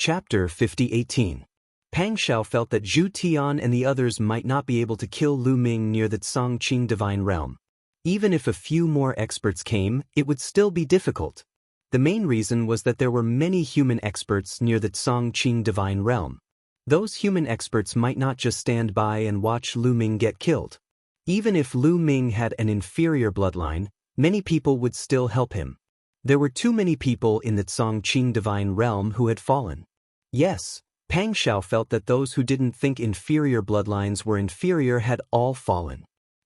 Chapter 50:18. Pang Xiao felt that Zhu Tian and the others might not be able to kill Lu Ming near the Tsongqing Divine Realm. Even if a few more experts came, it would still be difficult. The main reason was that there were many human experts near the Tsongqing Divine Realm. Those human experts might not just stand by and watch Lu Ming get killed. Even if Lu Ming had an inferior bloodline, many people would still help him. There were too many people in the Tsongqing Divine Realm who had fallen. Yes, Pang Xiao felt that those who didn't think inferior bloodlines were inferior had all fallen.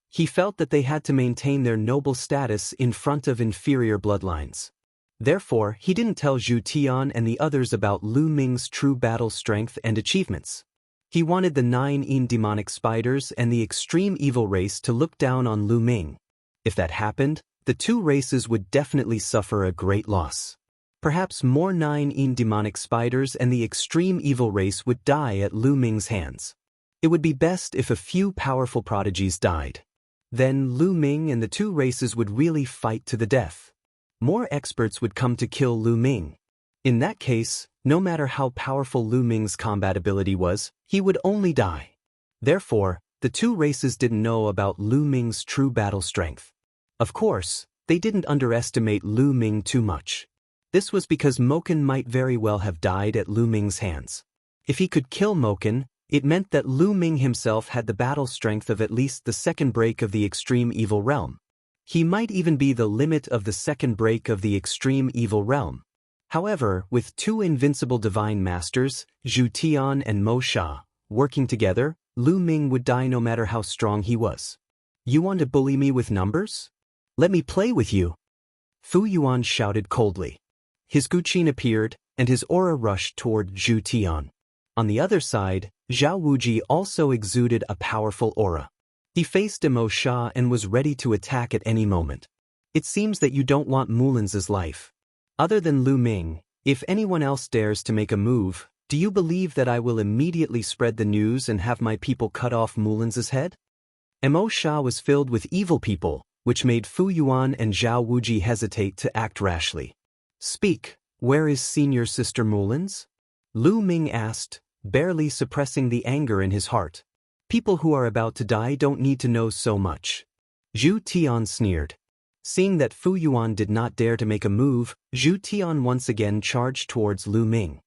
He felt that they had to maintain their noble status in front of inferior bloodlines. Therefore, he didn't tell Zhu Tian and the others about Lu Ming's true battle strength and achievements. He wanted the 9 demonic spiders and the extreme evil race to look down on Lu Ming. If that happened, the two races would definitely suffer a great loss. Perhaps more 9 demonic spiders and the extreme evil race would die at Lu Ming's hands. It would be best if a few powerful prodigies died. Then Lu Ming and the two races would really fight to the death. More experts would come to kill Lu Ming. In that case, no matter how powerful Lu Ming's combat ability was, he would only die. Therefore, the two races didn't know about Lu Ming's true battle strength. Of course, they didn't underestimate Lu Ming too much. This was because Moken might very well have died at Lu Ming's hands. If he could kill Moken, it meant that Lu Ming himself had the battle strength of at least the second break of the extreme evil realm. He might even be the limit of the second break of the extreme evil realm. However, with two invincible divine masters, Zhu Tian and Mo Sha, working together, Lu Ming would die no matter how strong he was. You want to bully me with numbers? Let me play with you. Fu Yuan shouted coldly. His Guqin appeared, and his aura rushed toward Zhu Tian. On the other side, Zhao Wuji also exuded a powerful aura. He faced Mo Sha and was ready to attack at any moment. It seems that you don't want Mulin's life. Other than Lu Ming, if anyone else dares to make a move, do you believe that I will immediately spread the news and have my people cut off Mulin's head? Mo Sha was filled with evil people, which made Fu Yuan and Zhao Wuji hesitate to act rashly. Speak, where is senior sister Mulin's? Lu Ming asked, barely suppressing the anger in his heart. People who are about to die don't need to know so much. Zhu Tian sneered. Seeing that Fu Yuan did not dare to make a move, Zhu Tian once again charged towards Lu Ming.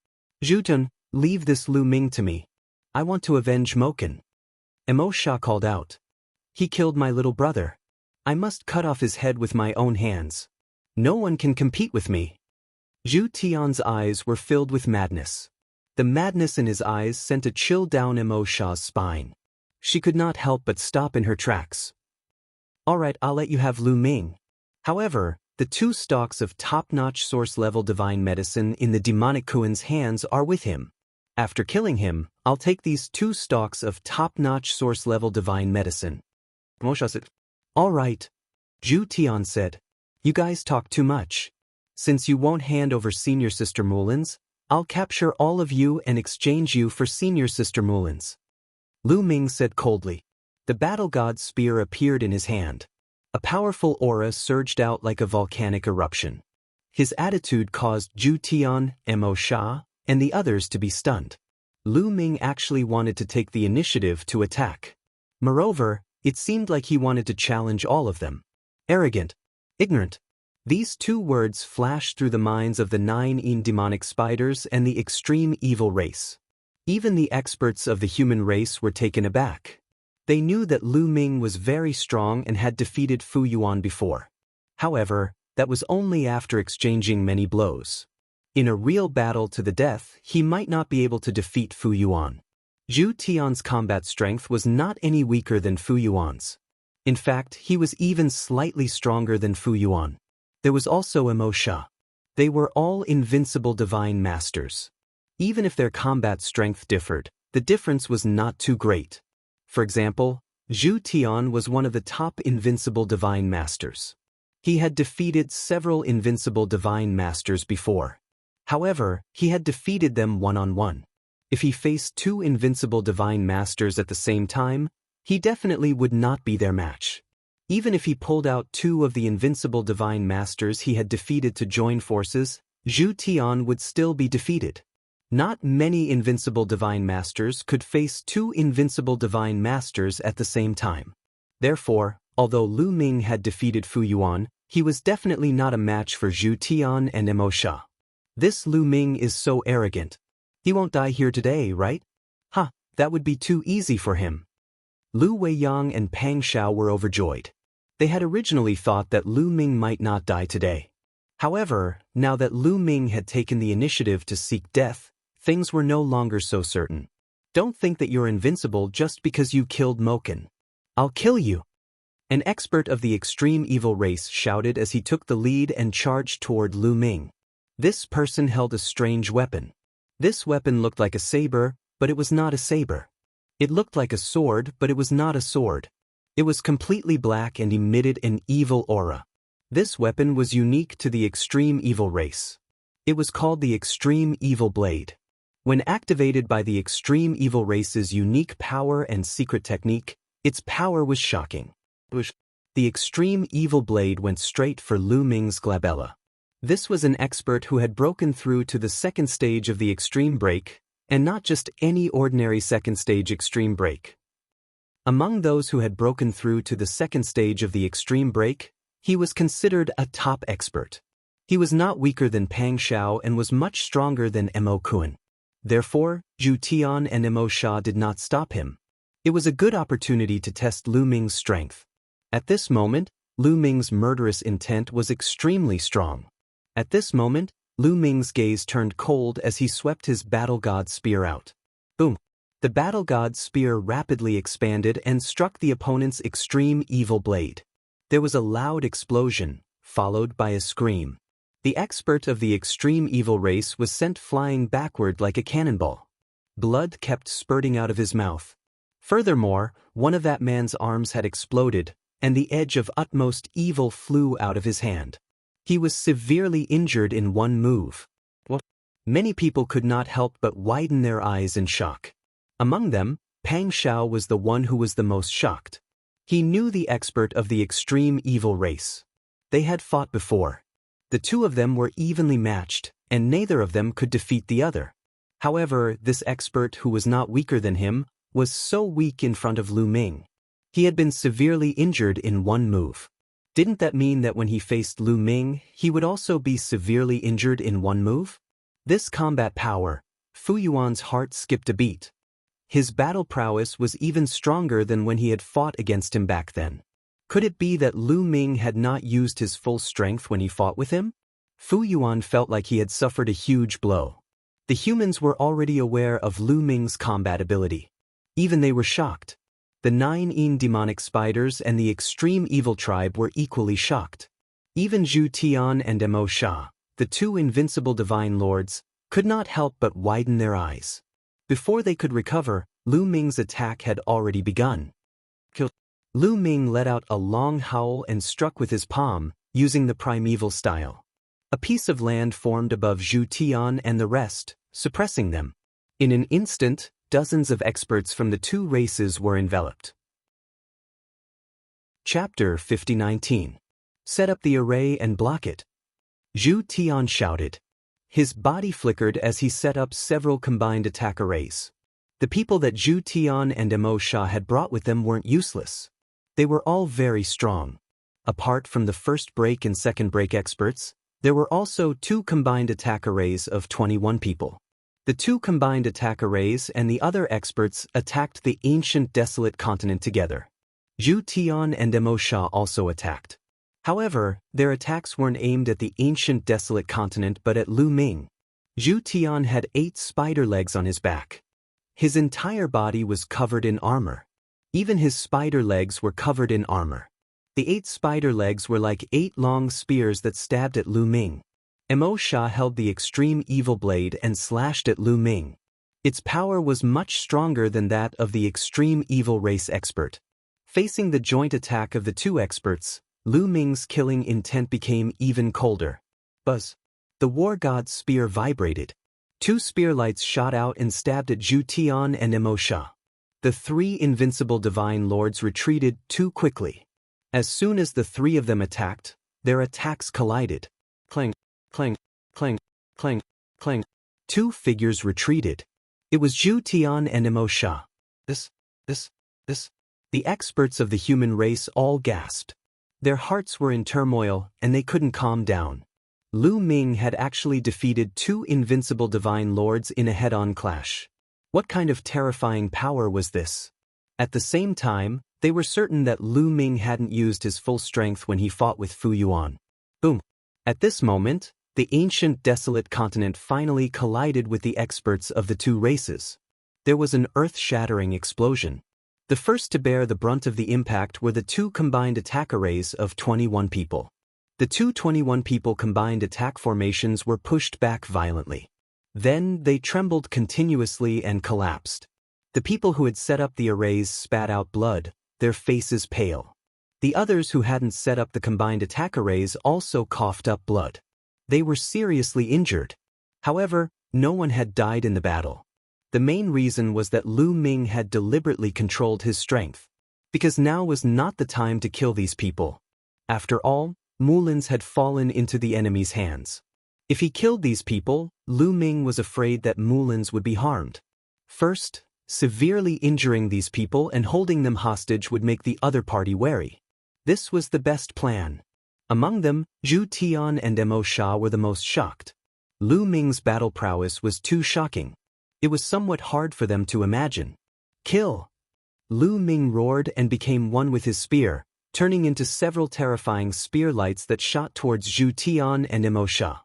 Zhutun, leave this Lu Ming to me. I want to avenge Moken. Mo Sha called out. He killed my little brother. I must cut off his head with my own hands. No one can compete with me. Zhu Tian's eyes were filled with madness. The madness in his eyes sent a chill down Mo Sha's spine. She could not help but stop in her tracks. All right, I'll let you have Lu Ming. However, the 2 stalks of top-notch source-level divine medicine in the demonic Kuan's hands are with him. After killing him, I'll take these 2 stalks of top-notch source-level divine medicine. Mo Sha said, all right. Zhu Tian said, you guys talk too much. Since you won't hand over senior sister Mulin's, I'll capture all of you and exchange you for senior sister Mulin's. Lu Ming said coldly. The battle god's spear appeared in his hand. A powerful aura surged out like a volcanic eruption. His attitude caused Zhu Tian, Mo Sha, and the others to be stunned. Lu Ming actually wanted to take the initiative to attack. Moreover, it seemed like he wanted to challenge all of them. Arrogant. Ignorant. These 2 words flashed through the minds of the 9 demonic spiders and the extreme evil race. Even the experts of the human race were taken aback. They knew that Lu Ming was very strong and had defeated Fu Yuan before. However, that was only after exchanging many blows. In a real battle to the death, he might not be able to defeat Fu Yuan. Zhu Tian's combat strength was not any weaker than Fu Yuan's. In fact, he was even slightly stronger than Fu Yuan. There was also Mo Sha. They were all invincible divine masters. Even if their combat strength differed, the difference was not too great. For example, Zhu Tian was one of the top invincible divine masters. He had defeated several invincible divine masters before. However, he had defeated them one-on-one. If he faced 2 invincible divine masters at the same time, he definitely would not be their match. Even if he pulled out 2 of the invincible divine masters he had defeated to join forces, Zhu Tian would still be defeated. Not many invincible divine masters could face two invincible divine masters at the same time. Therefore, although Lu Ming had defeated Fu Yuan, he was definitely not a match for Zhu Tian and Mo Sha. This Lu Ming is so arrogant. He won't die here today, right? Ha, that would be too easy for him. Lu Weiyang and Pang Xiao were overjoyed. They had originally thought that Lu Ming might not die today. However, now that Lu Ming had taken the initiative to seek death, things were no longer so certain. Don't think that you're invincible just because you killed Moken. I'll kill you. An expert of the extreme evil race shouted as he took the lead and charged toward Lu Ming. This person held a strange weapon. This weapon looked like a saber, but it was not a saber. It looked like a sword, but it was not a sword. It was completely black and emitted an evil aura. This weapon was unique to the extreme evil race. It was called the Extreme Evil Blade. When activated by the extreme evil race's unique power and secret technique, its power was shocking. The Extreme Evil Blade went straight for Lu Ming's glabella. This was an expert who had broken through to the second stage of the extreme break, and not just any ordinary second stage extreme break. Among those who had broken through to the second stage of the extreme break, he was considered a top expert. He was not weaker than Pang Xiao and was much stronger than Mo Kun. Therefore, Zhu Tian and Mo Sha did not stop him. It was a good opportunity to test Lu Ming's strength. At this moment, Lu Ming's murderous intent was extremely strong. At this moment, Lu Ming's gaze turned cold as he swept his Battle God Spear out. Boom! The Battle God Spear rapidly expanded and struck the opponent's Extreme Evil Blade. There was a loud explosion, followed by a scream. The expert of the extreme evil race was sent flying backward like a cannonball. Blood kept spurting out of his mouth. Furthermore, one of that man's arms had exploded, and the edge of utmost evil flew out of his hand. He was severely injured in one move. Many people could not help but widen their eyes in shock. Among them, Pang Xiao was the one who was the most shocked. He knew the expert of the extreme evil race. They had fought before. The two of them were evenly matched, and neither of them could defeat the other. However, this expert who was not weaker than him was so weak in front of Lu Ming. He had been severely injured in one move. Didn't that mean that when he faced Lu Ming, he would also be severely injured in one move? This combat power, Fu Yuan's heart skipped a beat. His battle prowess was even stronger than when he had fought against him back then. Could it be that Lu Ming had not used his full strength when he fought with him? Fu Yuan felt like he had suffered a huge blow. The humans were already aware of Lu Ming's combat ability. Even they were shocked. The 9 demonic spiders and the extreme evil tribe were equally shocked. Even Zhu Tian and Mo Sha, the two invincible divine lords, could not help but widen their eyes. Before they could recover, Lu Ming's attack had already begun. Lu Ming let out a long howl and struck with his palm, using the primeval style. A piece of land formed above Zhu Tian and the rest, suppressing them. In an instant, dozens of experts from the two races were enveloped. Chapter 50-19. Set up the array and block it. Zhu Tian shouted. His body flickered as he set up several combined attack arrays. The people that Zhu Tian and Mo Sha had brought with them weren't useless. They were all very strong. Apart from the first break and second break experts, there were also 2 combined attack arrays of 21 people. The 2 combined attack arrays and the other experts attacked the ancient desolate continent together. Zhu Tian and Mo Sha also attacked. However, their attacks weren't aimed at the ancient desolate continent but at Lu Ming. Zhu Tian had 8 spider legs on his back. His entire body was covered in armor. Even his spider legs were covered in armor. The 8 spider legs were like 8 long spears that stabbed at Lu Ming. Mo Sha held the extreme evil blade and slashed at Lu Ming. Its power was much stronger than that of the extreme evil race expert. Facing the joint attack of the 2 experts, Lu Ming's killing intent became even colder. Buzz. The war god's spear vibrated. 2 spear lights shot out and stabbed at Zhu Tian and Mo Sha. The 3 invincible divine lords retreated too quickly. As soon as the 3 of them attacked, their attacks collided. Clang, clang, clang, clang, clang. Two figures retreated. It was Zhu Tian and Emo Sha. This. The experts of the human race all gasped. Their hearts were in turmoil, and they couldn't calm down. Lu Ming had actually defeated two invincible divine lords in a head-on clash. What kind of terrifying power was this? At the same time, they were certain that Lu Ming hadn't used his full strength when he fought with Fu Yuan. Boom! At this moment, the ancient desolate continent finally collided with the experts of the two races. There was an earth-shattering explosion. The first to bear the brunt of the impact were the two combined attack arrays of 21 people. The two 21 people combined attack formations were pushed back violently. Then they trembled continuously and collapsed. The people who had set up the arrays spat out blood, their faces pale. The others who hadn't set up the combined attack arrays also coughed up blood. They were seriously injured. However, no one had died in the battle. The main reason was that Lu Ming had deliberately controlled his strength. Because now was not the time to kill these people. After all, Mulins had fallen into the enemy's hands. If he killed these people, Lu Ming was afraid that Mulins would be harmed. First, severely injuring these people and holding them hostage would make the other party wary. This was the best plan. Among them, Zhu Tian and Emo Sha were the most shocked. Lu Ming's battle prowess was too shocking. It was somewhat hard for them to imagine. Kill! Lu Ming roared and became one with his spear, turning into several terrifying spear lights that shot towards Zhu Tian and Emo Sha.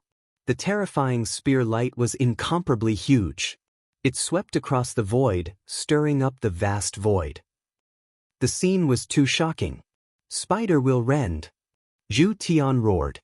The terrifying spear light was incomparably huge. It swept across the void, stirring up the vast void. The scene was too shocking. Spider will rend. Zhu Tian roared.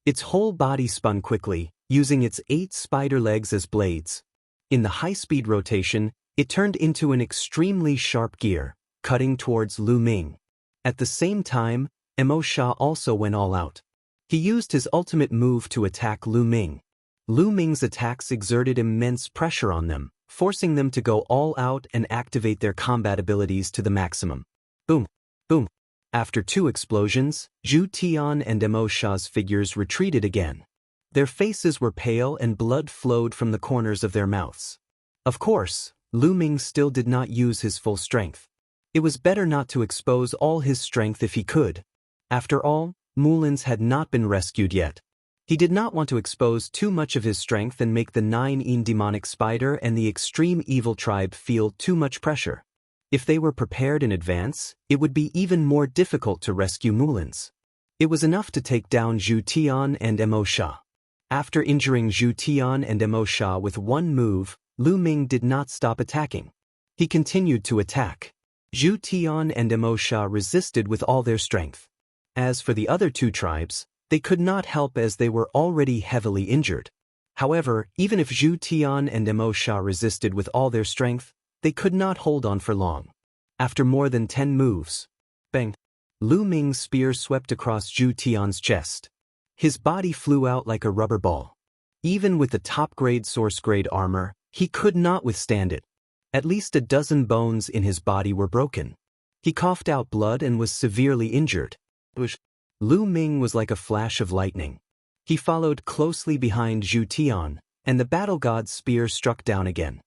Its whole body spun quickly, using its 8 spider legs as blades. In the high-speed rotation, it turned into an extremely sharp gear, cutting towards Lu Ming. At the same time, Emo Sha also went all out. He used his ultimate move to attack Lu Ming. Lu Ming's attacks exerted immense pressure on them, forcing them to go all out and activate their combat abilities to the maximum. Boom! Boom! After 2 explosions, Zhu Tian and Emo Sha's figures retreated again. Their faces were pale and blood flowed from the corners of their mouths. Of course, Lu Ming still did not use his full strength. It was better not to expose all his strength if he could. After all, Mulins had not been rescued yet. He did not want to expose too much of his strength and make the 9 demonic spider and the extreme evil tribe feel too much pressure. If they were prepared in advance, it would be even more difficult to rescue Mulins. It was enough to take down Zhu Tian and Emo Sha. After injuring Zhu Tian and Emo Sha with one move, Lu Ming did not stop attacking. He continued to attack. Zhu Tian and Emo Sha resisted with all their strength. As for the other 2 tribes, they could not help as they were already heavily injured. However, even if Zhu Tian and Emo Sha resisted with all their strength, they could not hold on for long. After more than 10 moves, bang! Lu Ming's spear swept across Zhu Tian's chest. His body flew out like a rubber ball. Even with the top-grade source-grade armor, he could not withstand it. At least a dozen bones in his body were broken. He coughed out blood and was severely injured. Lu Ming was like a flash of lightning. He followed closely behind Zhu Tian, and the battle god's spear struck down again.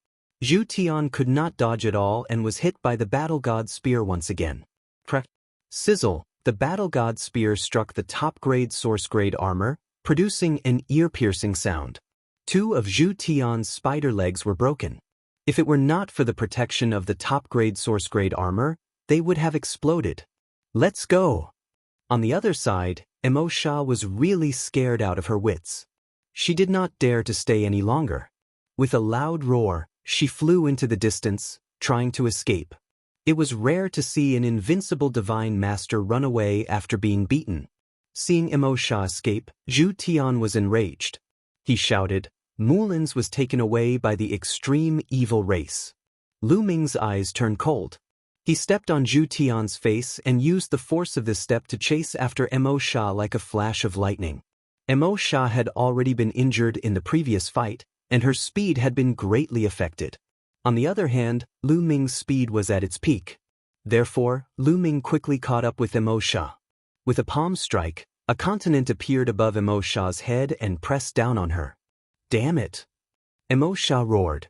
Zhu Tian could not dodge at all and was hit by the battle god's spear once again. Crack! Sizzle! The battle god's spear struck the top-grade source-grade armor, producing an ear-piercing sound. 2 of Zhu Tian's spider legs were broken. If it were not for the protection of the top-grade source-grade armor, they would have exploded. Let's go! On the other side, Emo Sha was really scared out of her wits. She did not dare to stay any longer. With a loud roar, she flew into the distance, trying to escape. It was rare to see an invincible divine master run away after being beaten. Seeing Emo Sha escape, Zhu Tian was enraged. He shouted, "Mulins was taken away by the extreme evil race." Lu Ming's eyes turned cold. He stepped on Zhu Tian's face and used the force of this step to chase after Emo Sha like a flash of lightning. Emo Sha had already been injured in the previous fight, and her speed had been greatly affected. On the other hand, Lu Ming's speed was at its peak. Therefore, Lu Ming quickly caught up with Emo Sha. With a palm strike, a continent appeared above Emo Sha's head and pressed down on her. Damn it! Emosha roared.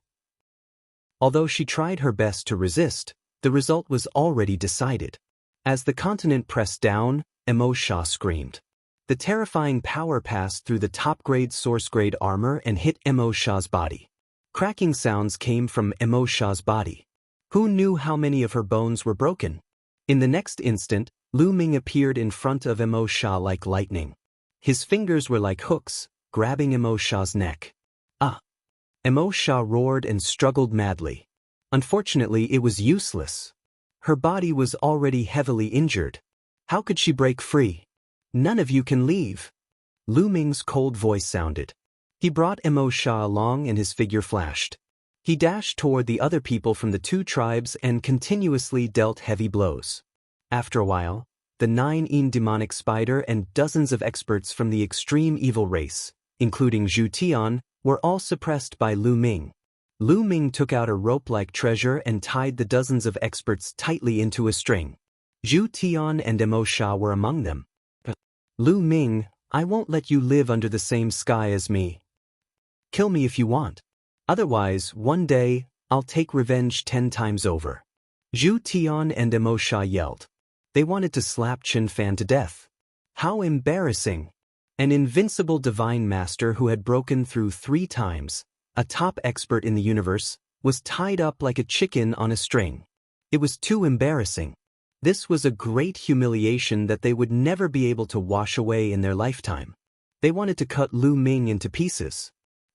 Although she tried her best to resist, the result was already decided. As the continent pressed down, Emosha screamed. The terrifying power passed through the top-grade source-grade armor and hit Emosha's body. Cracking sounds came from Emosha's body. Who knew how many of her bones were broken? In the next instant, Lu Ming appeared in front of Emosha like lightning. His fingers were like hooks, grabbing Emosha's neck. Ah! Emosha roared and struggled madly. Unfortunately, it was useless. Her body was already heavily injured. How could she break free? None of you can leave. Lu Ming's cold voice sounded. He brought Emosha along and his figure flashed. He dashed toward the other people from the two tribes and continuously dealt heavy blows. After a while, the 9 demonic spider and dozens of experts from the extreme evil race, including Zhu Tian, were all suppressed by Lu Ming. Lu Ming took out a rope-like treasure and tied the dozens of experts tightly into a string. Zhu Tian and Emosha were among them. Lu Ming, I won't let you live under the same sky as me. Kill me if you want. Otherwise, one day, I'll take revenge 10 times over. Zhu Tian and Emosha yelled. They wanted to slap Chen Fan to death. How embarrassing! An invincible divine master who had broken through 3 times, a top expert in the universe, was tied up like a chicken on a string. It was too embarrassing. This was a great humiliation that they would never be able to wash away in their lifetime. They wanted to cut Lu Ming into pieces.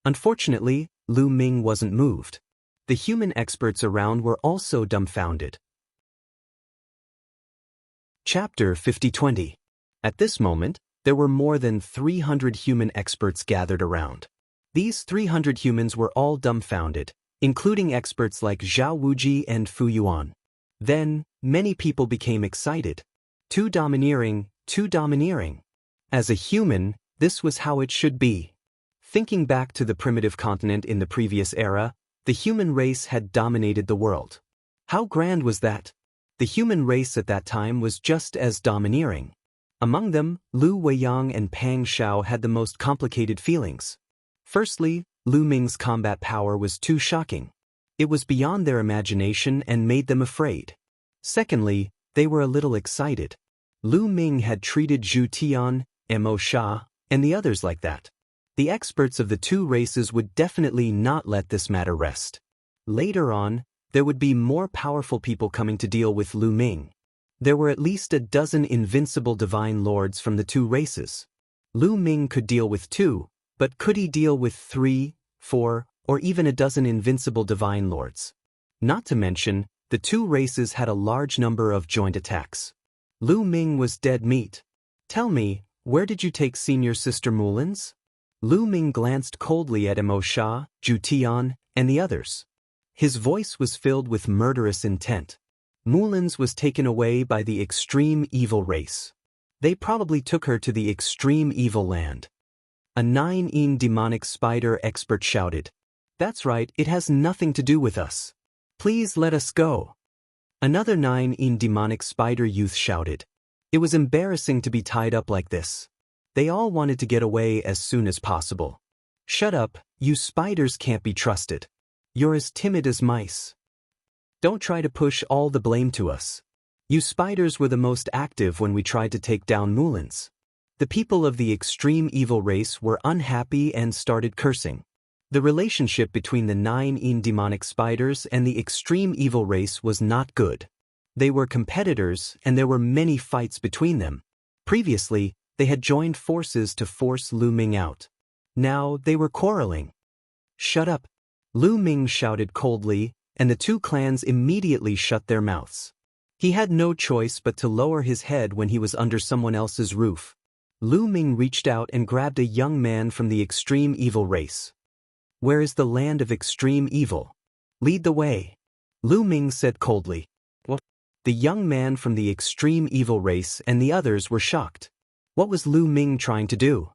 Unfortunately, Lu Ming wasn't moved. The human experts around were also dumbfounded. Chapter 50-20. At this moment, there were more than 300 human experts gathered around. These 300 humans were all dumbfounded, including experts like Zhao Wuji and Fu Yuan. Then, many people became excited. Too domineering, too domineering. As a human, this was how it should be. Thinking back to the primitive continent in the previous era, the human race had dominated the world. How grand was that? The human race at that time was just as domineering. Among them, Lu Weiyang and Pang Xiao had the most complicated feelings. Firstly, Lu Ming's combat power was too shocking. It was beyond their imagination and made them afraid. Secondly, they were a little excited. Lu Ming had treated Zhu Tian, Emosha, and the others like that. The experts of the two races would definitely not let this matter rest. Later on, there would be more powerful people coming to deal with Lu Ming. There were at least a dozen invincible divine lords from the two races. Lu Ming could deal with 2, but could he deal with 3, 4, or even a dozen invincible divine lords? Not to mention, the two races had a large number of joint attacks. Lu Ming was dead meat. Tell me, where did you take senior sister Mulin's? Lu Ming glanced coldly at Emosha, Zhu Tian, and the others. His voice was filled with murderous intent. Mulin's was taken away by the extreme evil race. They probably took her to the extreme evil land. A 9 demonic spider expert shouted. That's right, it has nothing to do with us. Please let us go. Another 9 demonic spider youth shouted. It was embarrassing to be tied up like this. They all wanted to get away as soon as possible. Shut up, you spiders can't be trusted. You're as timid as mice. Don't try to push all the blame to us. You spiders were the most active when we tried to take down Mulin's. The people of the extreme evil race were unhappy and started cursing. The relationship between the 9 demonic spiders and the extreme evil race was not good. They were competitors and there were many fights between them. Previously, they had joined forces to force Lu Ming out. Now they were quarreling. Shut up. Lu Ming shouted coldly, and the two clans immediately shut their mouths. He had no choice but to lower his head when he was under someone else's roof. Lu Ming reached out and grabbed a young man from the extreme evil race. Where is the land of extreme evil? Lead the way. Lu Ming said coldly. What? The young man from the extreme evil race and the others were shocked. What was Lu Ming trying to do?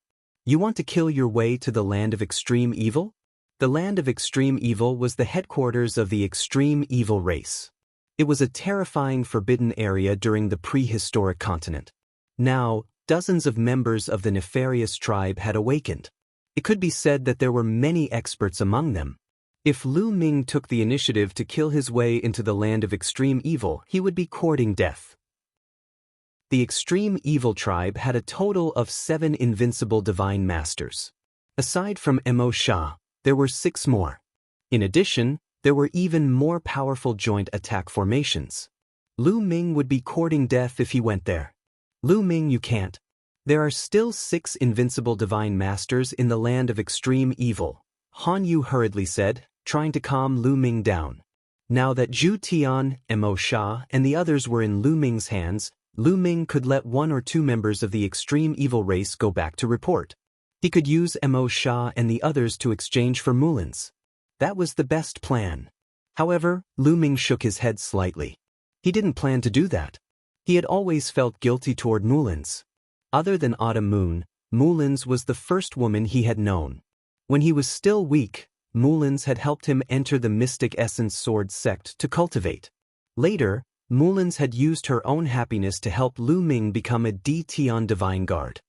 You want to kill your way to the land of extreme evil? The land of extreme evil was the headquarters of the extreme evil race. It was a terrifying forbidden area during the prehistoric continent. Now, dozens of members of the nefarious tribe had awakened. It could be said that there were many experts among them. If Lu Ming took the initiative to kill his way into the land of extreme evil, he would be courting death. The extreme evil tribe had a total of 7 invincible divine masters. Aside from Mo Sha, there were 6 more. In addition, there were even more powerful joint attack formations. Lu Ming would be courting death if he went there. Lu Ming, you can't. There are still 6 invincible divine masters in the land of extreme evil, Han Yu hurriedly said, trying to calm Lu Ming down. Now that Zhu Tian, Mo Sha, and the others were in Lu Ming's hands, Lu Ming could let 1 or 2 members of the extreme evil race go back to report. He could use Mo Sha and the others to exchange for Mulins. That was the best plan. However, Lu Ming shook his head slightly. He didn't plan to do that. He had always felt guilty toward Mulins. Other than Autumn Moon, Mulins was the first woman he had known. When he was still weak, Mulins had helped him enter the Mystic Essence Sword sect to cultivate. Later, Mulins had used her own happiness to help Lu Ming become a Tian Divine Guard.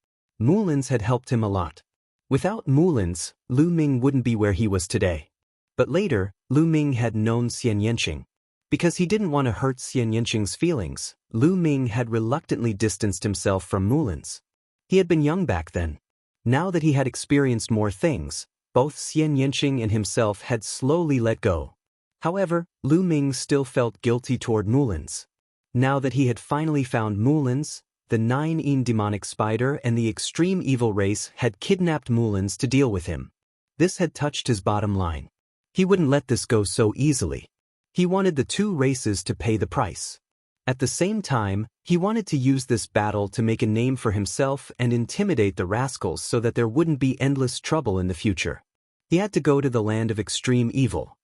Mulins had helped him a lot. Without Mulins, Lu Ming wouldn't be where he was today. But later, Lu Ming had known Xian Yanqing. Because he didn't want to hurt Xian Yanqing's feelings, Lu Ming had reluctantly distanced himself from Mulins. He had been young back then. Now that he had experienced more things, both Xian Yanqing and himself had slowly let go. However, Lu Ming still felt guilty toward Mulins. Now that he had finally found Mulins, the 9 demonic spider and the extreme evil race had kidnapped Mulins to deal with him. This had touched his bottom line. He wouldn't let this go so easily. He wanted the 2 races to pay the price. At the same time, he wanted to use this battle to make a name for himself and intimidate the rascals so that there wouldn't be endless trouble in the future. He had to go to the land of extreme evil.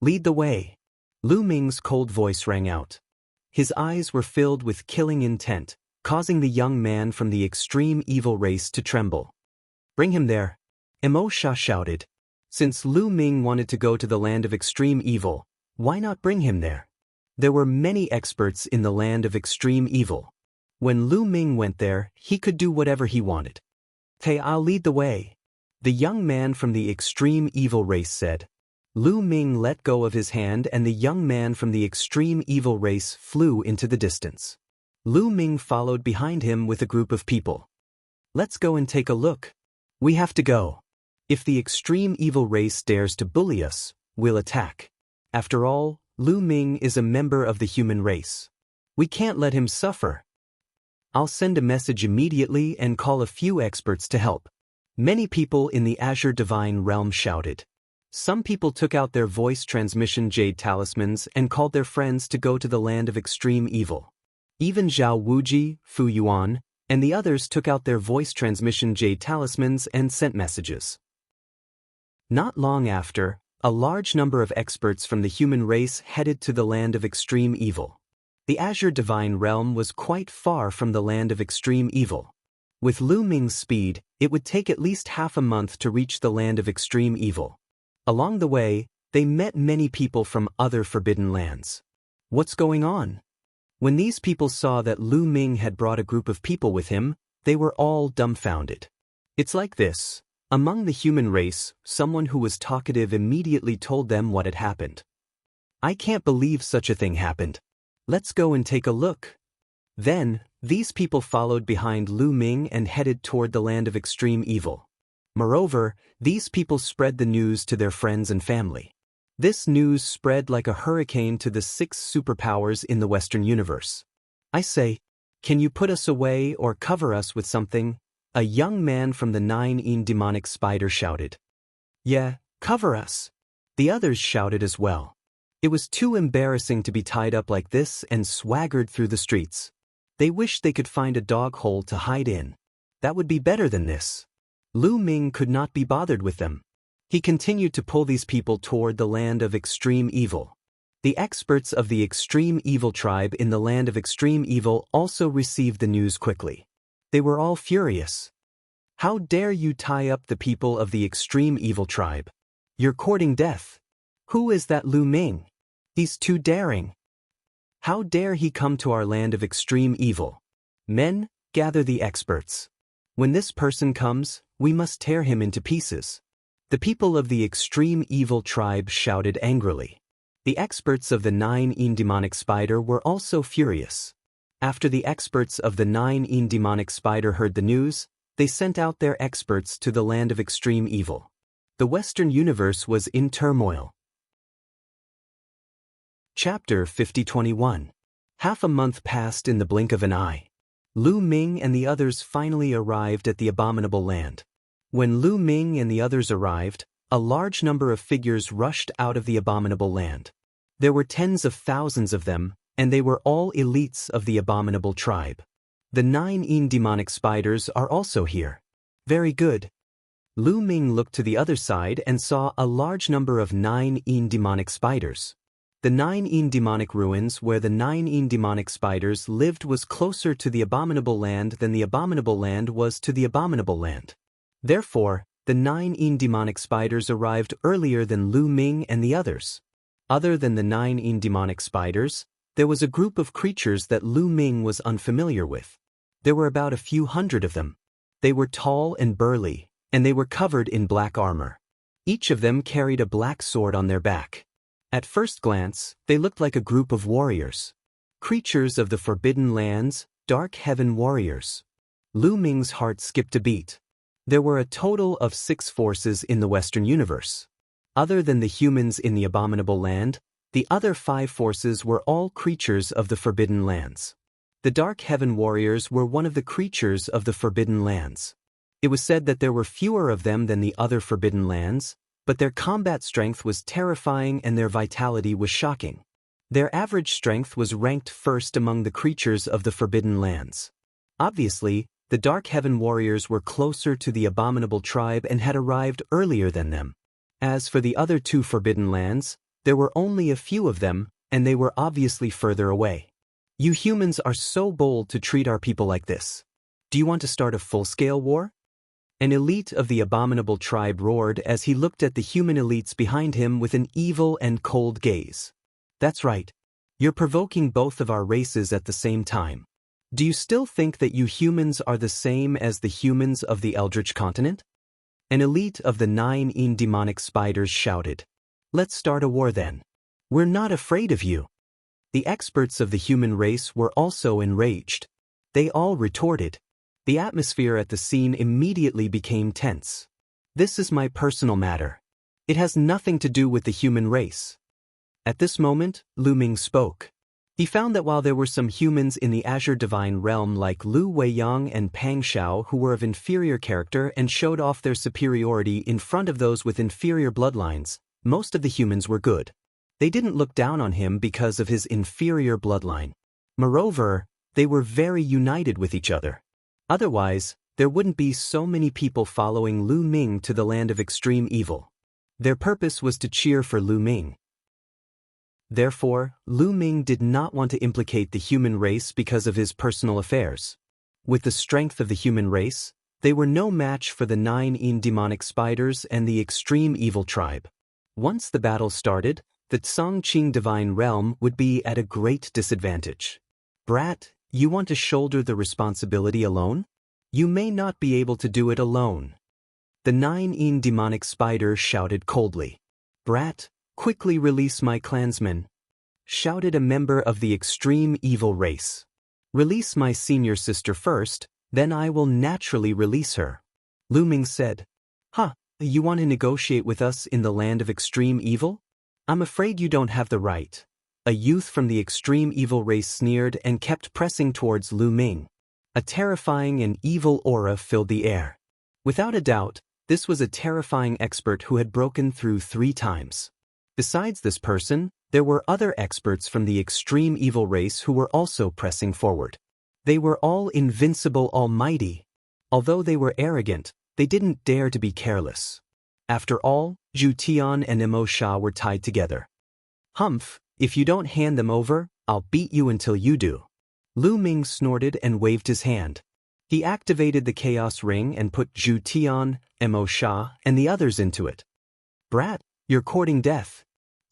Lead the way. Lu Ming's cold voice rang out. His eyes were filled with killing intent, causing the young man from the extreme evil race to tremble. Bring him there. Mo Sha shouted. Since Lu Ming wanted to go to the land of extreme evil, why not bring him there? There were many experts in the land of extreme evil. When Lu Ming went there, he could do whatever he wanted. Hey, I'll lead the way. The young man from the extreme evil race said. Lu Ming let go of his hand and the young man from the extreme evil race flew into the distance. Lu Ming followed behind him with a group of people. Let's go and take a look. We have to go. If the extreme evil race dares to bully us, we'll attack. After all, Lu Ming is a member of the human race. We can't let him suffer. I'll send a message immediately and call a few experts to help. Many people in the Azure Divine Realm shouted. Some people took out their voice transmission jade talismans and called their friends to go to the land of extreme evil. Even Zhao Wuji, Fu Yuan, and the others took out their voice transmission jade talismans and sent messages. Not long after, a large number of experts from the human race headed to the land of extreme evil. The Azure Divine Realm was quite far from the land of extreme evil. With Lu Ming's speed, it would take at least half a month to reach the land of extreme evil. Along the way, they met many people from other forbidden lands. What's going on? When these people saw that Lu Ming had brought a group of people with him, they were all dumbfounded. It's like this. Among the human race, someone who was talkative immediately told them what had happened. I can't believe such a thing happened. Let's go and take a look. Then, these people followed behind Lu Ming and headed toward the land of extreme evil. Moreover, these people spread the news to their friends and family. This news spread like a hurricane to the 6 superpowers in the Western universe. I say, can you put us away or cover us with something? A young man from the 9 demonic spider shouted. Yeah, cover us. The others shouted as well. It was too embarrassing to be tied up like this and swaggered through the streets. They wished they could find a dog hole to hide in. That would be better than this. Lu Ming could not be bothered with them. He continued to pull these people toward the land of extreme evil. The experts of the extreme evil tribe in the land of extreme evil also received the news quickly. They were all furious. How dare you tie up the people of the extreme evil tribe? You're courting death. Who is that Lu Ming? He's too daring. How dare he come to our land of extreme evil? Men, gather the experts. When this person comes, we must tear him into pieces. The people of the extreme evil tribe shouted angrily. The experts of the 9 demonic spider were also furious. After the experts of the 9 demonic spider heard the news, they sent out their experts to the land of extreme evil. The Western universe was in turmoil. Chapter 5021. Half a month passed in the blink of an eye. Lu Ming and the others finally arrived at the abominable land. When Lu Ming and the others arrived, a large number of figures rushed out of the abominable land. There were tens of thousands of them, and they were all elites of the abominable tribe. The 9 demonic spiders are also here. Very good. Lu Ming looked to the other side and saw a large number of 9 demonic spiders. The 9 demonic ruins where the 9 demonic spiders lived was closer to the abominable land than the abominable land was to the abominable land. Therefore, the 9 demonic spiders arrived earlier than Lu Ming and the others. Other than the 9 demonic spiders, there was a group of creatures that Lu Ming was unfamiliar with. There were about a few hundred of them. They were tall and burly, and they were covered in black armor. Each of them carried a black sword on their back. At first glance, they looked like a group of warriors. Creatures of the Forbidden Lands, Dark Heaven warriors. Lu Ming's heart skipped a beat. There were a total of 6 forces in the Western universe. Other than the humans in the abominable land, the other 5 forces were all creatures of the Forbidden Lands. The Dark Heaven warriors were one of the creatures of the Forbidden Lands. It was said that there were fewer of them than the other Forbidden Lands, but their combat strength was terrifying and their vitality was shocking. Their average strength was ranked first among the creatures of the Forbidden Lands. Obviously, the Dark Heaven warriors were closer to the abominable tribe and had arrived earlier than them. As for the other 2 Forbidden Lands, there were only a few of them, and they were obviously further away. You humans are so bold to treat our people like this. Do you want to start a full-scale war? An elite of the abominable tribe roared as he looked at the human elites behind him with an evil and cold gaze. That's right. You're provoking both of our races at the same time. Do you still think that you humans are the same as the humans of the Eldritch continent? An elite of the 9 demonic spiders shouted. Let's start a war then. We're not afraid of you. The experts of the human race were also enraged. They all retorted. The atmosphere at the scene immediately became tense. This is my personal matter. It has nothing to do with the human race. At this moment, Lu Ming spoke. He found that while there were some humans in the Azure Divine Realm like Lu Weiyang and Pang Xiao who were of inferior character and showed off their superiority in front of those with inferior bloodlines, most of the humans were good. They didn't look down on him because of his inferior bloodline. Moreover, they were very united with each other. Otherwise, there wouldn't be so many people following Lu Ming to the land of extreme evil. Their purpose was to cheer for Lu Ming. Therefore, Lu Ming did not want to implicate the human race because of his personal affairs. With the strength of the human race, they were no match for the 9 demonic spiders and the extreme evil tribe. Once the battle started, the Tsongqing Divine Realm would be at a great disadvantage. Brat, you want to shoulder the responsibility alone? You may not be able to do it alone. The 9 demonic spider shouted coldly. Brat, quickly release my clansmen, shouted a member of the extreme evil race. Release my senior sister first, then I will naturally release her. Lu Ming said. You want to negotiate with us in the land of extreme evil? I'm afraid you don't have the right. A youth from the extreme evil race sneered and kept pressing towards Lu Ming. A terrifying and evil aura filled the air. Without a doubt, this was a terrifying expert who had broken through 3 times. Besides this person, there were other experts from the extreme evil race who were also pressing forward. They were all invincible almighty. Although they were arrogant, they didn't dare to be careless. After all, Zhu Tian and Mo Sha were tied together. Humph, if you don't hand them over, I'll beat you until you do. Lu Ming snorted and waved his hand. He activated the Chaos Ring and put Zhu Tian, Mo Sha, and the others into it. Brat, you're courting death.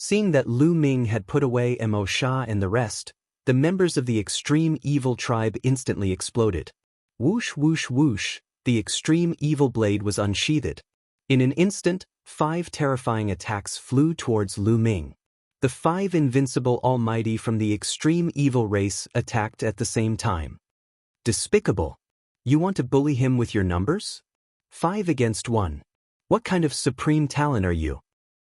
Seeing that Lu Ming had put away Mo Sha and the rest, the members of the extreme evil tribe instantly exploded. Whoosh whoosh whoosh, the extreme evil blade was unsheathed. In an instant, 5 terrifying attacks flew towards Lu Ming. The 5 invincible almighty from the extreme evil race attacked at the same time. Despicable. You want to bully him with your numbers? 5 against 1. What kind of supreme talent are you?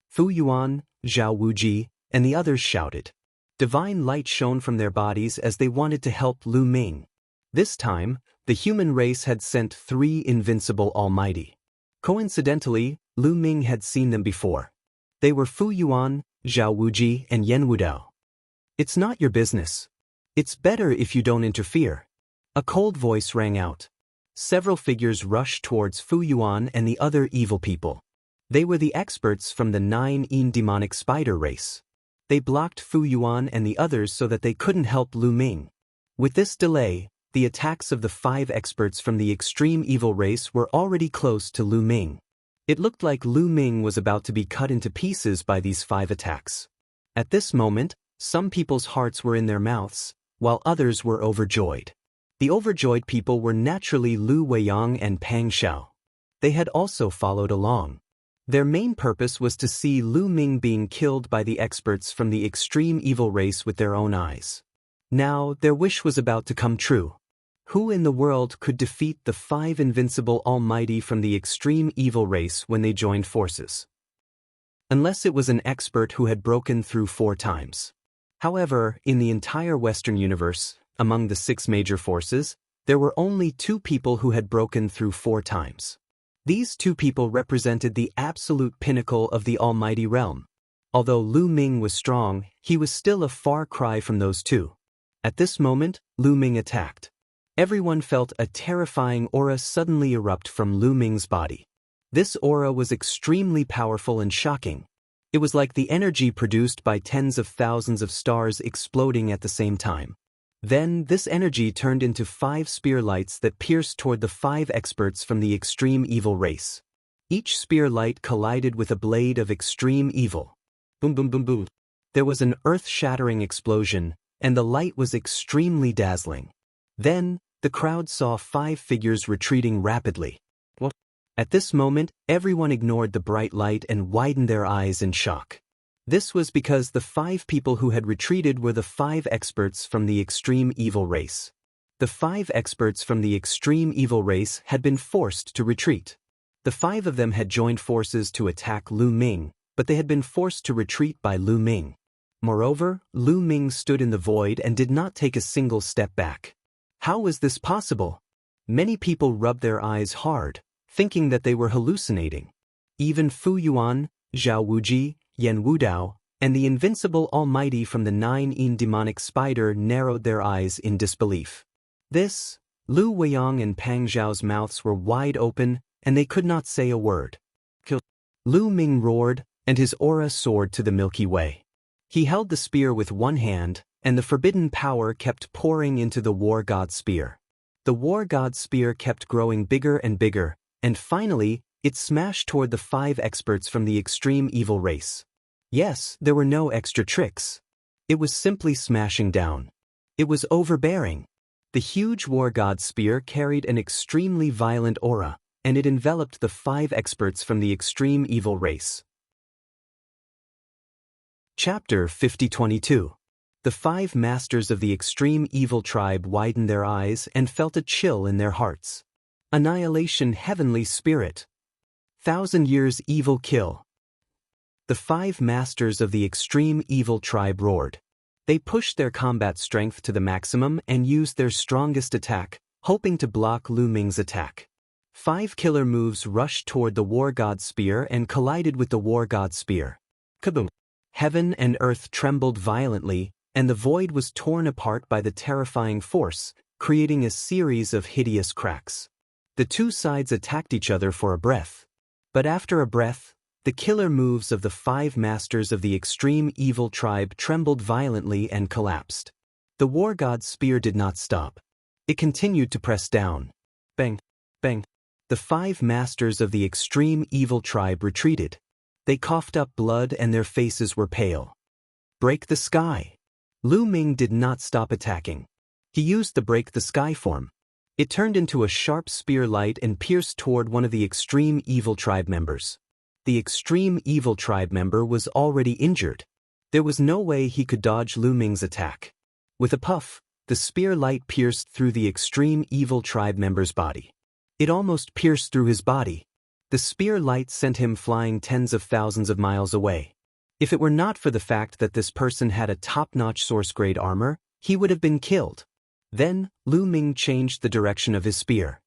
Fu Yuan, Zhao Wuji, and the others shouted. Divine light shone from their bodies as they wanted to help Lu Ming. This time, the human race had sent 3 invincible almighty. Coincidentally, Lu Ming had seen them before. They were Fu Yuan, Zhao Wuji, and Yan Wudao. It's not your business. It's better if you don't interfere. A cold voice rang out. Several figures rushed towards Fu Yuan and the other evil people. They were the experts from the 9 demonic spider race. They blocked Fu Yuan and the others so that they couldn't help Lu Ming. With this delay, the attacks of the 5 experts from the extreme evil race were already close to Lu Ming. It looked like Lu Ming was about to be cut into pieces by these 5 attacks. At this moment, some people's hearts were in their mouths, while others were overjoyed. The overjoyed people were naturally Lu Weiyang and Pang Xiao. They had also followed along. Their main purpose was to see Lu Ming being killed by the experts from the extreme evil race with their own eyes. Now, their wish was about to come true. Who in the world could defeat the 5 invincible almighty from the extreme evil race when they joined forces? Unless it was an expert who had broken through 4 times. However, in the entire Western universe, among the 6 major forces, there were only 2 people who had broken through 4 times. These 2 people represented the absolute pinnacle of the almighty realm. Although Lu Ming was strong, he was still a far cry from those 2. At this moment, Lu Ming attacked. Everyone felt a terrifying aura suddenly erupt from Lu Ming's body. This aura was extremely powerful and shocking. It was like the energy produced by tens of thousands of stars exploding at the same time. Then, this energy turned into 5 spear lights that pierced toward the 5 experts from the extreme evil race. Each spear light collided with a blade of extreme evil. Boom boom boom boom. There was an earth-shattering explosion, and the light was extremely dazzling. Then, the crowd saw 5 figures retreating rapidly. What? At this moment, everyone ignored the bright light and widened their eyes in shock. This was because the 5 people who had retreated were the 5 experts from the extreme evil race. The 5 experts from the extreme evil race had been forced to retreat. The 5 of them had joined forces to attack Lu Ming, but they had been forced to retreat by Lu Ming. Moreover, Lu Ming stood in the void and did not take a single step back. How was this possible? Many people rubbed their eyes hard, thinking that they were hallucinating. Even Fu Yuan, Zhao Wuji, Yan Wudao, and the invincible almighty from the 9 demonic spider narrowed their eyes in disbelief. Lu Weiyang and Pang Zhao's mouths were wide open, and they could not say a word. Lu Ming roared, and his aura soared to the Milky Way. He held the spear with one hand, and the forbidden power kept pouring into the war god spear. The war god spear kept growing bigger and bigger, and finally, it smashed toward the 5 experts from the extreme evil race. Yes, there were no extra tricks. It was simply smashing down. It was overbearing. The huge war god spear carried an extremely violent aura, and it enveloped the 5 experts from the extreme evil race. Chapter 50-22. The 5 masters of the extreme evil tribe widened their eyes and felt a chill in their hearts. Annihilation heavenly spirit. 1,000 years evil kill. The 5 masters of the extreme evil tribe roared. They pushed their combat strength to the maximum and used their strongest attack, hoping to block Lu Ming's attack. 5 killer moves rushed toward the war god spear and collided with the war god spear. Kaboom! Heaven and earth trembled violently, and the void was torn apart by the terrifying force, creating a series of hideous cracks. The 2 sides attacked each other for a breath. But after a breath, the killer moves of the 5 masters of the extreme evil tribe trembled violently and collapsed. The war god's spear did not stop. It continued to press down. Bang! Bang! The 5 masters of the extreme evil tribe retreated. They coughed up blood and their faces were pale. Break the sky! Lu Ming did not stop attacking. He used the break the sky form. It turned into a sharp spear light and pierced toward one of the Extreme Evil Tribe members. The Extreme Evil Tribe member was already injured. There was no way he could dodge Lu Ming's attack. With a puff, the spear light pierced through the Extreme Evil Tribe member's body. It almost pierced through his body. The spear light sent him flying tens of thousands of miles away. If it were not for the fact that this person had a top-notch source-grade armor, he would have been killed. Then, Lu Ming changed the direction of his spear.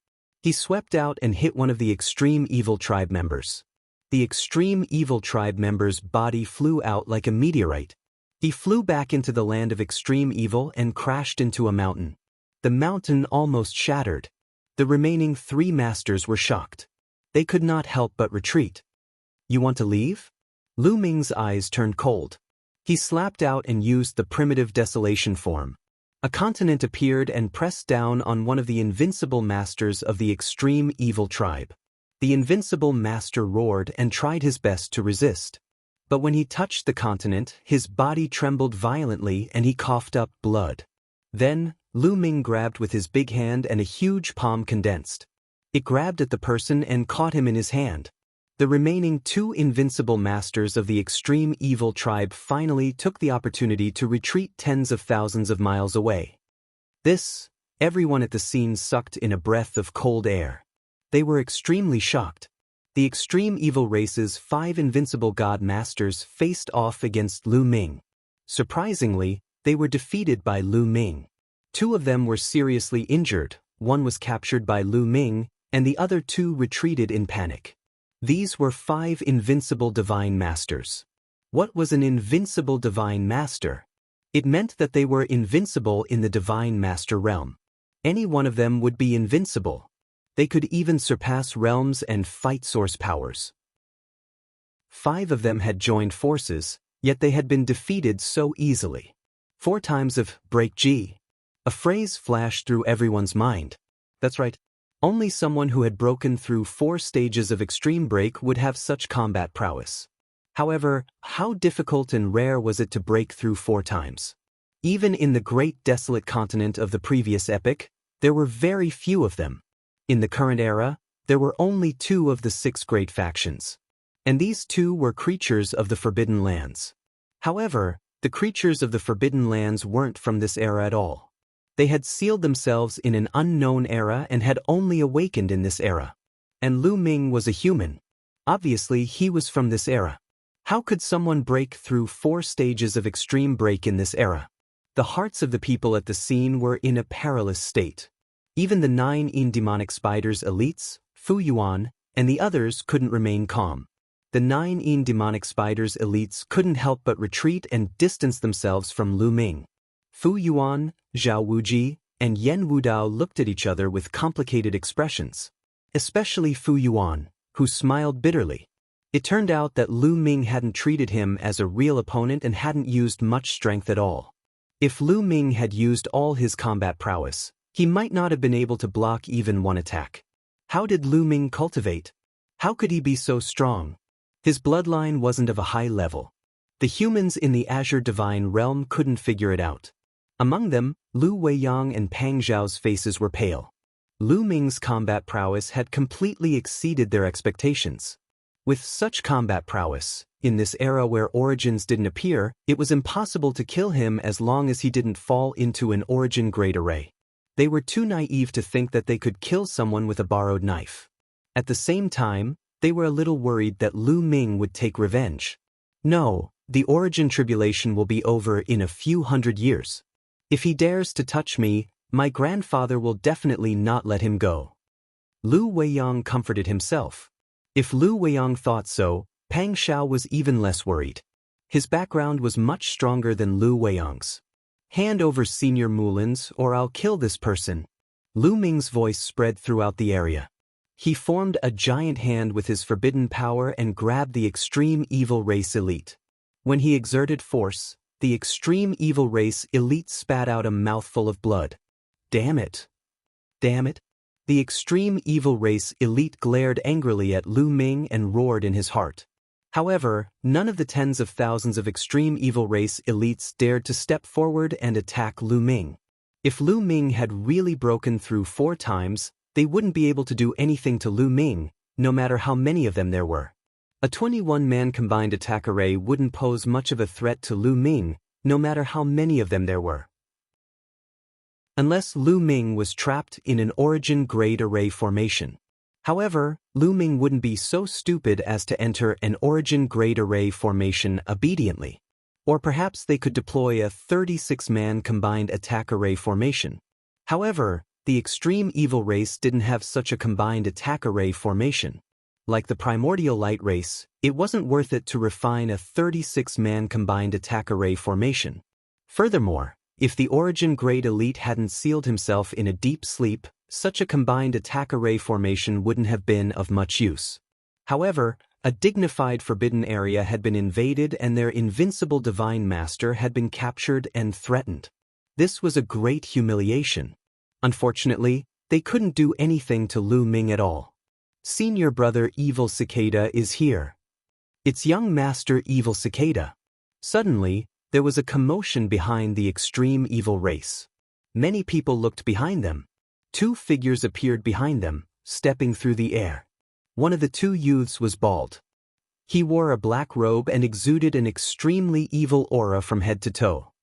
He swept out and hit one of the Extreme Evil Tribe members. The Extreme Evil Tribe member's body flew out like a meteorite. He flew back into the land of extreme evil and crashed into a mountain. The mountain almost shattered. The remaining 3 masters were shocked. They could not help but retreat. "You want to leave?" Lu Ming's eyes turned cold. He slapped out and used the primitive desolation form. A continent appeared and pressed down on one of the invincible masters of the Extreme Evil Tribe. The invincible master roared and tried his best to resist. But when he touched the continent, his body trembled violently and he coughed up blood. Then, Lu Ming grabbed with his big hand and a huge palm condensed. It grabbed at the person and caught him in his hand. The remaining 2 invincible masters of the Extreme Evil Tribe finally took the opportunity to retreat tens of thousands of miles away. Everyone at the scene sucked in a breath of cold air. They were extremely shocked. The Extreme Evil Race's 5 invincible god masters faced off against Lu Ming. Surprisingly, they were defeated by Lu Ming. 2 of them were seriously injured, one was captured by Lu Ming, and the other 2 retreated in panic. These were 5 invincible divine masters. What was an invincible divine master? It meant that they were invincible in the divine master realm. Any one of them would be invincible. They could even surpass realms and fight source powers. 5 of them had joined forces, yet they had been defeated so easily. 4 times of break G. A phrase flashed through everyone's mind. That's right. Only someone who had broken through 4 stages of extreme break would have such combat prowess. However, how difficult and rare was it to break through 4 times? Even in the great desolate continent of the previous epic, there were very few of them. In the current era, there were only 2 of the 6 great factions. And these 2 were creatures of the Forbidden Lands. However, the creatures of the Forbidden Lands weren't from this era at all. They had sealed themselves in an unknown era and had only awakened in this era. And Lu Ming was a human. Obviously, he was from this era. How could someone break through 4 stages of extreme break in this era? The hearts of the people at the scene were in a perilous state. Even the 9 demonic spiders elites, Fu Yuan, and the others couldn't remain calm. The 9 demonic spiders elites couldn't help but retreat and distance themselves from Lu Ming. Fu Yuan, Zhao Wuji, and Yen Wudao looked at each other with complicated expressions. Especially Fu Yuan, who smiled bitterly. It turned out that Lu Ming hadn't treated him as a real opponent and hadn't used much strength at all. If Lu Ming had used all his combat prowess, he might not have been able to block even one attack. How did Lu Ming cultivate? How could he be so strong? His bloodline wasn't of a high level. The humans in the Azure Divine Realm couldn't figure it out. Among them, Lu Weiyang and Pang Zhao's faces were pale. Lu Ming's combat prowess had completely exceeded their expectations. With such combat prowess, in this era where origins didn't appear, it was impossible to kill him as long as he didn't fall into an origin-grade array. They were too naive to think that they could kill someone with a borrowed knife. At the same time, they were a little worried that Lu Ming would take revenge. No, the origin tribulation will be over in a few hundred years. If he dares to touch me, my grandfather will definitely not let him go. Lu Weiyang comforted himself. If Lu Weiyang thought so, Pang Xiao was even less worried. His background was much stronger than Lu Weiyang's. Hand over Senior Mulins or I'll kill this person. Lu Ming's voice spread throughout the area. He formed a giant hand with his forbidden power and grabbed the Extreme Evil Race elite. When he exerted force, the Extreme Evil Race elite spat out a mouthful of blood. Damn it. Damn it. The Extreme Evil Race elite glared angrily at Lu Ming and roared in his heart. However, none of the tens of thousands of Extreme Evil Race elites dared to step forward and attack Lu Ming. If Lu Ming had really broken through 4 times, they wouldn't be able to do anything to Lu Ming, no matter how many of them there were. A 21-man combined attack array wouldn't pose much of a threat to Lu Ming, no matter how many of them there were. Unless Lu Ming was trapped in an origin grade array formation. However, Lu Ming wouldn't be so stupid as to enter an origin grade array formation obediently. Or perhaps they could deploy a 36-man combined attack array formation. However, the extreme evil race didn't have such a combined attack array formation. Like the primordial light race, it wasn't worth it to refine a 36-man combined attack array formation. Furthermore, if the origin grade elite hadn't sealed himself in a deep sleep, such a combined attack array formation wouldn't have been of much use. However, a dignified forbidden area had been invaded and their invincible divine master had been captured and threatened. This was a great humiliation. Unfortunately, they couldn't do anything to Lu Ming at all. Senior brother Evil Cicada is here. It's young master Evil Cicada. Suddenly, there was a commotion behind the extreme evil race. Many people looked behind them. 2 figures appeared behind them, stepping through the air. One of the 2 youths was bald. He wore a black robe and exuded an extremely evil aura from head to toe.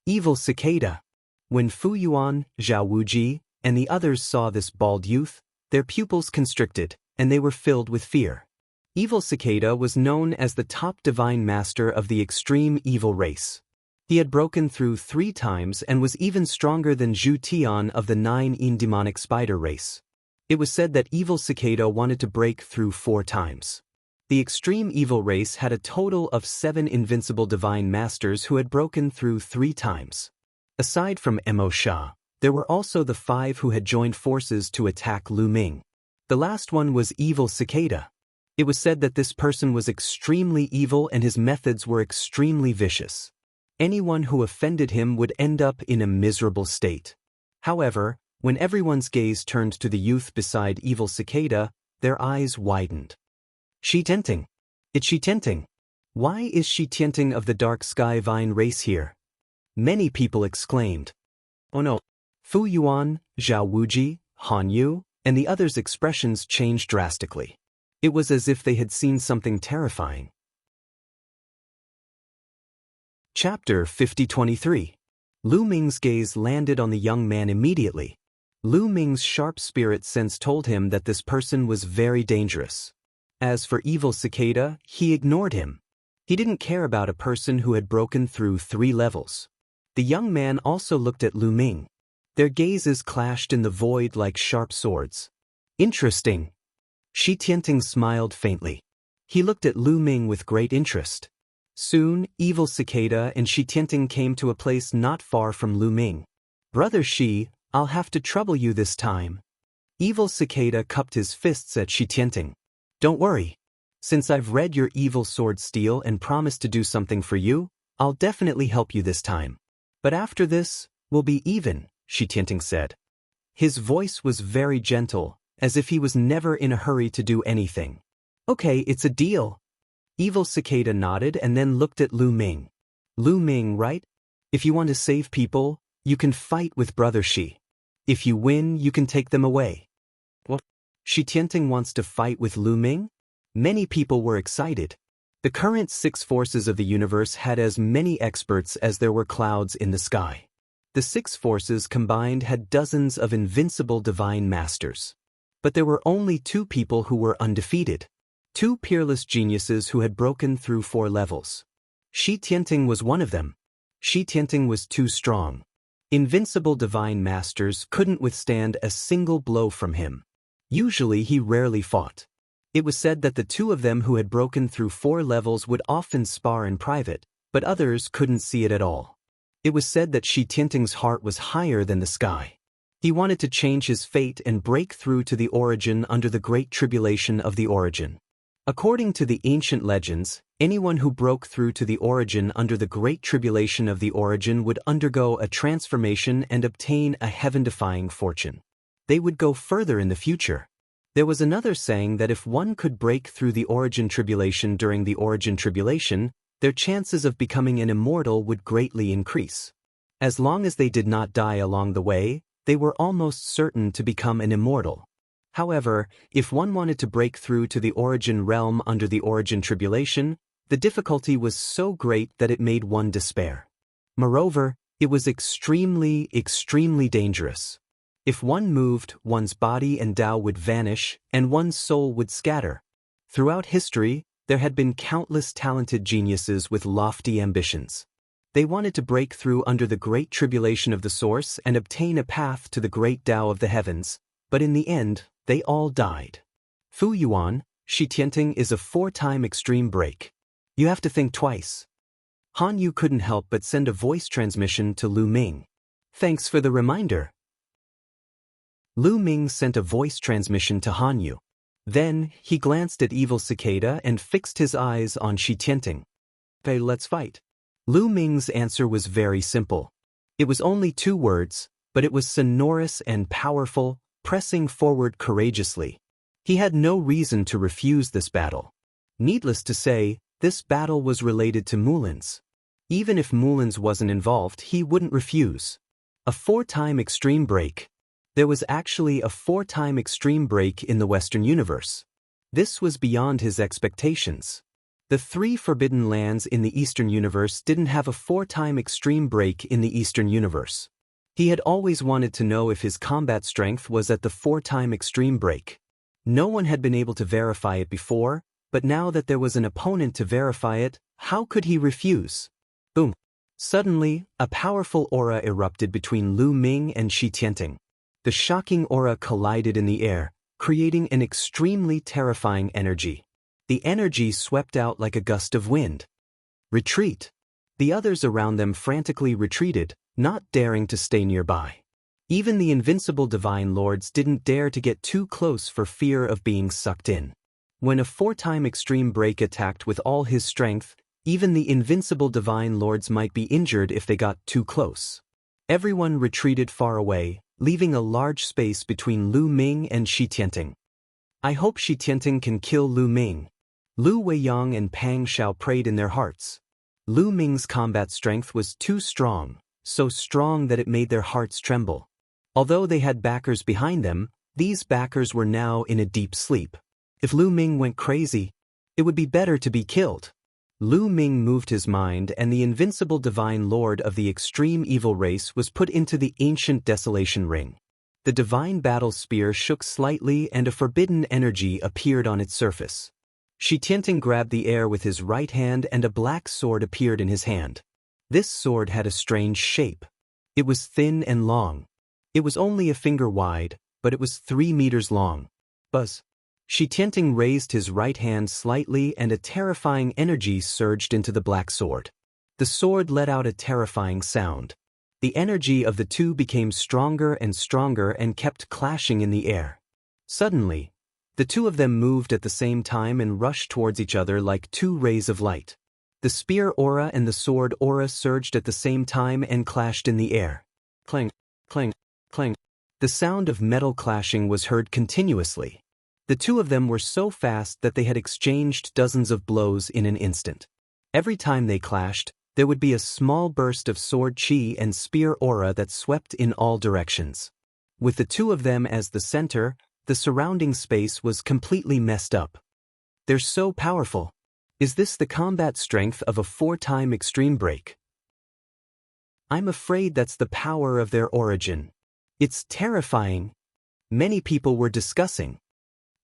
Evil Cicada. When Fu Yuan, Zhao Wuji, and the others saw this bald youth, their pupils constricted, and they were filled with fear. Evil Cicada was known as the top divine master of the extreme evil race. He had broken through 3 times and was even stronger than Zhu Tian of the 9 demonic spider race. It was said that Evil Cicada wanted to break through 4 times. The extreme evil race had a total of 7 invincible divine masters who had broken through 3 times. Aside from Mo Sha, there were also the 5 who had joined forces to attack Lu Ming. The last one was Evil Cicada. It was said that this person was extremely evil and his methods were extremely vicious. Anyone who offended him would end up in a miserable state. However, when everyone's gaze turned to the youth beside Evil Cicada, their eyes widened. Shi Tianting. It's Shi Tianting. Why is Shi Tianting of the Dark Sky Vine race here? Many people exclaimed. Oh no. Fu Yuan, Zhao Wuji, Han Yu, and the others' expressions changed drastically. It was as if they had seen something terrifying. Chapter 50-23. Lu Ming's gaze landed on the young man immediately. Lu Ming's sharp spirit sense told him that this person was very dangerous. As for Evil Cicada, he ignored him. He didn't care about a person who had broken through 3 levels. The young man also looked at Lu Ming. Their gazes clashed in the void like sharp swords. Interesting. Shi Tianting smiled faintly. He looked at Lu Ming with great interest. Soon, Evil Cicada and Shi Tianting came to a place not far from Lu Ming. Brother Shi, I'll have to trouble you this time. Evil Cicada cupped his fists at Shi Tianting. Don't worry. Since I've read your evil sword steel and promised to do something for you, I'll definitely help you this time. But after this, we'll be even, Shi Tianting said. His voice was very gentle, as if he was never in a hurry to do anything. Okay, it's a deal. Evil Cicada nodded and then looked at Lu Ming. Lu Ming, right? If you want to save people, you can fight with Brother Shi. If you win, you can take them away. What? Shi Tianting wants to fight with Lu Ming? Many people were excited. The current 6 forces of the universe had as many experts as there were clouds in the sky. The 6 forces combined had dozens of invincible divine masters. But there were only 2 people who were undefeated. 2 peerless geniuses who had broken through 4 levels. Shi Tianting was one of them. Shi Tianting was too strong. Invincible divine masters couldn't withstand a single blow from him. Usually he rarely fought. It was said that the 2 of them who had broken through 4 levels would often spar in private, but others couldn't see it at all. It was said that Shi Tianting's heart was higher than the sky. He wanted to change his fate and break through to the origin under the great tribulation of the origin. According to the ancient legends, anyone who broke through to the origin under the great tribulation of the origin would undergo a transformation and obtain a heaven-defying fortune. They would go further in the future. There was another saying that if one could break through the origin tribulation during the origin tribulation, their chances of becoming an immortal would greatly increase. As long as they did not die along the way, they were almost certain to become an immortal. However, if one wanted to break through to the origin realm under the origin tribulation, the difficulty was so great that it made one despair. Moreover, it was extremely dangerous. If one moved, one's body and Tao would vanish, and one's soul would scatter. Throughout history, there had been countless talented geniuses with lofty ambitions. They wanted to break through under the great tribulation of the source and obtain a path to the great Tao of the heavens, but in the end, they all died. Fu Yuan, Shi Tianting is a 4-time extreme break. You have to think twice. Han Yu couldn't help but send a voice transmission to Lu Ming. Thanks for the reminder. Lu Ming sent a voice transmission to Han Yu. Then, he glanced at Evil Cicada and fixed his eyes on Shi Tianting. Okay, let's fight. Lu Ming's answer was very simple. It was only 2 words, but it was sonorous and powerful, pressing forward courageously. He had no reason to refuse this battle. Needless to say, this battle was related to Mulin's. Even if Mulin's wasn't involved, he wouldn't refuse. A 4-time extreme break. There was actually a 4-time extreme break in the Western universe. This was beyond his expectations. The 3 forbidden lands in the Eastern universe didn't have a 4-time extreme break in the Eastern universe. He had always wanted to know if his combat strength was at the 4-time extreme break. No one had been able to verify it before, but now that there was an opponent to verify it, how could he refuse? Boom. Suddenly, a powerful aura erupted between Lu Ming and Shi Tianting. The shocking aura collided in the air, creating an extremely terrifying energy. The energy swept out like a gust of wind. Retreat. The others around them frantically retreated, not daring to stay nearby. Even the invincible divine lords didn't dare to get too close for fear of being sucked in. When a 4-time extreme break attacked with all his strength, even the invincible divine lords might be injured if they got too close. Everyone retreated far away, leaving a large space between Lu Ming and Shi Tianting. I hope Shi Tianting can kill Lu Ming. Lu Weiyang and Pang Shao prayed in their hearts. Lu Ming's combat strength was too strong, so strong that it made their hearts tremble. Although they had backers behind them, these backers were now in a deep sleep. If Lu Ming went crazy, it would be better to be killed. Lu Ming moved his mind, and the invincible divine lord of the extreme evil race was put into the ancient desolation ring. The divine battle spear shook slightly and a forbidden energy appeared on its surface. Shi Tianting grabbed the air with his right hand and a black sword appeared in his hand. This sword had a strange shape. It was thin and long. It was only a finger wide, but it was 3 meters long. Buzz. Shi Tianting raised his right hand slightly and a terrifying energy surged into the black sword. The sword let out a terrifying sound. The energy of the two became stronger and kept clashing in the air. Suddenly, the two of them moved at the same time and rushed towards each other like 2 rays of light. The spear aura and the sword aura surged at the same time and clashed in the air. Clang, clang, clang. The sound of metal clashing was heard continuously. The two of them were so fast that they had exchanged dozens of blows in an instant. Every time they clashed, there would be a small burst of sword chi and spear aura that swept in all directions. With the two of them as the center, the surrounding space was completely messed up. They're so powerful. Is this the combat strength of a 4-time extreme break? I'm afraid that's the power of their origin. It's terrifying. Many people were discussing.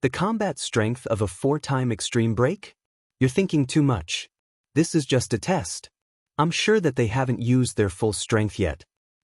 The combat strength of a 4-time extreme break? You're thinking too much. This is just a test. I'm sure that they haven't used their full strength yet.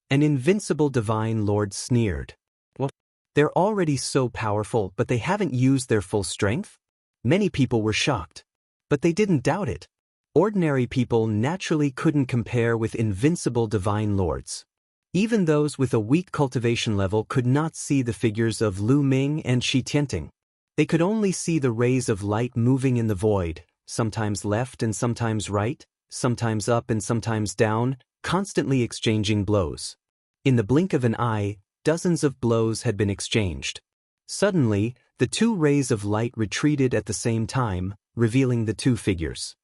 An invincible divine lord sneered. Well, they're already so powerful, but they haven't used their full strength? Many people were shocked. But they didn't doubt it. Ordinary people naturally couldn't compare with invincible divine lords. Even those with a weak cultivation level could not see the figures of Lu Ming and Shi Tianting. They could only see the rays of light moving in the void, sometimes left and sometimes right, sometimes up and sometimes down, constantly exchanging blows. In the blink of an eye, dozens of blows had been exchanged. Suddenly, the 2 rays of light retreated at the same time, revealing the 2 figures.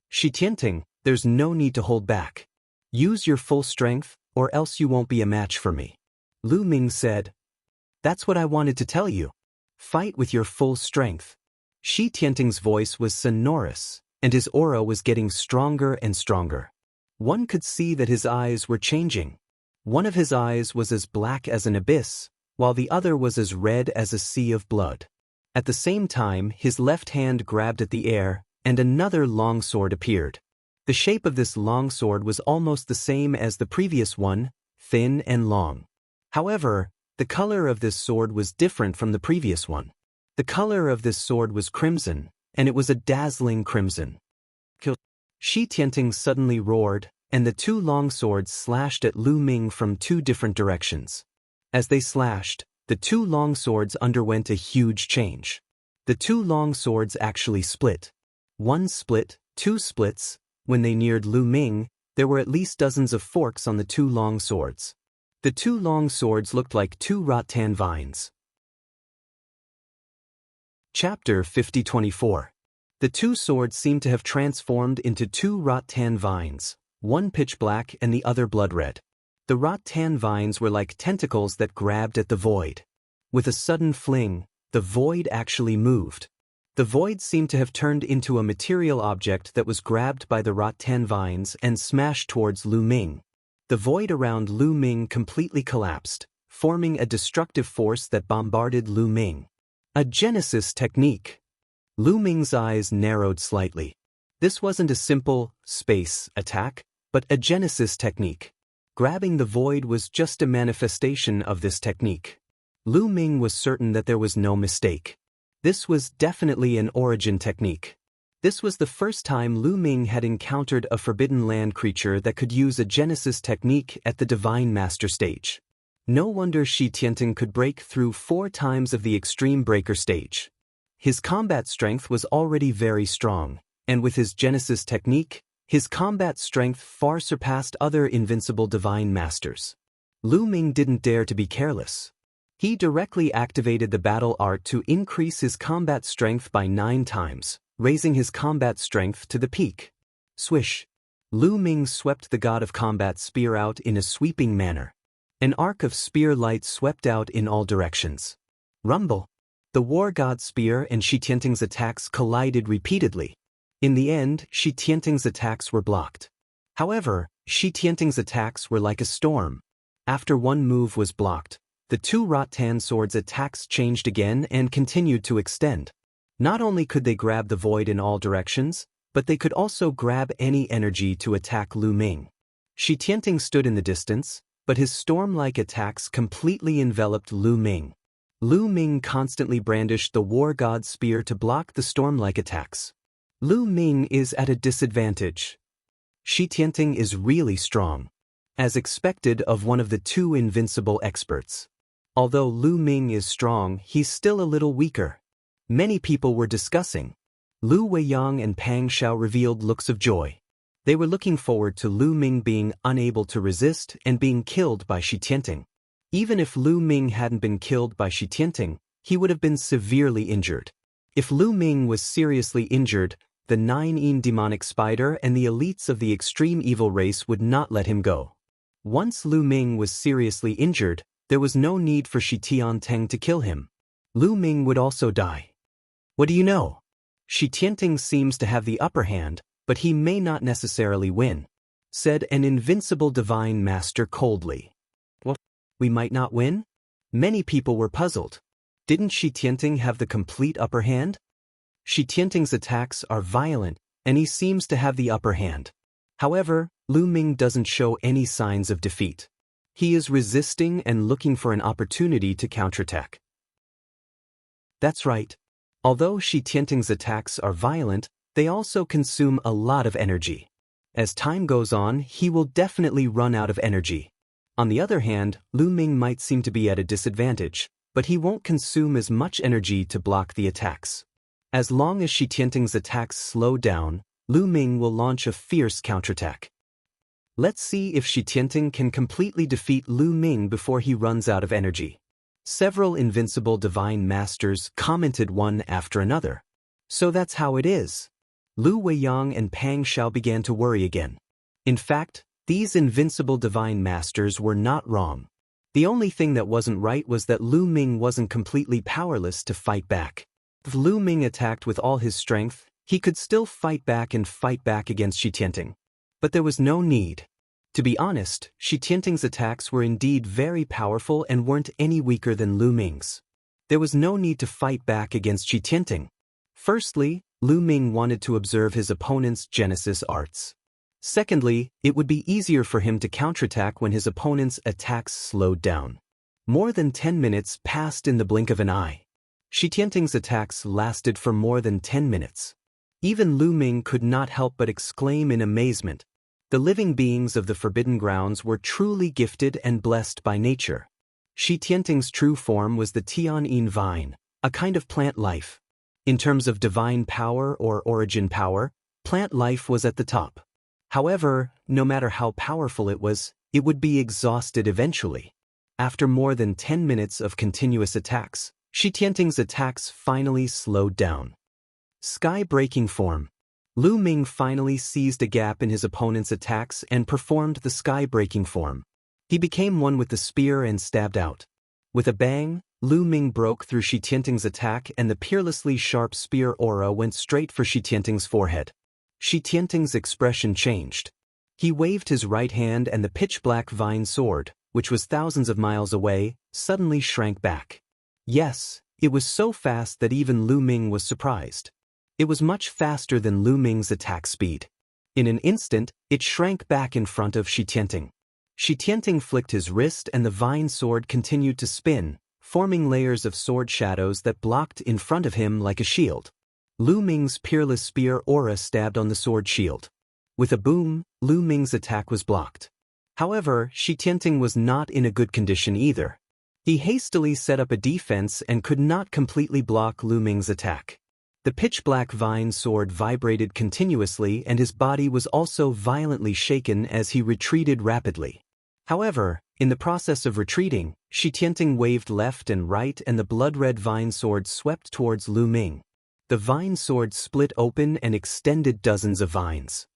Shi Tianting, there's no need to hold back. Use your full strength, or else you won't be a match for me. Lu Ming said. That's what I wanted to tell you. Fight with your full strength. Shi Tianting's voice was sonorous, and his aura was getting stronger and stronger. One could see that his eyes were changing. One of his eyes was as black as an abyss, while the other was as red as a sea of blood. At the same time, his left hand grabbed at the air, and another longsword appeared. The shape of this longsword was almost the same as the previous one, thin and long. However, the color of this sword was different from the previous one. The color of this sword was crimson, and it was a dazzling crimson. Shi Tianting suddenly roared, and the two longswords slashed at Lu Ming from two different directions. As they slashed, the two longswords underwent a huge change. The two longswords actually split. One split, two splits. When they neared Lu Ming, there were at least dozens of forks on the two long swords. The two long swords looked like two rattan vines. Chapter 5024. The two swords seemed to have transformed into two rattan vines, one pitch black and the other blood red. The rattan vines were like tentacles that grabbed at the void. With a sudden fling, the void actually moved. The void seemed to have turned into a material object that was grabbed by the rattan vines and smashed towards Lu Ming. The void around Lu Ming completely collapsed, forming a destructive force that bombarded Lu Ming. A Genesis technique. Lu Ming's eyes narrowed slightly. This wasn't a simple, space attack, but a Genesis technique. Grabbing the void was just a manifestation of this technique. Lu Ming was certain that there was no mistake. This was definitely an origin technique. This was the first time Lu Ming had encountered a Forbidden Land creature that could use a Genesis technique at the Divine Master stage. No wonder Shi Tianting could break through 4 times of the Extreme Breaker stage. His combat strength was already very strong, and with his Genesis technique, his combat strength far surpassed other invincible Divine Masters. Lu Ming didn't dare to be careless. He directly activated the battle art to increase his combat strength by 9 times, raising his combat strength to the peak. Swish! Lu Ming swept the God of Combat spear out in a sweeping manner. An arc of spear light swept out in all directions. Rumble! The War God spear and Shi Tianting's attacks collided repeatedly. In the end, Shi Tianting's attacks were blocked. However, Shi Tianting's attacks were like a storm. After one move was blocked, the two rattan swords' attacks changed again and continued to extend. Not only could they grab the void in all directions, but they could also grab any energy to attack Lu Ming. Shi Tianting stood in the distance, but his storm-like attacks completely enveloped Lu Ming. Lu Ming constantly brandished the War God spear to block the storm-like attacks. Lu Ming is at a disadvantage. Shi Tianting is really strong, as expected of one of the two invincible experts. Although Lu Ming is strong, he's still a little weaker. Many people were discussing. Lu Weiyang and Pang Xiao revealed looks of joy. They were looking forward to Lu Ming being unable to resist and being killed by Shi Tianting. Even if Lu Ming hadn't been killed by Shi Tianting, he would have been severely injured. If Lu Ming was seriously injured, the 9 demonic spider and the elites of the extreme evil race would not let him go. Once Lu Ming was seriously injured, there was no need for Shi Tianting to kill him. Lu Ming would also die. What do you know? Shi Tianting seems to have the upper hand, but he may not necessarily win, said an invincible Divine Master coldly. What? We might not win? Many people were puzzled. Didn't Shi Tianting have the complete upper hand? Shi Tianting's attacks are violent, and he seems to have the upper hand. However, Lu Ming doesn't show any signs of defeat. He is resisting and looking for an opportunity to counterattack. That's right. Although Shi Tianting's attacks are violent, they also consume a lot of energy. As time goes on, he will definitely run out of energy. On the other hand, Lu Ming might seem to be at a disadvantage, but he won't consume as much energy to block the attacks. As long as Shi Tianting's attacks slow down, Lu Ming will launch a fierce counterattack. Let's see if Shi Tianting can completely defeat Lu Ming before he runs out of energy. Several invincible Divine Masters commented one after another. So that's how it is. Lu Weiyang and Pang Xiao began to worry again. In fact, These invincible divine masters were not wrong. The only thing that wasn't right was that Lu Ming wasn't completely powerless to fight back. If Lu Ming attacked with all his strength, he could still fight back against Shi Tianting. But there was no need. To be honest, Shi Tianting's attacks were indeed very powerful and weren't any weaker than Lu Ming's. There was no need to fight back against Shi Tianting. Firstly, Lu Ming wanted to observe his opponent's Genesis arts. Secondly, it would be easier for him to counterattack when his opponent's attacks slowed down. More than 10 minutes passed in the blink of an eye. Shi Tianting's attacks lasted for more than 10 minutes. Even Lu Ming could not help but exclaim in amazement. The living beings of the Forbidden Grounds were truly gifted and blessed by nature. Shi Tianting's true form was the Tian vine, a kind of plant life. In terms of divine power or origin power, plant life was at the top. However, no matter how powerful it would be exhausted eventually. After more than 10 minutes of continuous attacks, Shi Tianting's attacks finally slowed down. Sky-breaking form. Lu Ming finally seized a gap in his opponent's attacks and performed the sky-breaking form. He became one with the spear and stabbed out. With a bang, Lu Ming broke through Shi Tianting's attack and the peerlessly sharp spear aura went straight for Shi Tianting's forehead. Shi Tianting's expression changed. He waved his right hand and the pitch-black vine sword, which was thousands of miles away, suddenly shrank back. Yes, it was so fast that even Lu Ming was surprised. It was much faster than Lu Ming's attack speed. In an instant, it shrank back in front of Shi Tianting. Shi Tianting flicked his wrist and the vine sword continued to spin, forming layers of sword shadows that blocked in front of him like a shield. Lu Ming's peerless spear aura stabbed on the sword shield. With a boom, Lu Ming's attack was blocked. However, Shi Tianting was not in a good condition either. He hastily set up a defense and could not completely block Lu Ming's attack. The pitch-black vine sword vibrated continuously and his body was also violently shaken as he retreated rapidly. However, in the process of retreating, Shi Tianting waved left and right and the blood-red vine sword swept towards Lu Ming. The vine sword split open and extended dozens of vines.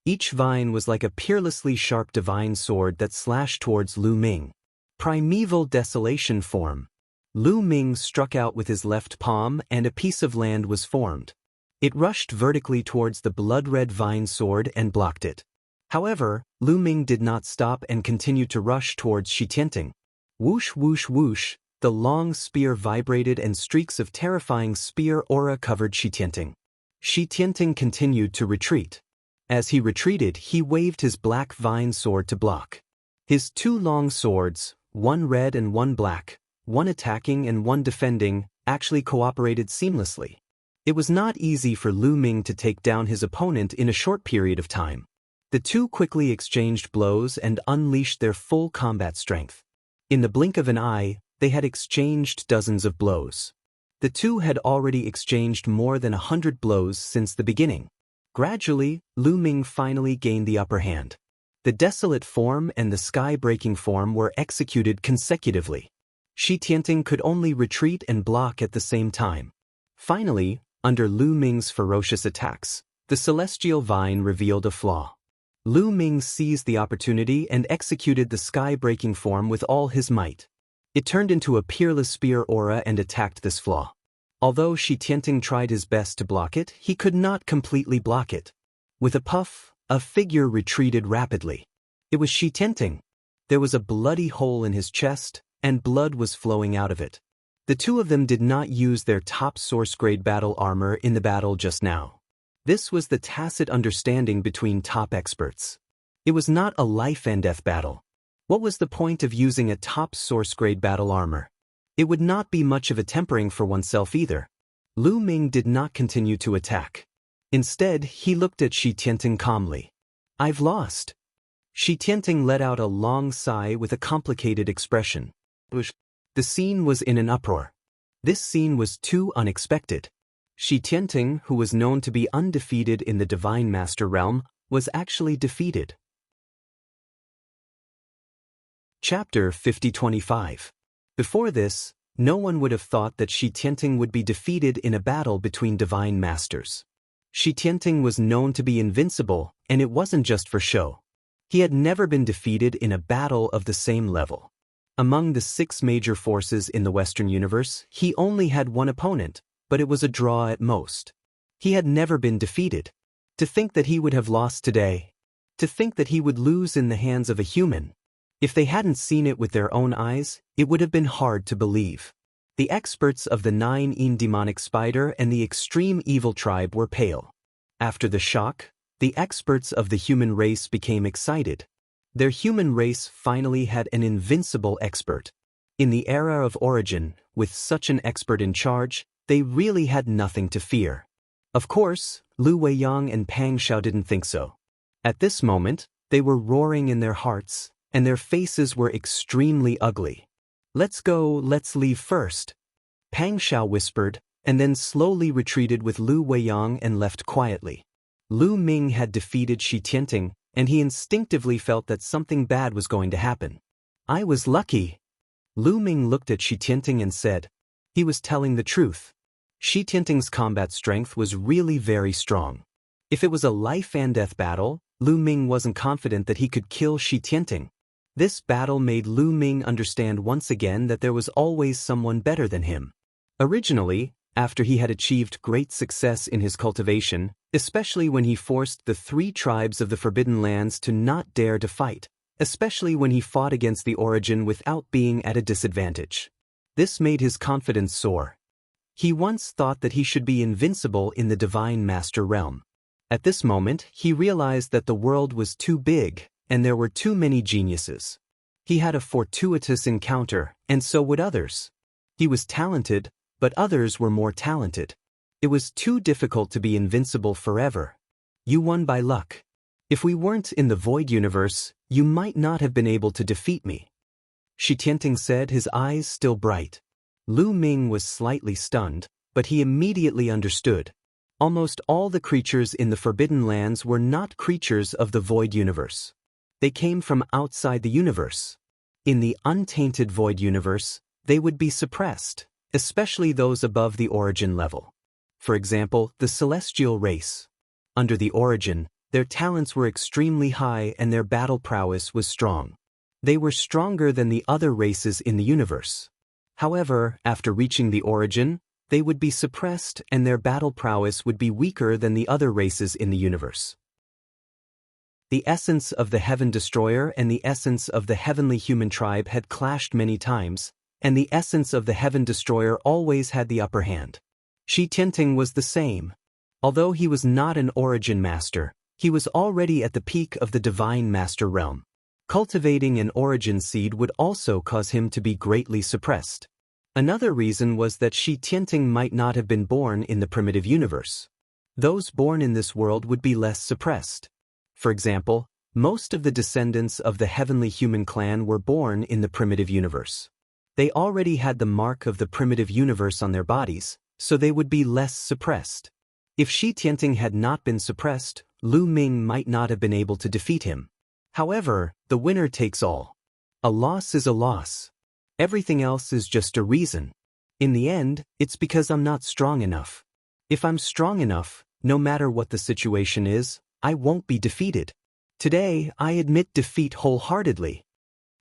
Each vine was like a peerlessly sharp divine sword that slashed towards Lu Ming. Primeval desolation form. Lu Ming struck out with his left palm and a piece of land was formed. It rushed vertically towards the blood-red vine sword and blocked it. However, Lu Ming did not stop and continued to rush towards Shi Tianting. Whoosh whoosh whoosh. The long spear vibrated and streaks of terrifying spear aura covered Shi Tianting. Shi Tianting continued to retreat. As he retreated, he waved his black vine sword to block. His two long swords, one red and one black, one attacking and one defending, actually cooperated seamlessly. It was not easy for Lu Ming to take down his opponent in a short period of time. The two quickly exchanged blows and unleashed their full combat strength. In the blink of an eye, they had exchanged dozens of blows. The two had already exchanged more than 100 blows since the beginning. Gradually, Lu Ming finally gained the upper hand. The desolate form and the sky-breaking form were executed consecutively. Shi Tianting could only retreat and block at the same time. Finally, under Lu Ming's ferocious attacks, the celestial vine revealed a flaw. Lu Ming seized the opportunity and executed the sky-breaking form with all his might. It turned into a peerless spear aura and attacked this flaw. Although Shi Tianting tried his best to block it, he could not completely block it. With a puff, a figure retreated rapidly. It was Shi Tianting. There was a bloody hole in his chest, and blood was flowing out of it. The two of them did not use their top source-grade battle armor in the battle just now. This was the tacit understanding between top experts. It was not a life-and-death battle. What was the point of using a top source-grade battle armor? It would not be much of a tempering for oneself either. Lu Ming did not continue to attack. Instead, he looked at Shi Tianting calmly. "I've lost." Shi Tianting let out a long sigh with a complicated expression. The scene was in an uproar. This scene was too unexpected. Shi Tianting, who was known to be undefeated in the Divine Master realm, was actually defeated. Chapter 5025. Before this, no one would have thought that Shi Tianting would be defeated in a battle between Divine Masters. Shi Tianting was known to be invincible, and it wasn't just for show. He had never been defeated in a battle of the same level. Among the 6 major forces in the Western universe, he only had one opponent, but it was a draw at most. He had never been defeated. To think that he would have lost today. To think that he would lose in the hands of a human. If they hadn't seen it with their own eyes, it would have been hard to believe. The experts of the 9 demonic spider and the extreme evil tribe were pale. After the shock, the experts of the human race became excited. Their human race finally had an invincible expert. In the era of origin, with such an expert in charge, they really had nothing to fear. Of course, Lu Weiyang and Pang Xiao didn't think so. At this moment, they were roaring in their hearts, and their faces were extremely ugly. "Let's go, let's leave first," Pang Xiao whispered, and then slowly retreated with Lu Weiyang and left quietly. Lu Ming had defeated Shi Tianting, and he instinctively felt that something bad was going to happen. "I was lucky." Lu Ming looked at Shi Tianting and said. He was telling the truth. Shi Tianting's combat strength was really very strong. If it was a life-and-death battle, Lu Ming wasn't confident that he could kill Shi Tianting. This battle made Lu Ming understand once again that there was always someone better than him. Originally, after he had achieved great success in his cultivation, especially when he forced the 3 tribes of the Forbidden Lands to not dare to fight, especially when he fought against the Origin without being at a disadvantage. This made his confidence soar. He once thought that he should be invincible in the Divine Master realm. At this moment, he realized that the world was too big, and there were too many geniuses. He had a fortuitous encounter, and so would others. He was talented, but others were more talented. It was too difficult to be invincible forever. You won by luck. If we weren't in the Void Universe, you might not have been able to defeat me. Shi Tianting said, his eyes still bright. Lu Ming was slightly stunned, but he immediately understood. Almost all the creatures in the Forbidden Lands were not creatures of the Void Universe. They came from outside the universe. In the untainted Void Universe, they would be suppressed, especially those above the Origin level. For example, the Celestial race. Under the Origin, their talents were extremely high and their battle prowess was strong. They were stronger than the other races in the universe. However, after reaching the Origin, they would be suppressed and their battle prowess would be weaker than the other races in the universe. The essence of the Heaven Destroyer and the essence of the Heavenly Human Tribe had clashed many times, and the essence of the Heaven Destroyer always had the upper hand. Shi Tianting was the same. Although he was not an Origin Master, he was already at the peak of the Divine Master realm. Cultivating an Origin seed would also cause him to be greatly suppressed. Another reason was that Shi Tianting might not have been born in the primitive universe. Those born in this world would be less suppressed. For example, most of the descendants of the Heavenly Human clan were born in the primitive universe. They already had the mark of the primitive universe on their bodies, so they would be less suppressed. If Shi Tianting had not been suppressed, Lu Ming might not have been able to defeat him. However, the winner takes all. A loss is a loss. Everything else is just a reason. In the end, it's because I'm not strong enough. If I'm strong enough, no matter what the situation is, I won't be defeated. Today, I admit defeat wholeheartedly.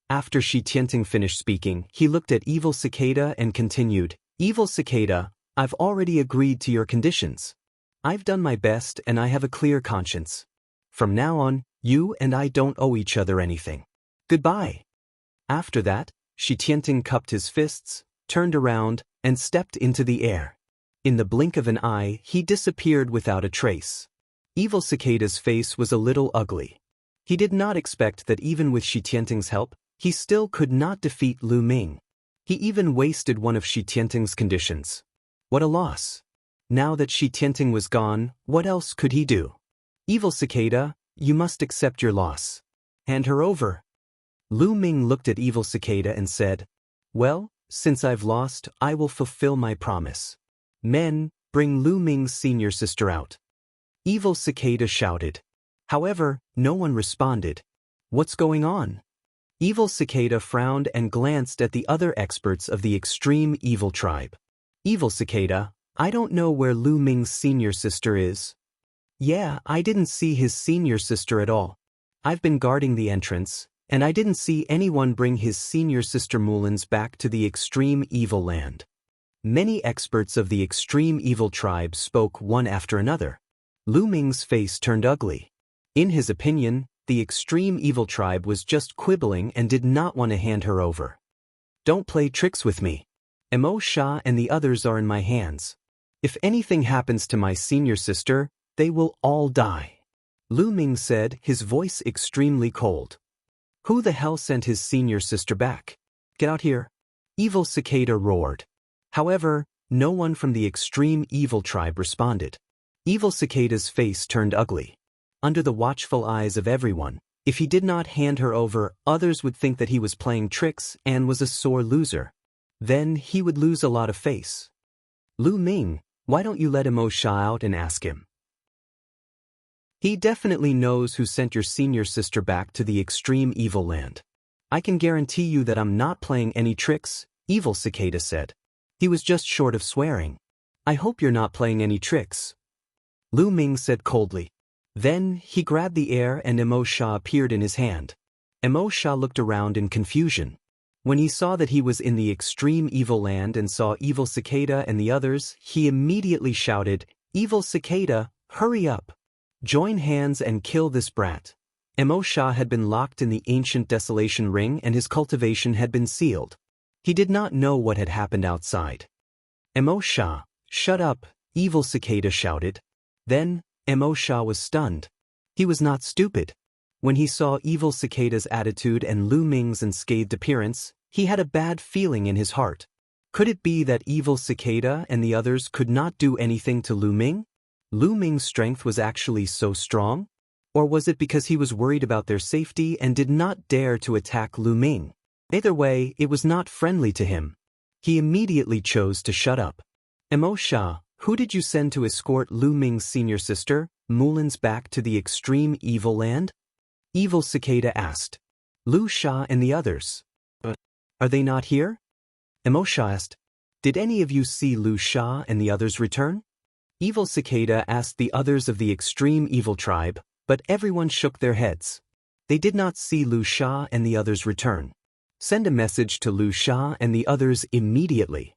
After Shi Tianting finished speaking, he looked at Evil Cicada and continued, Evil Cicada, I've already agreed to your conditions. I've done my best and I have a clear conscience. From now on, you and I don't owe each other anything. Goodbye. After that, Shi Tianting cupped his fists, turned around, and stepped into the air. In the blink of an eye, he disappeared without a trace. Evil Cicada's face was a little ugly. He did not expect that even with Shi Tianting's help, he still could not defeat Lu Ming. He even wasted one of Shi Tianting's conditions. What a loss. Now that Shi Tianting was gone, what else could he do? Evil Cicada, you must accept your loss. Hand her over. Lu Ming looked at Evil Cicada and said, Well, since I've lost, I will fulfill my promise. Men, bring Lu Ming's senior sister out. Evil Cicada shouted. However, no one responded. What's going on? Evil Cicada frowned and glanced at the other experts of the extreme evil tribe. Evil Cicada, I don't know where Lu Ming's senior sister is. Yeah, I didn't see his senior sister at all. I've been guarding the entrance, and I didn't see anyone bring his senior sister Mullins back to the extreme evil land. Many experts of the extreme evil tribe spoke one after another. Lu Ming's face turned ugly. In his opinion, the extreme evil tribe was just quibbling and did not want to hand her over. Don't play tricks with me. Mo Sha and the others are in my hands. If anything happens to my senior sister, they will all die. Lu Ming said, his voice extremely cold. Who the hell sent his senior sister back? Get out here. Evil Cicada roared. However, no one from the extreme evil tribe responded. Evil Cicada's face turned ugly. Under the watchful eyes of everyone, if he did not hand her over, others would think that he was playing tricks and was a sore loser. Then he would lose a lot of face. Lu Ming, why don't you let Mo Sha out and ask him? He definitely knows who sent your senior sister back to the extreme evil land. I can guarantee you that I'm not playing any tricks, Evil Cicada said. He was just short of swearing. I hope you're not playing any tricks. Lu Ming said coldly. Then he grabbed the air and Mo Sha appeared in his hand. Mo Sha looked around in confusion. When he saw that he was in the extreme evil land and saw Evil Cicada and the others, he immediately shouted, Evil Cicada, hurry up. Join hands and kill this brat. Mo Sha had been locked in the ancient desolation ring and his cultivation had been sealed. He did not know what had happened outside. Mo Sha, shut up, Evil Cicada shouted. Then, Mo Sha was stunned. He was not stupid. When he saw Evil Cicada's attitude and Lu Ming's unscathed appearance, he had a bad feeling in his heart. Could it be that Evil Cicada and the others could not do anything to Lu Ming? Lu Ming's strength was actually so strong? Or was it because he was worried about their safety and did not dare to attack Lu Ming? Either way, it was not friendly to him. He immediately chose to shut up. Mo Sha, who did you send to escort Lu Ming's senior sister, Mullins, back to the extreme evil land? Evil Cicada asked. Lu Sha and the others. Are they not here? Mo Sha asked. Did any of you see Lu Sha and the others return? Evil Cicada asked the others of the extreme evil tribe, but everyone shook their heads. They did not see Lu Sha and the others return. Send a message to Lu Sha and the others immediately.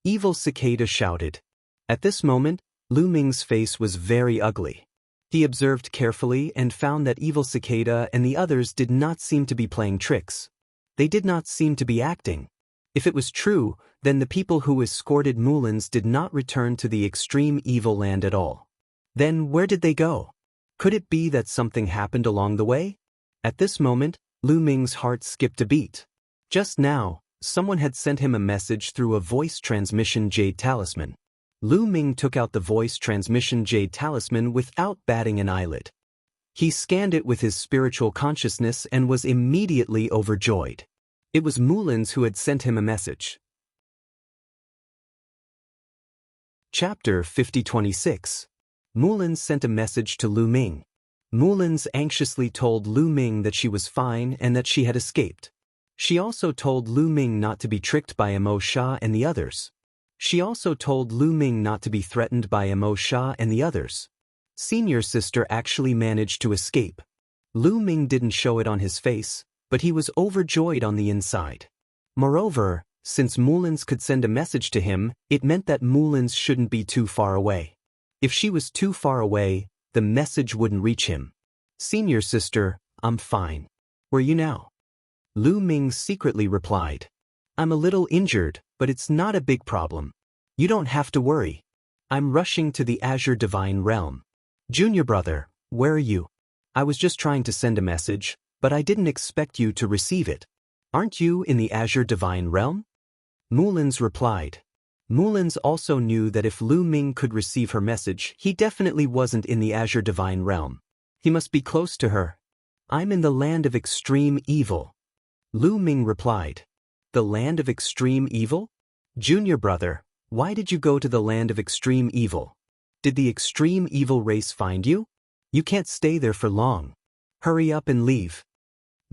Evil Cicada shouted. At this moment, Lu Ming's face was very ugly. He observed carefully and found that Evil Cicada and the others did not seem to be playing tricks. They did not seem to be acting. If it was true, then the people who escorted Mullins did not return to the extreme evil land at all. Then where did they go? Could it be that something happened along the way? At this moment, Lu Ming's heart skipped a beat. Just now, someone had sent him a message through a voice transmission jade talisman. Lu Ming took out the voice transmission jade talisman without batting an eyelid. He scanned it with his spiritual consciousness and was immediately overjoyed. It was Mullins who had sent him a message. Chapter 5026. Mullins sent a message to Lu Ming. Mullins anxiously told Lu Ming that she was fine and that she had escaped. She also told Lu Ming not to be tricked by Mo Sha and the others. She also told Lu Ming not to be threatened by Mo Sha and the others. Senior sister actually managed to escape. Lu Ming didn't show it on his face, but he was overjoyed on the inside. Moreover, since Mullins could send a message to him, it meant that Mullins shouldn't be too far away. If she was too far away, the message wouldn't reach him. Senior sister, I'm fine. Where are you now? Lu Ming secretly replied. I'm a little injured, but it's not a big problem. You don't have to worry. I'm rushing to the Azure Divine Realm. Junior brother, where are you? I was just trying to send a message, but I didn't expect you to receive it. Aren't you in the Azure Divine Realm? Mullins replied. Mullins also knew that if Lu Ming could receive her message, he definitely wasn't in the Azure Divine Realm. He must be close to her. I'm in the land of extreme evil. Lu Ming replied. The land of extreme evil? Junior brother, why did you go to the land of extreme evil? Did the extreme evil race find you? You can't stay there for long. Hurry up and leave.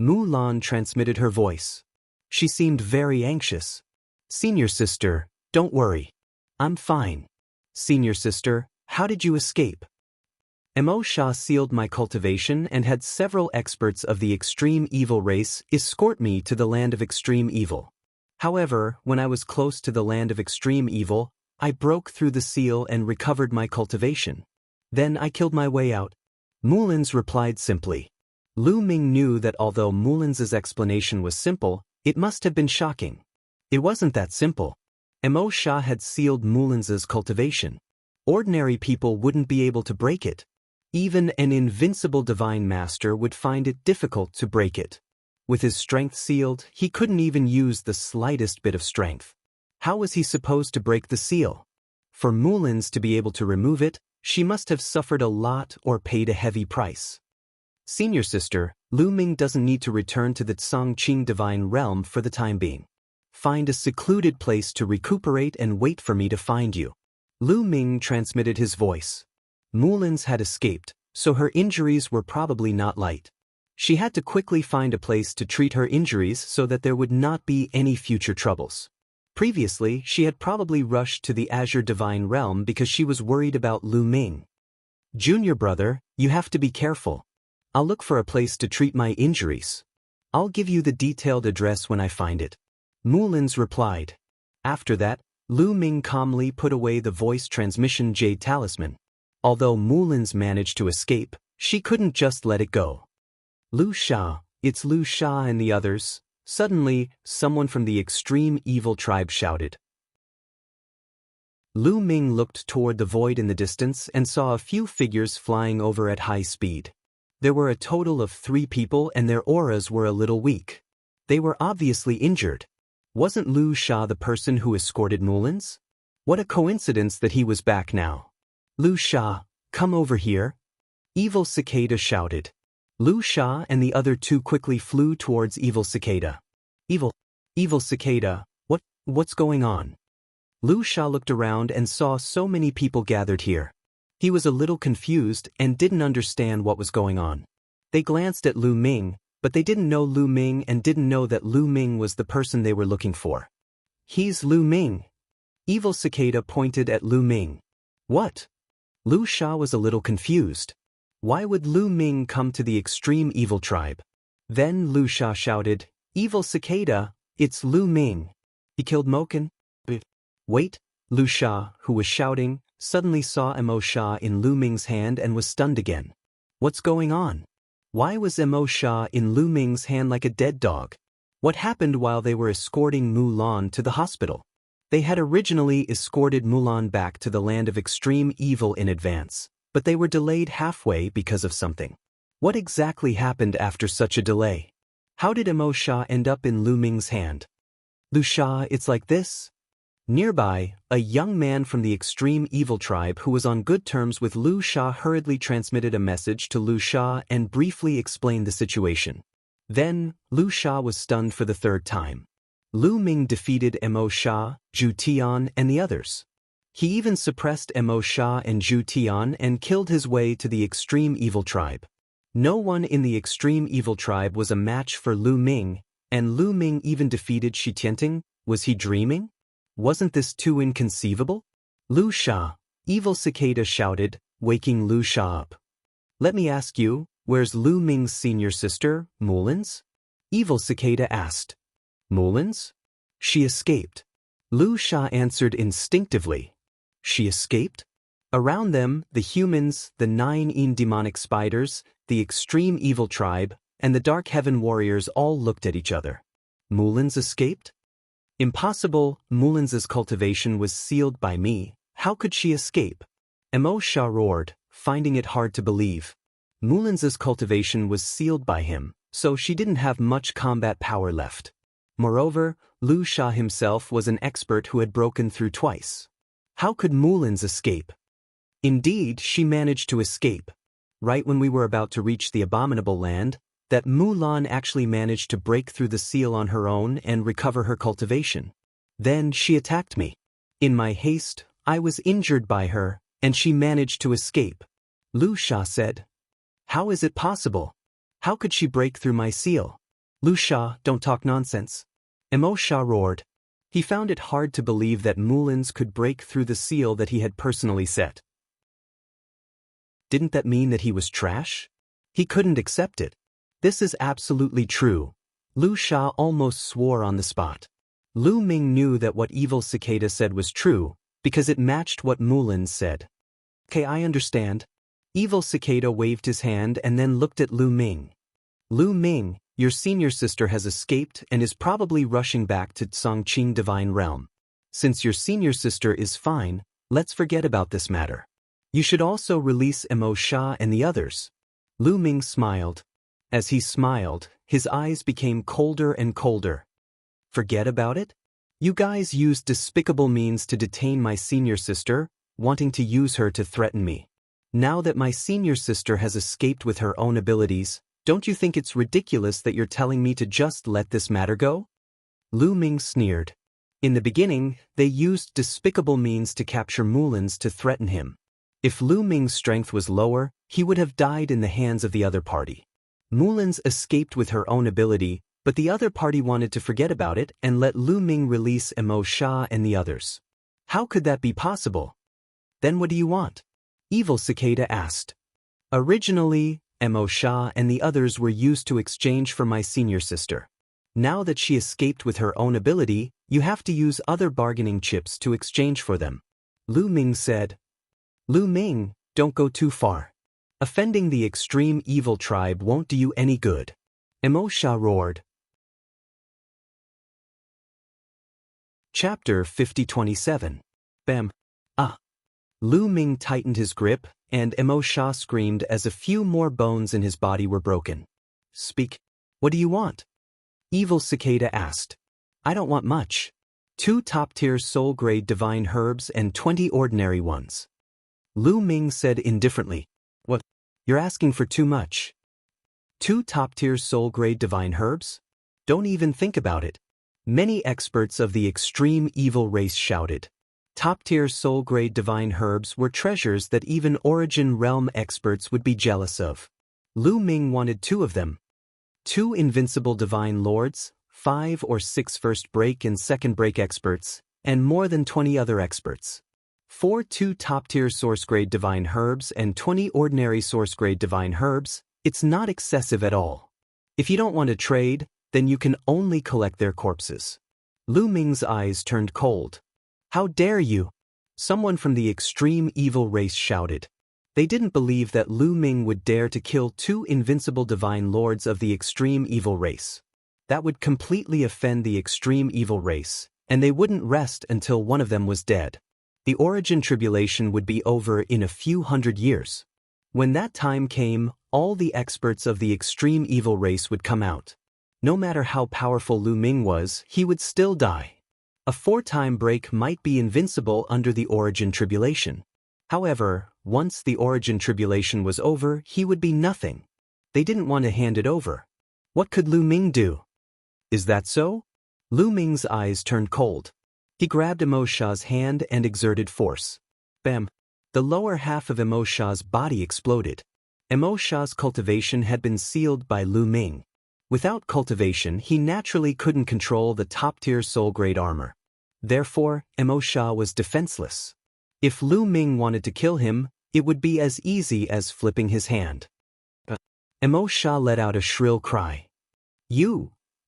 Mulan transmitted her voice. She seemed very anxious. Senior sister, don't worry. I'm fine. Senior sister, how did you escape? Mo Shah sealed my cultivation and had several experts of the extreme evil race escort me to the land of extreme evil. However, when I was close to the land of extreme evil, I broke through the seal and recovered my cultivation. Then I killed my way out. Mullins replied simply. Lu Ming knew that although Mullins's explanation was simple, it must have been shocking. It wasn't that simple. Mo Shah had sealed Mullins's cultivation. Ordinary people wouldn't be able to break it. Even an invincible divine master would find it difficult to break it. With his strength sealed, he couldn't even use the slightest bit of strength. How was he supposed to break the seal? For Mullins to be able to remove it, she must have suffered a lot or paid a heavy price. Senior sister, Lu Ming doesn't need to return to the Tsongqing divine realm for the time being. Find a secluded place to recuperate and wait for me to find you. Lu Ming transmitted his voice. Mullins had escaped, so her injuries were probably not light. She had to quickly find a place to treat her injuries so that there would not be any future troubles. Previously, she had probably rushed to the Azure Divine Realm because she was worried about Lu Ming. Junior brother, you have to be careful. I'll look for a place to treat my injuries. I'll give you the detailed address when I find it. Mullins replied. After that, Lu Ming calmly put away the voice transmission jade talisman. Although Mullins managed to escape, she couldn't just let it go. Lu Sha, it's Lu Sha and the others. Suddenly, someone from the extreme evil tribe shouted. Lu Ming looked toward the void in the distance and saw a few figures flying over at high speed. There were a total of 3 people and their auras were a little weak. They were obviously injured. Wasn't Lu Sha the person who escorted Mullins? What a coincidence that he was back now. Lu Sha, come over here. Evil Cicada shouted. Lu Sha and the other 2 quickly flew towards Evil Cicada. Evil Cicada, what's going on? Lu Sha looked around and saw so many people gathered here. He was a little confused and didn't understand what was going on. They glanced at Lu Ming, but they didn't know Lu Ming and didn't know that Lu Ming was the person they were looking for. He's Lu Ming. Evil Cicada pointed at Lu Ming. What? Lu Sha was a little confused. Why would Lu Ming come to the extreme evil tribe? Then Lu Sha shouted, Evil Cicada, it's Lu Ming. He killed Moken? Wait, Lu Sha, who was shouting, suddenly saw Mo Shah in Lu Ming's hand and was stunned again. What's going on? Why was Mo Shah in Lu Ming's hand like a dead dog? What happened while they were escorting Mulan to the hospital? They had originally escorted Mulan back to the land of extreme evil in advance, but they were delayed halfway because of something. What exactly happened after such a delay? How did Mo Shah end up in Lu Ming's hand? Lu Sha, it's like this. Nearby, a young man from the extreme evil tribe who was on good terms with Lu Sha hurriedly transmitted a message to Lu Sha and briefly explained the situation. Then, Lu Sha was stunned for the 3rd time. Lu Ming defeated Mo Shah, Zhu Tian, and the others. He even suppressed Mo Shah and Zhu Tian and killed his way to the extreme evil tribe. No one in the extreme evil tribe was a match for Lu Ming, and Lu Ming even defeated Shi Tianting. Was he dreaming? Wasn't this too inconceivable? Lu Sha, Evil Cicada shouted, waking Lu Sha up. Let me ask you, where's Lu Ming's senior sister, Mullins? Evil Cicada asked. Mullins? She escaped. Lu Sha answered instinctively. She escaped? Around them, the humans, the 9 demonic spiders, the extreme evil tribe, and the dark heaven warriors all looked at each other. Mullins escaped? Impossible, Mullins's cultivation was sealed by me. How could she escape? Mo Shah roared, finding it hard to believe. Mullins's cultivation was sealed by him, so she didn't have much combat power left. Moreover, Lu Sha himself was an expert who had broken through twice. How could Mullins escape? Indeed, she managed to escape. Right when we were about to reach the abominable land, that Mulan actually managed to break through the seal on her own and recover her cultivation. Then she attacked me. In my haste, I was injured by her, and she managed to escape. Lu Sha said. How is it possible? How could she break through my seal? Lu Sha, don't talk nonsense. Mo Shah roared. He found it hard to believe that Mullins could break through the seal that he had personally set. didn't that mean that he was trash? He couldn't accept it. This is absolutely true. Lu Sha almost swore on the spot. Lu Ming knew that what Evil Cicada said was true, because it matched what Mulan said. Okay, I understand. Evil Cicada waved his hand and then looked at Lu Ming. Lu Ming, your senior sister has escaped and is probably rushing back to Songqing Divine Realm. Since your senior sister is fine, let's forget about this matter. You should also release Mo Sha and the others. Lu Ming smiled. As he smiled, his eyes became colder and colder. Forget about it? You guys used despicable means to detain my senior sister, wanting to use her to threaten me. Now that my senior sister has escaped with her own abilities, don't you think it's ridiculous that you're telling me to just let this matter go? Lu Ming sneered. In the beginning, they used despicable means to capture Mulan's to threaten him. If Lu Ming's strength was lower, he would have died in the hands of the other party. Mulan's escaped with her own ability, but the other party wanted to forget about it and let Lu Ming release Mo Sha and the others. How could that be possible? Then what do you want? Evil Cicada asked. Originally, Mo Sha and the others were used to exchange for my senior sister. Now that she escaped with her own ability, you have to use other bargaining chips to exchange for them. Lu Ming said. Lu Ming, don't go too far. Offending the extreme evil tribe won't do you any good. Mo Sha roared. Chapter 5027. Bam. Ah. Lu Ming tightened his grip, and Mo Sha screamed as a few more bones in his body were broken. Speak. What do you want? Evil Cicada asked. I don't want much. 2 top-tier soul-grade divine herbs and 20 ordinary ones. Lu Ming said indifferently. What? You're asking for too much. 2 top-tier soul-grade divine herbs? Don't even think about it. Many experts of the extreme evil race shouted. Top-tier soul-grade divine herbs were treasures that even Origin Realm experts would be jealous of. Lu Ming wanted 2 of them. 2 invincible divine lords, 5 or 6 first break and second break experts, and more than 20 other experts. 2 top-tier source-grade divine herbs and 20 ordinary source-grade divine herbs, it's not excessive at all. If you don't want to trade, then you can only collect their corpses. Lu Ming's eyes turned cold. How dare you? Someone from the extreme evil race shouted. They didn't believe that Lu Ming would dare to kill 2 invincible divine lords of the extreme evil race. That would completely offend the extreme evil race, and they wouldn't rest until one of them was dead. The Origin Tribulation would be over in a few hundred years. When that time came, all the experts of the extreme evil race would come out. No matter how powerful Lu Ming was, he would still die. A 4-time break might be invincible under the Origin Tribulation. However, once the Origin Tribulation was over, he would be nothing. They didn't want to hand it over. What could Lu Ming do? Is that so? Lu Ming's eyes turned cold. He grabbed Mo Sha's hand and exerted force. Bam! The lower half of Mo Sha's body exploded. Mo Sha's cultivation had been sealed by Lu Ming. Without cultivation, he naturally couldn't control the top-tier soul-grade armor. Therefore, Mo Sha was defenseless. If Lu Ming wanted to kill him, it would be as easy as flipping his hand. Mo Sha let out a shrill cry.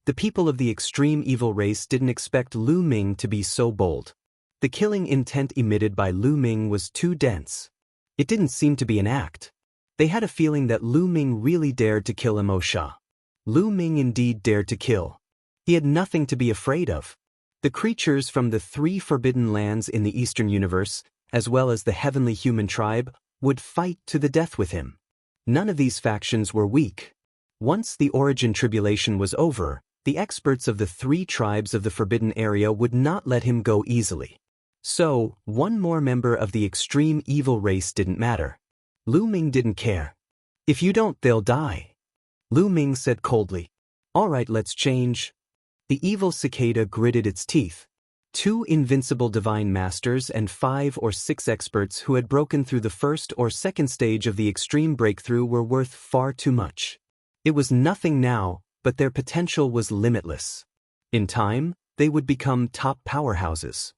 The people of the extreme evil race didn't expect Lu Ming to be so bold. The killing intent emitted by Lu Ming was too dense. It didn't seem to be an act. They had a feeling that Lu Ming really dared to kill Mo Sha. Lu Ming indeed dared to kill. He had nothing to be afraid of. The creatures from the 3 forbidden lands in the Eastern Universe, as well as the heavenly human tribe, would fight to the death with him. None of these factions were weak. Once the Origin Tribulation was over, the experts of the 3 tribes of the Forbidden Area would not let him go easily. So, one more member of the extreme evil race didn't matter. Lu Ming didn't care. If you don't, they'll die. Lu Ming said coldly. All right, let's change. The evil cicada gritted its teeth. 2 invincible divine masters and 5 or 6 experts who had broken through the first or second stage of the extreme breakthrough were worth far too much. It was nothing now, but their potential was limitless. In time, they would become top powerhouses.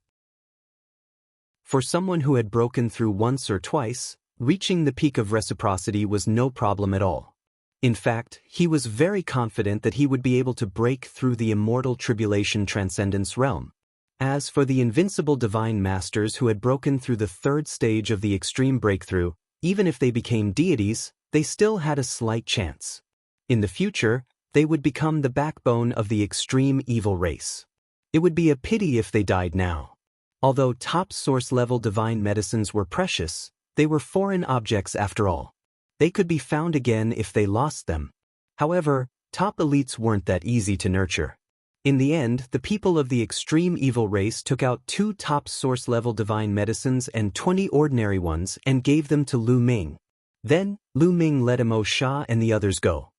For someone who had broken through once or twice, Reaching the peak of reciprocity was no problem at all. In fact, he was very confident that he would be able to break through the immortal tribulation transcendence realm. As for the invincible divine masters who had broken through the third stage of the extreme breakthrough, even if they became deities, they still had a slight chance. In the future, they would become the backbone of the extreme evil race. It would be a pity if they died now. Although top source-level divine medicines were precious, they were foreign objects after all. They could be found again if they lost them. However, top elites weren't that easy to nurture. In the end, the people of the extreme evil race took out 2 top source-level divine medicines and 20 ordinary ones and gave them to Lu Ming. Then, Lu Ming let Mo Sha and the others go.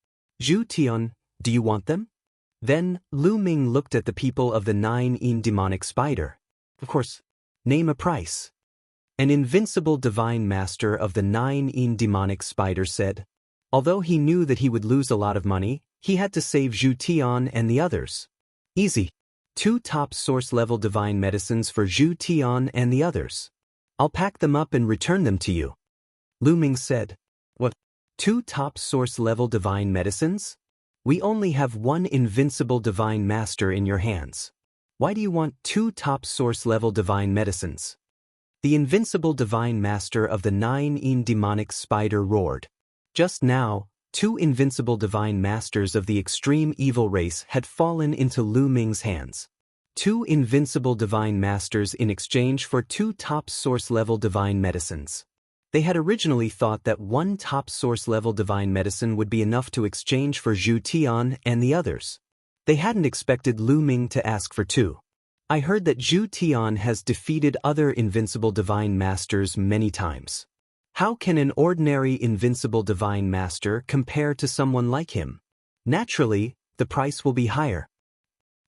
Zhu Tian, do you want them? Then, Lu Ming looked at the people of the 9-yin demonic spider. Of course, name a price. An invincible divine master of the 9-yin demonic spider said. Although he knew that he would lose a lot of money, he had to save Zhu Tian and the others. Easy. 2 top source-level divine medicines for Zhu Tian and the others. I'll pack them up and return them to you. Lu Ming said. What? 2 top source-level divine medicines? We only have 1 invincible divine master in your hands. Why do you want 2 top source-level divine medicines? The invincible divine master of the 9-yin demonic spider roared. Just now, 2 invincible divine masters of the extreme evil race had fallen into Lu Ming's hands. 2 invincible divine masters in exchange for 2 top source-level divine medicines. They had originally thought that 1 top source-level divine medicine would be enough to exchange for Zhu Tian and the others. They hadn't expected Lu Ming to ask for 2. I heard that Zhu Tian has defeated other invincible divine masters many times. How can an ordinary invincible divine master compare to someone like him? Naturally, the price will be higher.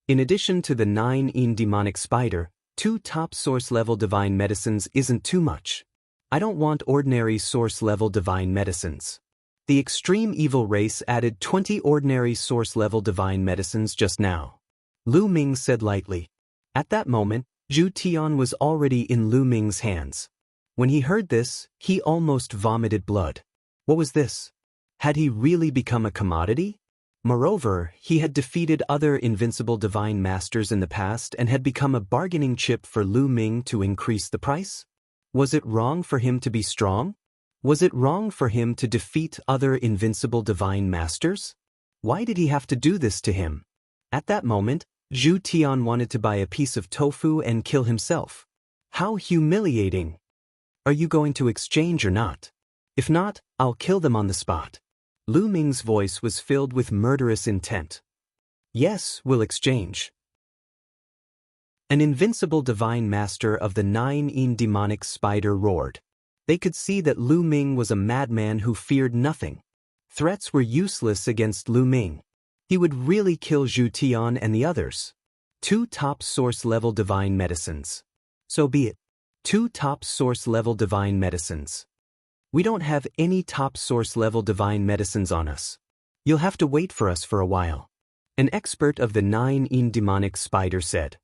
In addition to the 9-yin demonic spider, 2 top source-level divine medicines isn't too much. I don't want ordinary source-level divine medicines. The extreme evil race added 20 ordinary source-level divine medicines just now. Lu Ming said lightly. At that moment, Zhu Tian was already in Lu Ming's hands. When he heard this, he almost vomited blood. What was this? Had he really become a commodity? Moreover, he had defeated other invincible divine masters in the past and had become a bargaining chip for Lu Ming to increase the price? Was it wrong for him to be strong? Was it wrong for him to defeat other invincible divine masters? Why did he have to do this to him? At that moment, Zhu Tian wanted to buy a piece of tofu and kill himself. How humiliating! Are you going to exchange or not? If not, I'll kill them on the spot. Lu Ming's voice was filled with murderous intent. Yes, we'll exchange. An invincible divine master of the 9-yin demonic spider roared. They could see that Lu Ming was a madman who feared nothing. Threats were useless against Lu Ming. He would really kill Zhu Tian and the others. 2 top source-level divine medicines. So be it. 2 top source-level divine medicines. We don't have any top source-level divine medicines on us. You'll have to wait for us for a while. An expert of the 9-yin demonic spider said.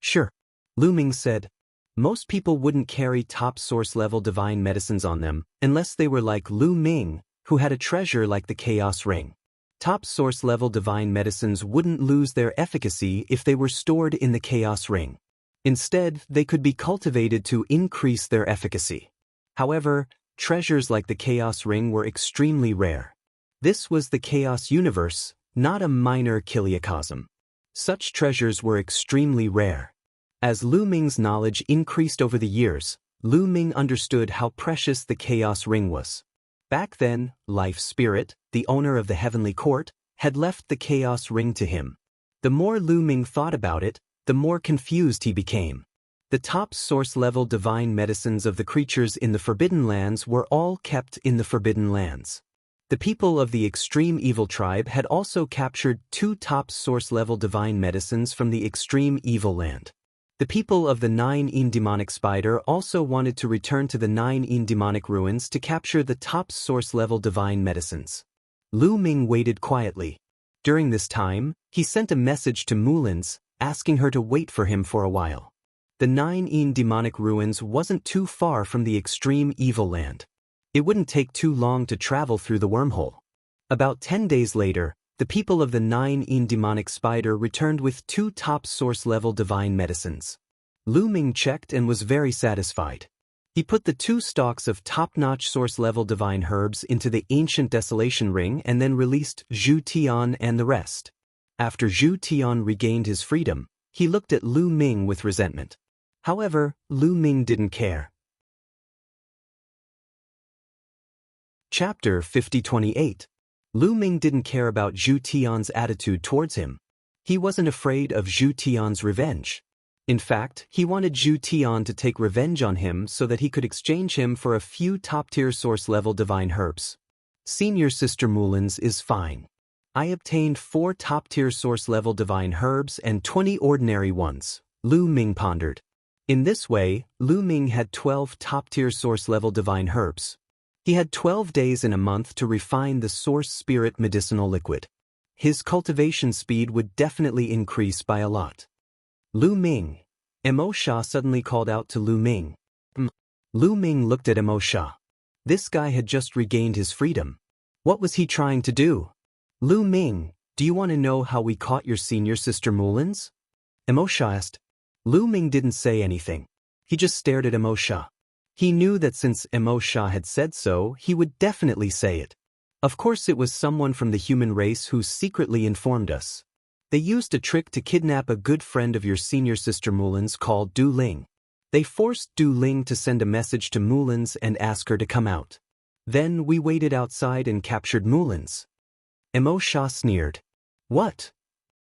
Sure. Lu Ming said. Most people wouldn't carry top source-level divine medicines on them unless they were like Lu Ming, who had a treasure like the Chaos Ring. Top source-level divine medicines wouldn't lose their efficacy if they were stored in the Chaos Ring. Instead, they could be cultivated to increase their efficacy. However, treasures like the Chaos Ring were extremely rare. This was the Chaos Universe, not a minor kiliacosm. Such treasures were extremely rare. As Lu Ming's knowledge increased over the years, Lu Ming understood how precious the Chaos Ring was. Back then, Life Spirit, the owner of the Heavenly Court, had left the Chaos Ring to him. The more Lu Ming thought about it, the more confused he became. The top source-level divine medicines of the creatures in the Forbidden Lands were all kept in the Forbidden Lands. The people of the Extreme Evil Tribe had also captured 2 top source-level divine medicines from the Extreme Evil Land. The people of the 9-yin demonic spider also wanted to return to the 9-yin demonic ruins to capture the top source-level divine medicines. Lu Ming waited quietly. During this time, he sent a message to Mulins, asking her to wait for him for a while. The 9-yin demonic ruins wasn't too far from the Extreme Evil Land. It wouldn't take too long to travel through the wormhole. About 10 days later, the people of the 9 demonic spider returned with 2 top source-level divine medicines. Lu Ming checked and was very satisfied. He put the 2 stalks of top-notch source-level divine herbs into the ancient desolation ring and then released Zhu Tian and the rest. After Zhu Tian regained his freedom, he looked at Lu Ming with resentment. However, Lu Ming didn't care. Chapter 5028. Lu Ming didn't care about Zhu Tian's attitude towards him. He wasn't afraid of Zhu Tian's revenge. In fact, he wanted Zhu Tian to take revenge on him so that he could exchange him for a few top-tier source-level divine herbs. Senior Sister Mulin's is fine. I obtained 4 top-tier source-level divine herbs and 20 ordinary ones, Lu Ming pondered. In this way, Lu Ming had 12 top-tier source-level divine herbs. He had 12 days in a month to refine the source spirit medicinal liquid. His cultivation speed would definitely increase by a lot. Lu Ming. Emo Sha suddenly called out to Lu Ming. Lu Ming looked at Emo Sha. This guy had just regained his freedom. What was he trying to do? Lu Ming, do you want to know how we caught your senior sister Mulin's? Emo Sha asked. Lu Ming didn't say anything. He just stared at Emo Sha. He knew that since Emo Sha had said so, he would definitely say it. Of course it was someone from the human race who secretly informed us. They used a trick to kidnap a good friend of your senior sister Mulin's called Du Ling. They forced Du Ling to send a message to Mulin's and ask her to come out. Then we waited outside and captured Mulin's. Emo Sha sneered. What?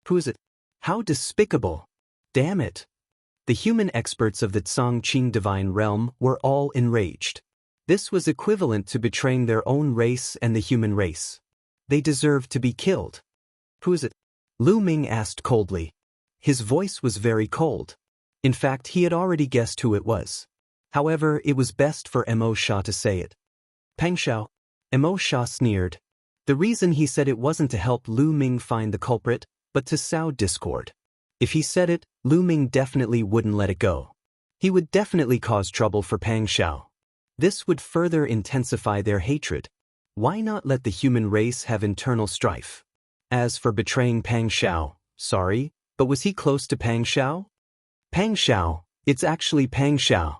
Who is it? How despicable. Damn it. The human experts of the Tsangqing divine realm were all enraged. This was equivalent to betraying their own race and the human race. They deserved to be killed. Who is it? Lu Ming asked coldly. His voice was very cold. In fact, he had already guessed who it was. However, it was best for Emo Sha to say it. Pang Xiao. Emo Sha sneered. The reason he said it wasn't to help Lu Ming find the culprit, but to sow discord. If he said it, Lu Ming definitely wouldn't let it go. He would definitely cause trouble for Pang Xiao. This would further intensify their hatred. Why not let the human race have internal strife? As for betraying Pang Xiao, sorry, but was he close to Pang Xiao? Pang Xiao, it's actually Pang Xiao.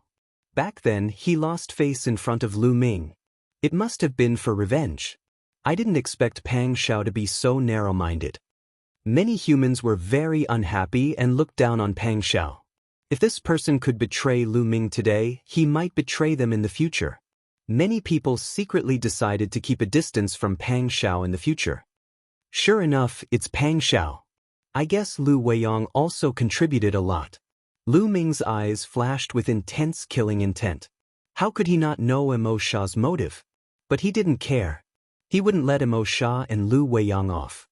Back then, he lost face in front of Lu Ming. It must have been for revenge. I didn't expect Pang Xiao to be so narrow-minded. Many humans were very unhappy and looked down on Pang Xiao. If this person could betray Lu Ming today, he might betray them in the future. Many people secretly decided to keep a distance from Pang Xiao in the future. Sure enough, it's Pang Xiao. I guess Lu Weiyang also contributed a lot. Lu Ming's eyes flashed with intense killing intent. How could he not know Emo Sha's motive? But he didn't care. He wouldn't let Emo Sha and Lu Weiyang off.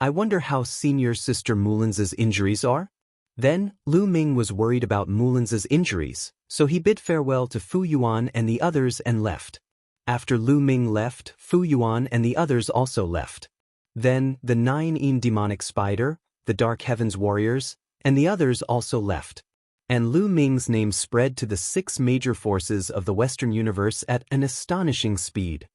I wonder how senior sister Mulin's injuries are? Then, Lu Ming was worried about Mulin's injuries, so he bid farewell to Fu Yuan and the others and left. After Lu Ming left, Fu Yuan and the others also left. Then, the 9 demonic spider, the Dark Heavens warriors, and the others also left. And Lu Ming's name spread to the 6 major forces of the Western universe at an astonishing speed.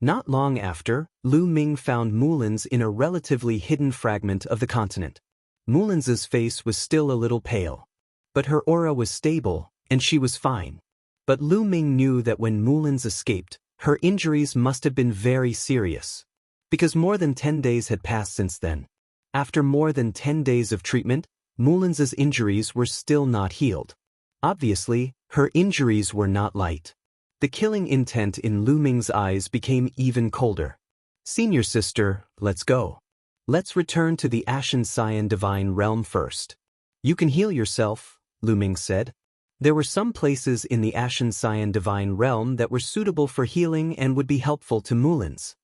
Not long after, Lu Ming found Mulin's in a relatively hidden fragment of the continent. Mulin's face was still a little pale. But her aura was stable, and she was fine. But Lu Ming knew that when Mulin's escaped, her injuries must have been very serious. Because more than 10 days had passed since then. After more than 10 days of treatment, Mulin's injuries were still not healed. Obviously, her injuries were not light. The killing intent in Lu Ming's eyes became even colder. Senior sister, let's go. Let's return to the Ashen Cyan divine realm first. You can heal yourself, Lu Ming said. There were some places in the Ashen Cyan divine realm that were suitable for healing and would be helpful to Mulin's.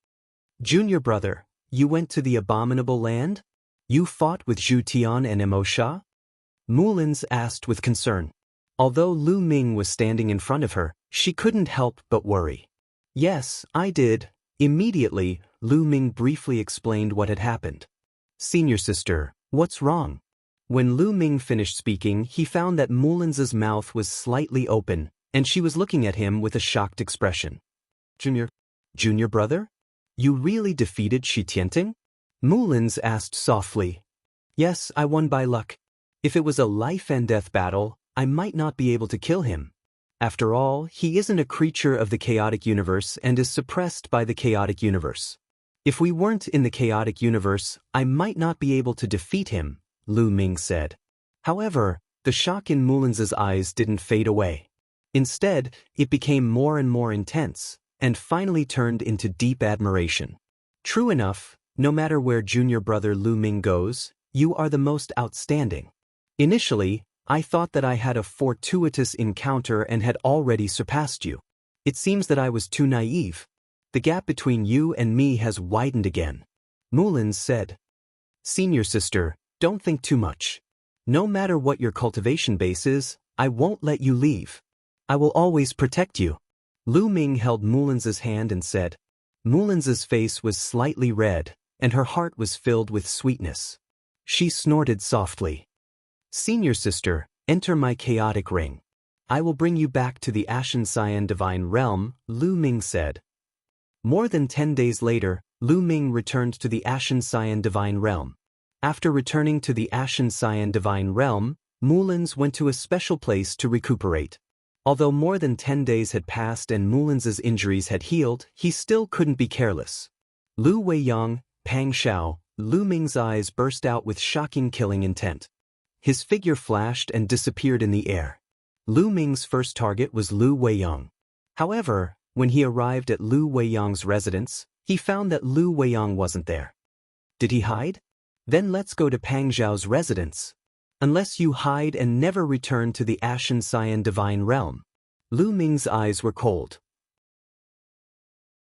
Junior brother, you went to the abominable land? You fought with Zhu Tian and Emo Sha? Mulin's asked with concern. Although Lu Ming was standing in front of her, she couldn't help but worry. Yes, I did. Immediately, Lu Ming briefly explained what had happened. Senior sister, what's wrong? When Lu Ming finished speaking, he found that Mulin's mouth was slightly open, and she was looking at him with a shocked expression. Junior brother? You really defeated Shi Tianting? Mullins asked softly. Yes, I won by luck. If it was a life-and-death battle, I might not be able to kill him. After all, he isn't a creature of the chaotic universe and is suppressed by the chaotic universe. If we weren't in the chaotic universe, I might not be able to defeat him, Lu Ming said. However, the shock in Mullins's eyes didn't fade away. Instead, it became more and more intense, and finally turned into deep admiration. True enough, no matter where junior brother Lu Ming goes, you are the most outstanding. Initially, I thought that I had a fortuitous encounter and had already surpassed you. It seems that I was too naive. The gap between you and me has widened again. Mullins said. Senior sister, don't think too much. No matter what your cultivation base is, I won't let you leave. I will always protect you. Lu Ming held Mullins's hand and said. Mullins's face was slightly red, and her heart was filled with sweetness. She snorted softly. Senior sister, enter my chaotic ring. I will bring you back to the Ashen Cyan Divine Realm, Lu Ming said. More than 10 days later, Lu Ming returned to the Ashen Cyan Divine Realm. After returning to the Ashen Cyan Divine Realm, Mullins went to a special place to recuperate. Although more than 10 days had passed and Mullins's injuries had healed, he still couldn't be careless. Lu Weiyang, Pang Xiao, Lu Ming's eyes burst out with shocking killing intent. His figure flashed and disappeared in the air. Lu Ming's first target was Lu Weiyang. However, when he arrived at Lu Weiyang's residence, he found that Lu Weiyang wasn't there. Did he hide? Then let's go to Pang Xiao's residence. Unless you hide and never return to the Ashen Cyan Divine Realm. Lu Ming's eyes were cold.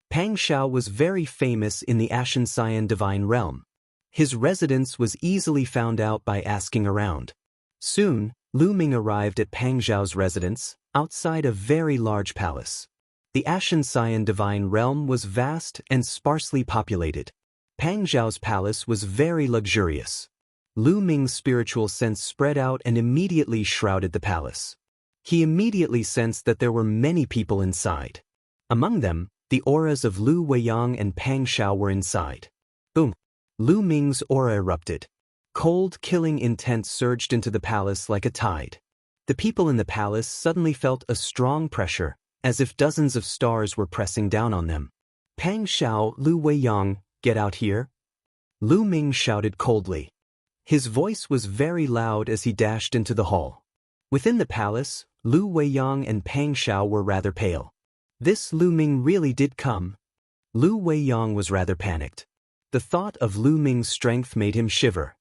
Pang Xiao was very famous in the Ashen Cyan Divine Realm. His residence was easily found out by asking around. Soon, Lu Ming arrived at Pang Xiao's residence, outside a very large palace. The Ashen Cyan Divine Realm was vast and sparsely populated. Pang Xiao's palace was very luxurious. Lu Ming's spiritual sense spread out and immediately shrouded the palace. He immediately sensed that there were many people inside. Among them, the auras of Lu Weiyang and Pang Xiao were inside. Boom! Lu Ming's aura erupted. Cold, killing intent surged into the palace like a tide. The people in the palace suddenly felt a strong pressure, as if dozens of stars were pressing down on them. Pang Xiao, Lu Weiyang, get out here! Lu Ming shouted coldly. His voice was very loud as he dashed into the hall. Within the palace, Lu Weiyang and Pang Xiao were rather pale. This Lu Ming really did come. Lu Weiyang was rather panicked. The thought of Lu Ming's strength made him shiver.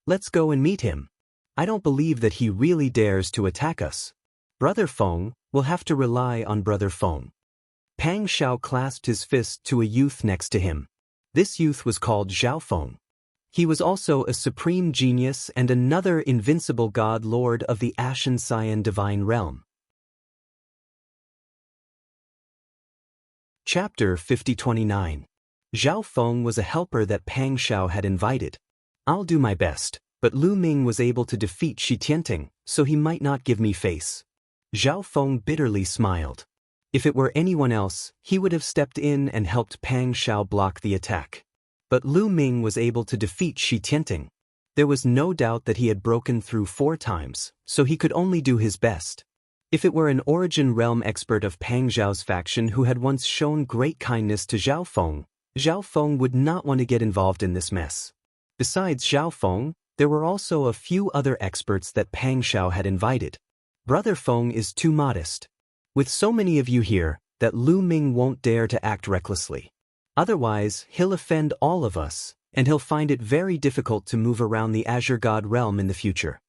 Let's go and meet him. I don't believe that he really dares to attack us. Brother Feng, we'll have to rely on Brother Feng. Pang Xiao clasped his fist to a youth next to him. This youth was called Zhao Feng. He was also a supreme genius and another invincible god lord of the Ashen Cyan Divine Realm. Chapter 5029. Zhao Feng was a helper that Pang Xiao had invited. I'll do my best, but Lu Ming was able to defeat Shi Tianting, so he might not give me face. Zhao Feng bitterly smiled. If it were anyone else, he would have stepped in and helped Pang Xiao block the attack. But Lu Ming was able to defeat Shi Tianting. There was no doubt that he had broken through 4 times, so he could only do his best. If it were an Origin Realm expert of Pang Xiao's faction who had once shown great kindness to Zhao Feng would not want to get involved in this mess. Besides Zhao Feng, there were also a few other experts that Pang Xiao had invited. Brother Feng is too modest. With so many of you here, that Lu Ming won't dare to act recklessly. Otherwise, he'll offend all of us, and he'll find it very difficult to move around the Azure God realm in the future.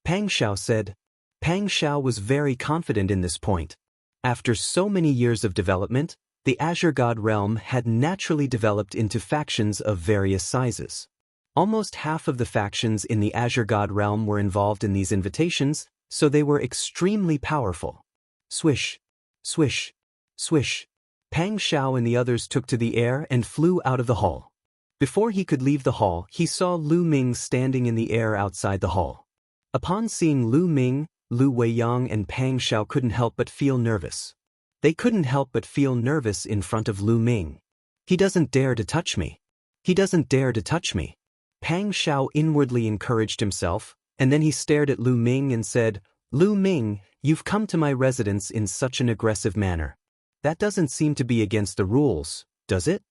Pang Xiao said. Pang Xiao was very confident in this point. After so many years of development, the Azure God realm had naturally developed into factions of various sizes. Almost half of the factions in the Azure God realm were involved in these invitations, so they were extremely powerful. Swish, swish, swish. Pang Xiao and the others took to the air and flew out of the hall. Before he could leave the hall, he saw Lu Ming standing in the air outside the hall. Upon seeing Lu Ming, Lu Weiyang and Pang Xiao couldn't help but feel nervous. They couldn't help but feel nervous in front of Lu Ming. He doesn't dare to touch me. He doesn't dare to touch me. Pang Xiao inwardly encouraged himself, and then he stared at Lu Ming and said, Lu Ming, you've come to my residence in such an aggressive manner. That doesn't seem to be against the rules, does it?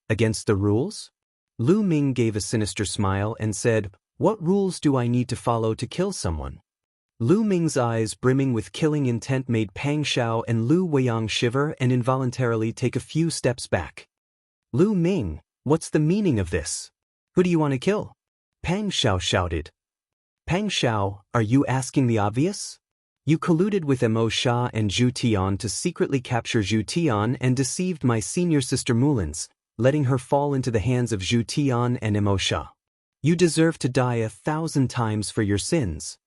Against the rules? Lu Ming gave a sinister smile and said, What rules do I need to follow to kill someone? Lu Ming's eyes brimming with killing intent made Pang Xiao and Lu Weiyang shiver and involuntarily take a few steps back. Lu Ming, what's the meaning of this? Who do you want to kill? Pang Xiao shouted. Pang Xiao, are you asking the obvious? You colluded with Mo Sha and Zhu Tian to secretly capture Zhu Tian and deceived my senior sister Mulins, letting her fall into the hands of Zhu Tian and Mo Sha. You deserve to die 1,000 times for your sins.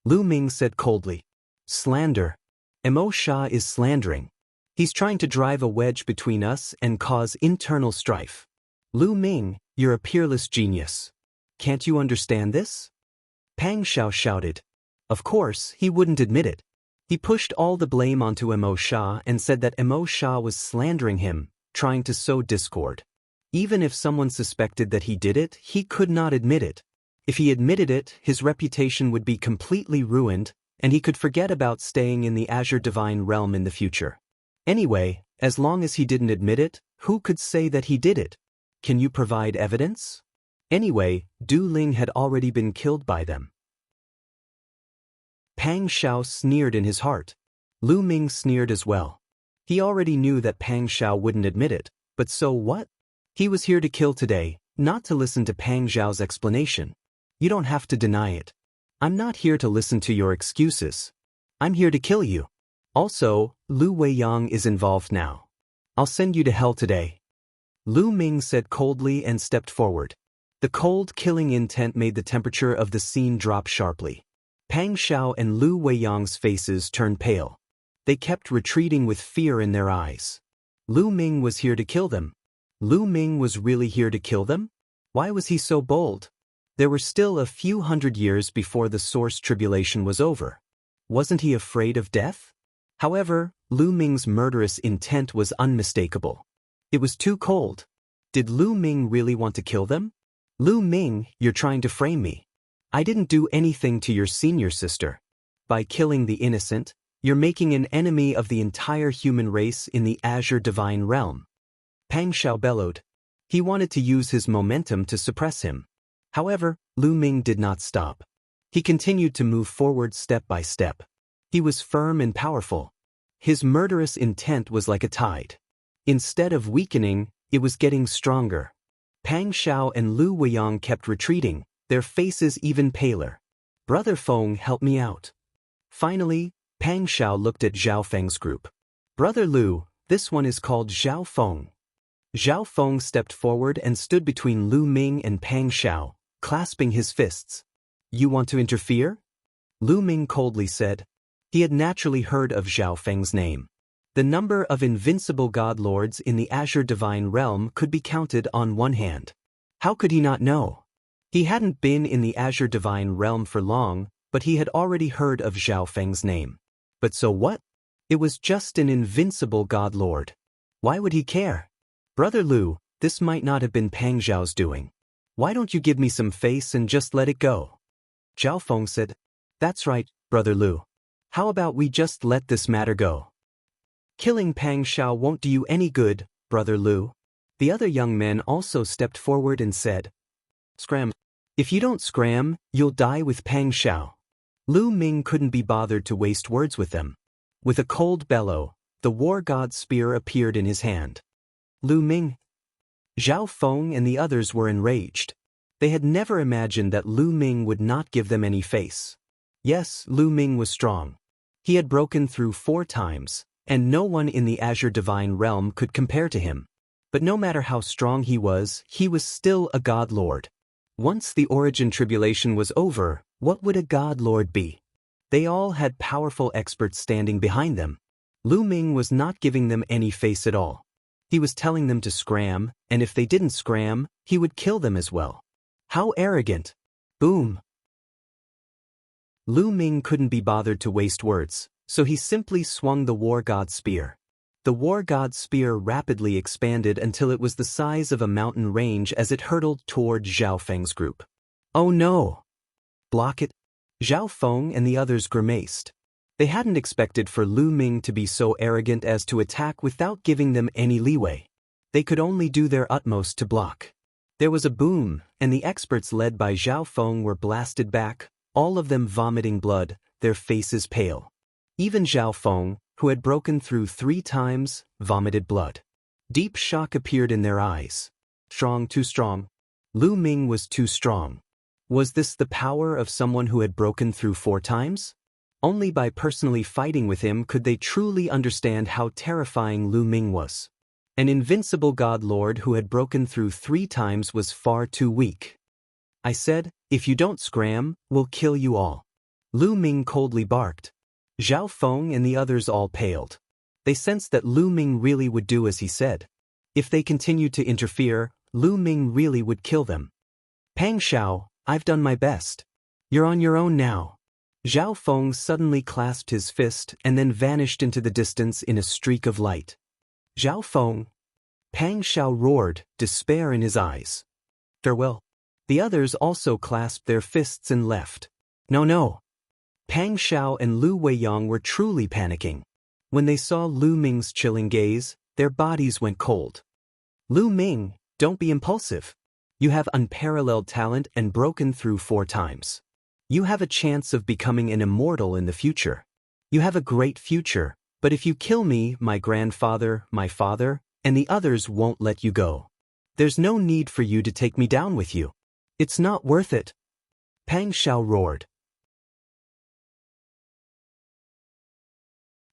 Lu Ming said coldly. Slander. Mo Sha is slandering. He's trying to drive a wedge between us and cause internal strife. Lu Ming, you're a peerless genius. Can't you understand this? Pang Xiao shouted. Of course, he wouldn't admit it. He pushed all the blame onto Mo Sha and said that Mo Sha was slandering him, trying to sow discord. Even if someone suspected that he did it, he could not admit it. If he admitted it, his reputation would be completely ruined, and he could forget about staying in the Azure Divine Realm in the future. Anyway, as long as he didn't admit it, who could say that he did it? Can you provide evidence? Anyway, Du Ling had already been killed by them. Pang Xiao sneered in his heart. Lu Ming sneered as well. He already knew that Pang Xiao wouldn't admit it, but so what? He was here to kill today, not to listen to Pang Xiao's explanation. You don't have to deny it. I'm not here to listen to your excuses. I'm here to kill you. Also, Lu Weiyang is involved now. I'll send you to hell today. Lu Ming said coldly and stepped forward. The cold, killing intent made the temperature of the scene drop sharply. Pang Xiao and Lu Weiyang's faces turned pale. They kept retreating with fear in their eyes. Lu Ming was here to kill them. Lu Ming was really here to kill them? Why was he so bold? There were still a few hundred years before the Source Tribulation was over. Wasn't he afraid of death? However, Lu Ming's murderous intent was unmistakable. It was too cold. Did Lu Ming really want to kill them? Lu Ming, you're trying to frame me. I didn't do anything to your senior sister. By killing the innocent, you're making an enemy of the entire human race in the Azure Divine Realm. Pang Xiao bellowed. He wanted to use his momentum to suppress him. However, Lu Ming did not stop. He continued to move forward step by step. He was firm and powerful. His murderous intent was like a tide. Instead of weakening, it was getting stronger. Pang Xiao and Lu Weiyang kept retreating, their faces even paler. Brother Feng, help me out. Finally, Pang Xiao looked at Zhao Feng's group. Brother Lu, this one is called Zhao Feng. Zhao Feng stepped forward and stood between Lu Ming and Pang Xiao, clasping his fists. You want to interfere? Lu Ming coldly said. He had naturally heard of Zhao Feng's name. The number of invincible god lords in the Azure Divine Realm could be counted on one hand. How could he not know? He hadn't been in the Azure Divine Realm for long, but he had already heard of Zhao Feng's name. But so what? It was just an invincible god lord. Why would he care? Brother Lu, this might not have been Pang Xiao's doing. Why don't you give me some face and just let it go? Zhao Feng said. That's right, Brother Lu. How about we just let this matter go? Killing Pang Xiao won't do you any good, Brother Lu. The other young men also stepped forward and said, Scram. If you don't scram, you'll die with Pang Xiao. Lu Ming couldn't be bothered to waste words with them. With a cold bellow, the war god's spear appeared in his hand. Lu Ming. Zhao Feng and the others were enraged. They had never imagined that Lu Ming would not give them any face. Yes, Lu Ming was strong. He had broken through 4 times, and no one in the Azure Divine Realm could compare to him. But no matter how strong he was still a god lord. Once the Origin Tribulation was over, what would a god lord be? They all had powerful experts standing behind them. Lu Ming was not giving them any face at all. He was telling them to scram, and if they didn't scram, he would kill them as well. How arrogant! Boom! Lu Ming couldn't be bothered to waste words, so he simply swung the war god's spear. The war god's spear rapidly expanded until it was the size of a mountain range as it hurtled toward Zhao Feng's group. "Oh no! Block it!" Zhao Feng and the others grimaced. They hadn't expected for Lu Ming to be so arrogant as to attack without giving them any leeway. They could only do their utmost to block. There was a boom, and the experts led by Zhao Feng were blasted back, all of them vomiting blood, their faces pale. Even Zhao Feng, who had broken through 3 times, vomited blood. Deep shock appeared in their eyes. Strong, too strong. Lu Ming was too strong. Was this the power of someone who had broken through 4 times? Only by personally fighting with him could they truly understand how terrifying Lu Ming was. An invincible god lord who had broken through 3 times was far too weak. "I said, if you don't scram, we'll kill you all." Lu Ming coldly barked. Zhao Feng and the others all paled. They sensed that Lu Ming really would do as he said. If they continued to interfere, Lu Ming really would kill them. "Pang Xiao, I've done my best. You're on your own now." Zhao Feng suddenly clasped his fist and then vanished into the distance in a streak of light. "Zhao Feng!" Pang Xiao roared, despair in his eyes. "Farewell." The others also clasped their fists and left. No. Pang Xiao and Lu Weiyang were truly panicking. When they saw Lu Ming's chilling gaze, their bodies went cold. "Lu Ming, don't be impulsive. You have unparalleled talent and broken through 4 times. You have a chance of becoming an immortal in the future. You have a great future, but if you kill me, my grandfather, my father, and the others won't let you go. There's no need for you to take me down with you. It's not worth it." Pang Xiao roared.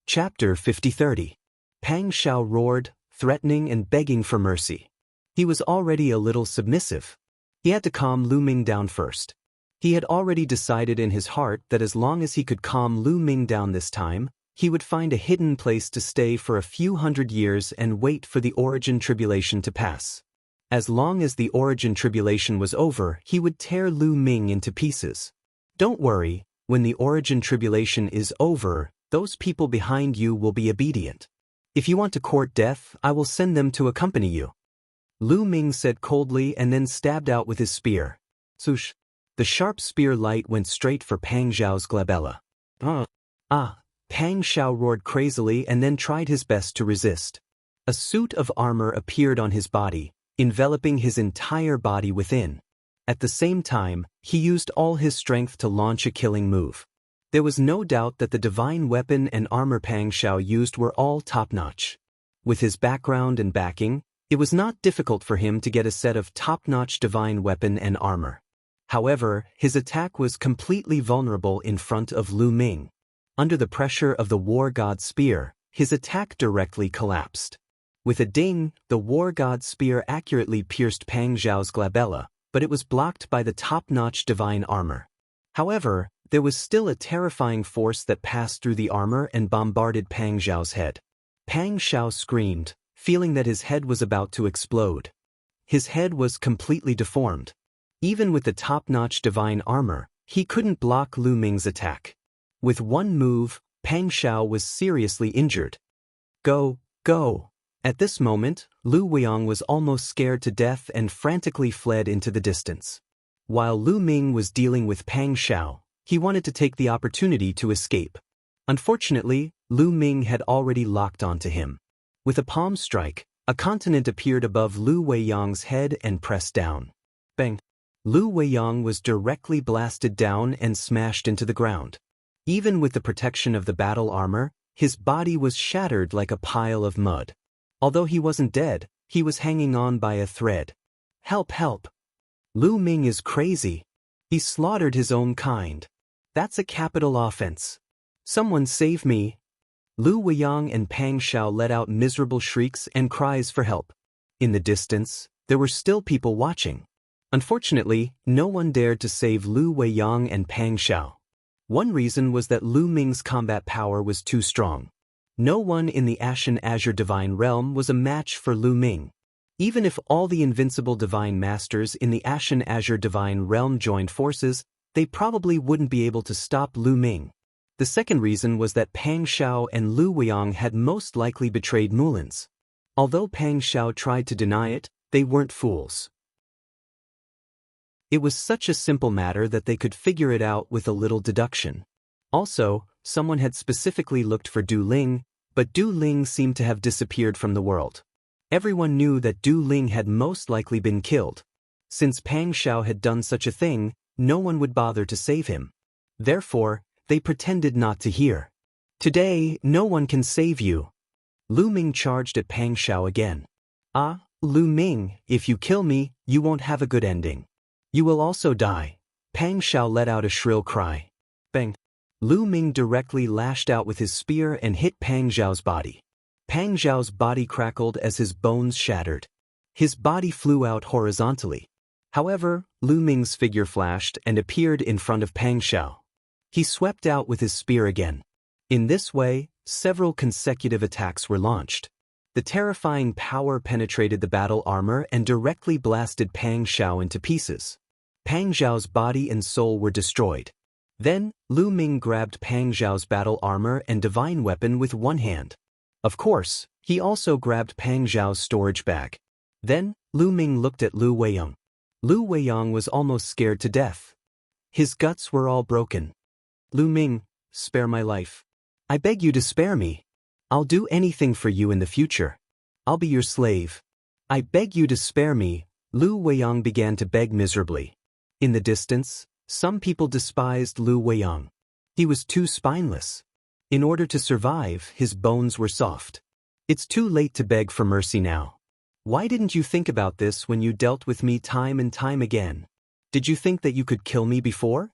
Chapter 50-30. Pang Xiao roared, threatening and begging for mercy. He was already a little submissive. He had to calm Lu Ming down first. He had already decided in his heart that as long as he could calm Lu Ming down this time, he would find a hidden place to stay for a few hundred years and wait for the origin tribulation to pass. As long as the origin tribulation was over, he would tear Lu Ming into pieces. "Don't worry, when the origin tribulation is over, those people behind you will be obedient. If you want to court death, I will send them to accompany you." Lu Ming said coldly and then stabbed out with his spear. Swoosh! The sharp spear light went straight for Pang Xiao's glabella. Pang Xiao roared crazily and then tried his best to resist. A suit of armor appeared on his body, enveloping his entire body within. At the same time, he used all his strength to launch a killing move. There was no doubt that the divine weapon and armor Pang Xiao used were all top-notch. With his background and backing, it was not difficult for him to get a set of top-notch divine weapon and armor. However, his attack was completely vulnerable in front of Lu Ming. Under the pressure of the war god's spear, his attack directly collapsed. With a ding, the war god's spear accurately pierced Pang Xiao's glabella, but it was blocked by the top-notch divine armor. However, there was still a terrifying force that passed through the armor and bombarded Pang Xiao's head. Pang Xiao screamed, feeling that his head was about to explode. His head was completely deformed. Even with the top-notch divine armor, he couldn't block Lu Ming's attack. With one move, Pang Xiao was seriously injured. Go! At this moment, Lu Weiyang was almost scared to death and frantically fled into the distance. While Lu Ming was dealing with Pang Xiao, he wanted to take the opportunity to escape. Unfortunately, Lu Ming had already locked onto him. With a palm strike, a continent appeared above Lu Weiyang's head and pressed down. Bang! Lu Weiyang was directly blasted down and smashed into the ground. Even with the protection of the battle armor, his body was shattered like a pile of mud. Although he wasn't dead, he was hanging on by a thread. Help! Lu Ming is crazy. He slaughtered his own kind. That's a capital offense. Someone save me! Lu Weiyang and Pang Xiao let out miserable shrieks and cries for help. In the distance, there were still people watching. Unfortunately, no one dared to save Lu Weiyang and Pang Xiao. One reason was that Lu Ming's combat power was too strong. No one in the Ashen Azure Divine Realm was a match for Lu Ming. Even if all the invincible divine masters in the Ashen Azure Divine Realm joined forces, they probably wouldn't be able to stop Lu Ming. The second reason was that Pang Xiao and Lu Weiyang had most likely betrayed Mulin's. Although Pang Xiao tried to deny it, they weren't fools. It was such a simple matter that they could figure it out with a little deduction. Also, someone had specifically looked for Du Ling, but Du Ling seemed to have disappeared from the world. Everyone knew that Du Ling had most likely been killed. Since Pang Xiao had done such a thing, no one would bother to save him. Therefore, they pretended not to hear. Today, no one can save you. Lu Ming charged at Pang Xiao again. Ah, Lu Ming, if you kill me, you won't have a good ending. You will also die. Pang Xiao let out a shrill cry. Bang! Lu Ming directly lashed out with his spear and hit Pang Xiao's body. Pang Xiao's body crackled as his bones shattered. His body flew out horizontally. However, Lu Ming's figure flashed and appeared in front of Pang Xiao. He swept out with his spear again. In this way, several consecutive attacks were launched. The terrifying power penetrated the battle armor and directly blasted Pang Xiao into pieces. Pang Xiao's body and soul were destroyed. Then, Lu Ming grabbed Pang Xiao's battle armor and divine weapon with one hand. Of course, he also grabbed Pang Xiao's storage bag. Then, Lu Ming looked at Lu Weiyang. Lu Weiyang was almost scared to death. His guts were all broken. Lu Ming, spare my life. I beg you to spare me. I'll do anything for you in the future. I'll be your slave. I beg you to spare me, Lu Weiyang began to beg miserably. In the distance, some people despised Lu Weiyang. He was too spineless. In order to survive, his bones were soft. It's too late to beg for mercy now. Why didn't you think about this when you dealt with me time and time again? Did you think that you could kill me before?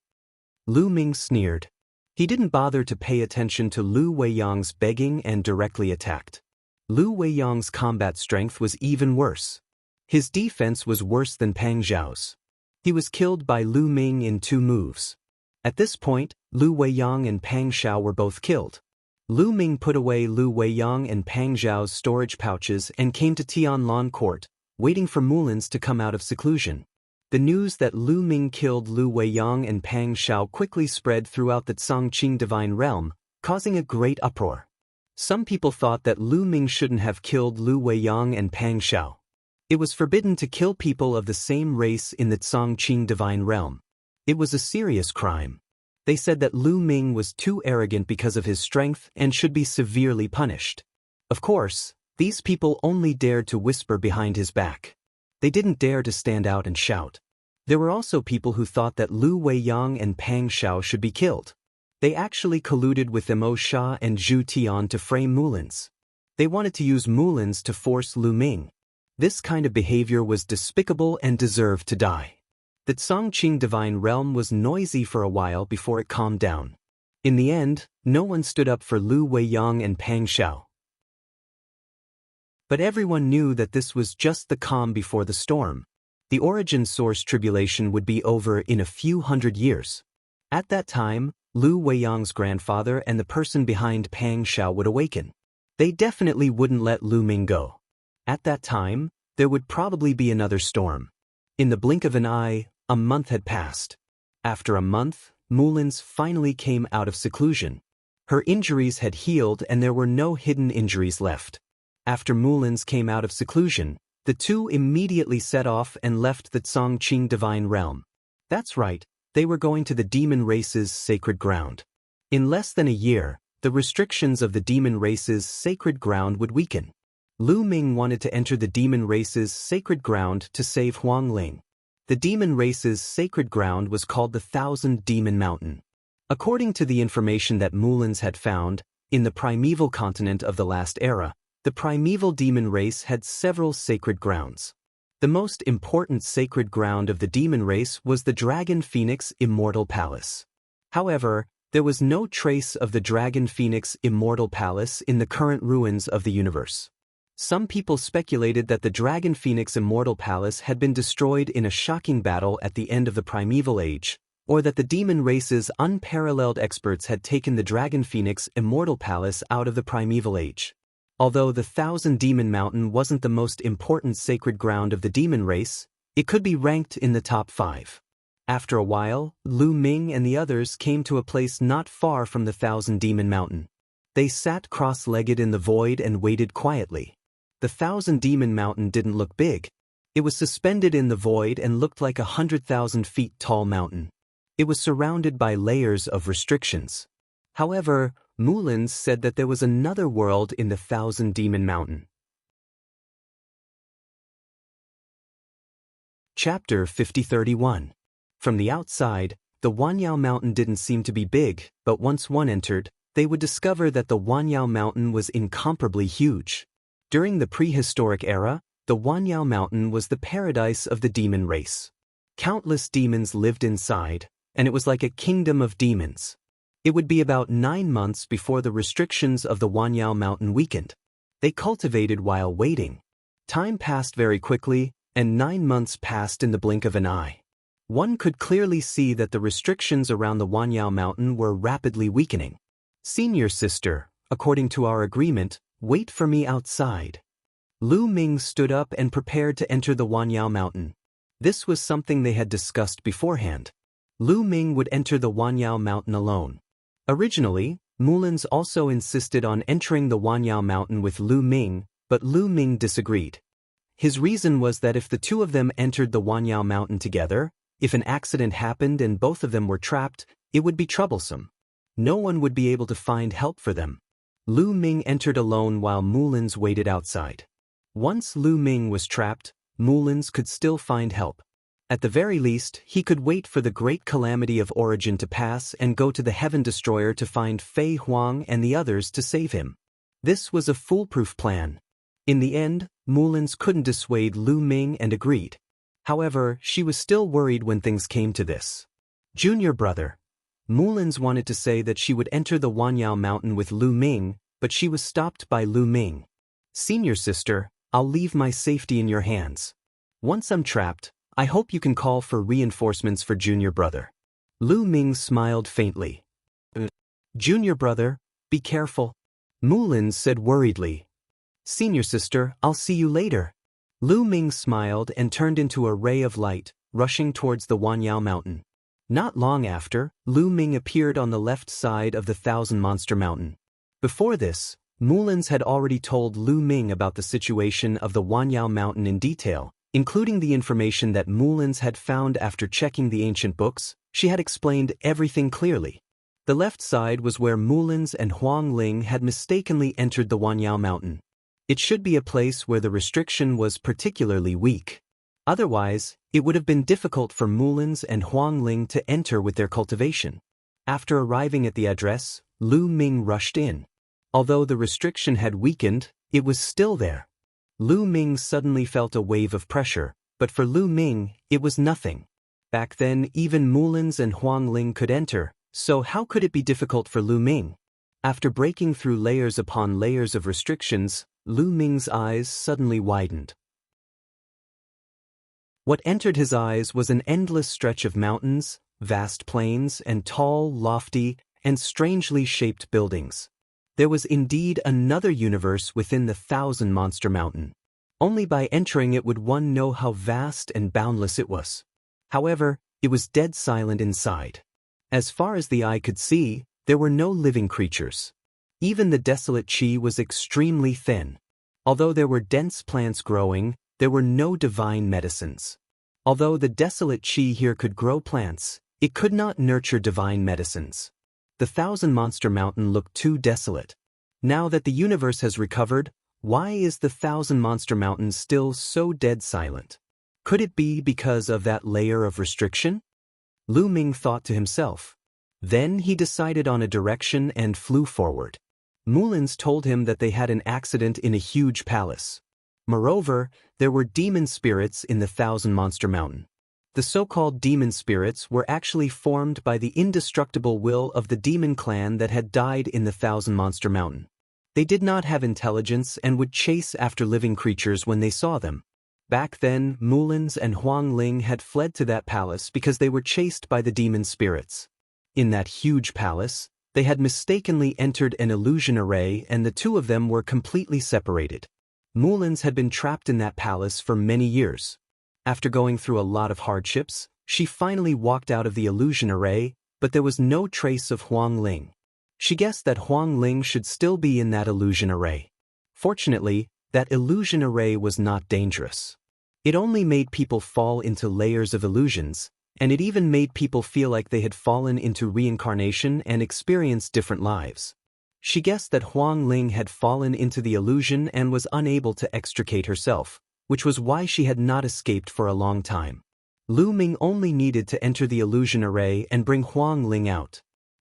Lu Ming sneered. He didn't bother to pay attention to Lu Weiyang's begging and directly attacked. Lu Weiyang's combat strength was even worse. His defense was worse than Pang Xiao's. He was killed by Lu Ming in 2 moves. At this point, Lu Weiyang and Pang Xiao were both killed. Lu Ming put away Lu Weiyang and Pang Xiao's storage pouches and came to Tianlan Court, waiting for Mulin's to come out of seclusion. The news that Lu Ming killed Lu Weiyang and Pang Xiao quickly spread throughout the Chongqing Divine Realm, causing a great uproar. Some people thought that Lu Ming shouldn't have killed Lu Weiyang and Pang Xiao. It was forbidden to kill people of the same race in the Chongqing Divine Realm. It was a serious crime. They said that Lu Ming was too arrogant because of his strength and should be severely punished. Of course, these people only dared to whisper behind his back. They didn't dare to stand out and shout. There were also people who thought that Lu Weiyang and Pang Xiao should be killed. They actually colluded with Mo Sha and Zhu Tian to frame Mulin's. They wanted to use Mulin's to force Lu Ming. This kind of behavior was despicable and deserved to die. The Chongqing Divine Realm was noisy for a while before it calmed down. In the end, no one stood up for Lu Weiyang and Pang Xiao. But everyone knew that this was just the calm before the storm. The origin source tribulation would be over in a few hundred years. At that time, Lu Weiyang's grandfather and the person behind Pang Xiao would awaken. They definitely wouldn't let Lu Ming go. At that time, there would probably be another storm. In the blink of an eye, a month had passed. After a month, Mulin's finally came out of seclusion. Her injuries had healed and there were no hidden injuries left. After Mulin's came out of seclusion, the two immediately set off and left the Chongqing Divine Realm. That's right, they were going to the demon race's sacred ground. In less than a year, the restrictions of the demon race's sacred ground would weaken. Lu Ming wanted to enter the demon race's sacred ground to save Huang Ling. The demon race's sacred ground was called the Thousand Demon Mountain. According to the information that Mulin's had found, in the primeval continent of the last era, the primeval demon race had several sacred grounds. The most important sacred ground of the demon race was the Dragon Phoenix Immortal Palace. However, there was no trace of the Dragon Phoenix Immortal Palace in the current ruins of the universe. Some people speculated that the Dragon Phoenix Immortal Palace had been destroyed in a shocking battle at the end of the Primeval Age, or that the demon race's unparalleled experts had taken the Dragon Phoenix Immortal Palace out of the Primeval Age. Although the Thousand Demon Mountain wasn't the most important sacred ground of the demon race, it could be ranked in the top 5. After a while, Lu Ming and the others came to a place not far from the Thousand Demon Mountain. They sat cross-legged in the void and waited quietly. The Thousand Demon Mountain didn't look big. It was suspended in the void and looked like 100,000 feet tall mountain. It was surrounded by layers of restrictions. However, Mullins said that there was another world in the Thousand Demon Mountain. Chapter 5031. From the outside, the Wanyao Mountain didn't seem to be big, but once one entered, they would discover that the Wanyao Mountain was incomparably huge. During the prehistoric era, the Wanyao Mountain was the paradise of the demon race. Countless demons lived inside, and it was like a kingdom of demons. It would be about 9 months before the restrictions of the Wanyao Mountain weakened. They cultivated while waiting. Time passed very quickly, and 9 months passed in the blink of an eye. One could clearly see that the restrictions around the Wanyao Mountain were rapidly weakening. "Senior sister, according to our agreement, wait for me outside." Lu Ming stood up and prepared to enter the Wanyao Mountain. This was something they had discussed beforehand. Lu Ming would enter the Wanyao Mountain alone. Originally, Mullins also insisted on entering the Wanyao Mountain with Lu Ming, but Lu Ming disagreed. His reason was that if the two of them entered the Wanyao Mountain together, if an accident happened and both of them were trapped, it would be troublesome. No one would be able to find help for them. Lu Ming entered alone while Mullins waited outside. Once Lu Ming was trapped, Mullins could still find help. At the very least, he could wait for the great calamity of origin to pass and go to the Heaven Destroyer to find Fei Huang and the others to save him. This was a foolproof plan. In the end, Mullins couldn't dissuade Lu Ming and agreed. However, she was still worried when things came to this. "Junior brother." Mullins wanted to say that she would enter the Wanyao Mountain with Lu Ming, but she was stopped by Lu Ming. "Senior sister, I'll leave my safety in your hands. Once I'm trapped, I hope you can call for reinforcements for junior brother." Lu Ming smiled faintly. "Junior brother, be careful," Mullins said worriedly. "Senior sister, I'll see you later." Lu Ming smiled and turned into a ray of light, rushing towards the Wanyao Mountain. Not long after, Lu Ming appeared on the left side of the Thousand Monster Mountain. Before this, Mullins had already told Lu Ming about the situation of the Wanyao Mountain in detail, including the information that Mullins had found after checking the ancient books. She had explained everything clearly. The left side was where Mullins and Huang Ling had mistakenly entered the Wanyao Mountain. It should be a place where the restriction was particularly weak. Otherwise, it would have been difficult for Mullins and Huang Ling to enter with their cultivation. After arriving at the address, Lu Ming rushed in. Although the restriction had weakened, it was still there. Lu Ming suddenly felt a wave of pressure, but for Lu Ming, it was nothing. Back then, even Mullins and Huang Ling could enter, so how could it be difficult for Lu Ming? After breaking through layers upon layers of restrictions, Lu Ming's eyes suddenly widened. What entered his eyes was an endless stretch of mountains, vast plains, and tall, lofty, and strangely shaped buildings. There was indeed another universe within the Thousand Monster Mountain. Only by entering it would one know how vast and boundless it was. However, it was dead silent inside. As far as the eye could see, there were no living creatures. Even the desolate qi was extremely thin. Although there were dense plants growing, there were no divine medicines. Although the desolate qi here could grow plants, it could not nurture divine medicines. The Thousand Monster Mountain looked too desolate. Now that the universe has recovered, why is the Thousand Monster Mountain still so dead silent? Could it be because of that layer of restriction? Lu Ming thought to himself. Then he decided on a direction and flew forward. Mullins told him that they had an accident in a huge palace. Moreover, there were demon spirits in the Thousand Monster Mountain. The so-called demon spirits were actually formed by the indestructible will of the demon clan that had died in the Thousand Monster Mountain. They did not have intelligence and would chase after living creatures when they saw them. Back then, Mullins and Huang Ling had fled to that palace because they were chased by the demon spirits. In that huge palace, they had mistakenly entered an illusion array and the two of them were completely separated. Mullins had been trapped in that palace for many years. After going through a lot of hardships, She finally walked out of the illusion array, but there was no trace of Huang Ling. She guessed that Huang Ling should still be in that illusion array. Fortunately, that illusion array was not dangerous. It only made people fall into layers of illusions, and it even made people feel like they had fallen into reincarnation and experienced different lives. She guessed that Huang Ling had fallen into the illusion and was unable to extricate herself, which was why she had not escaped for a long time. Lu Ming only needed to enter the illusion array and bring Huang Ling out.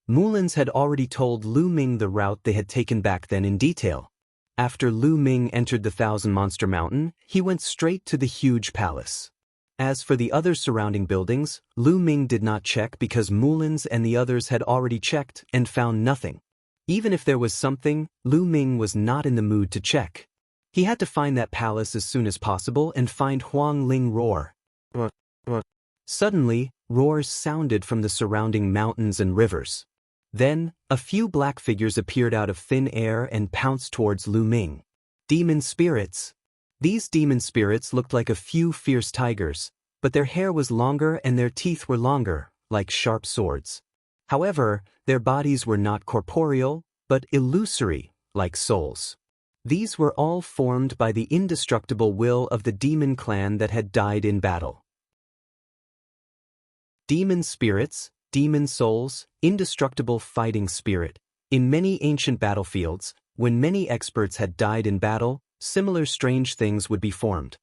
Mulins had already told Lu Ming the route they had taken back then in detail. After Lu Ming entered the Thousand Monster Mountain, he went straight to the huge palace. As for the other surrounding buildings, Lu Ming did not check because Mulins and the others had already checked and found nothing. Even if there was something, Lu Ming was not in the mood to check. He had to find that palace as soon as possible and find Huang Ling roar. Suddenly, roars sounded from the surrounding mountains and rivers. Then, a few black figures appeared out of thin air and pounced towards Lu Ming. Demon spirits. These demon spirits looked like a few fierce tigers, but their hair was longer and their teeth were longer, like sharp swords. However, their bodies were not corporeal, but illusory, like souls. These were all formed by the indestructible will of the demon clan that had died in battle. Demon spirits, demon souls, indestructible fighting spirit. In many ancient battlefields, when many experts had died in battle, similar strange things would be formed.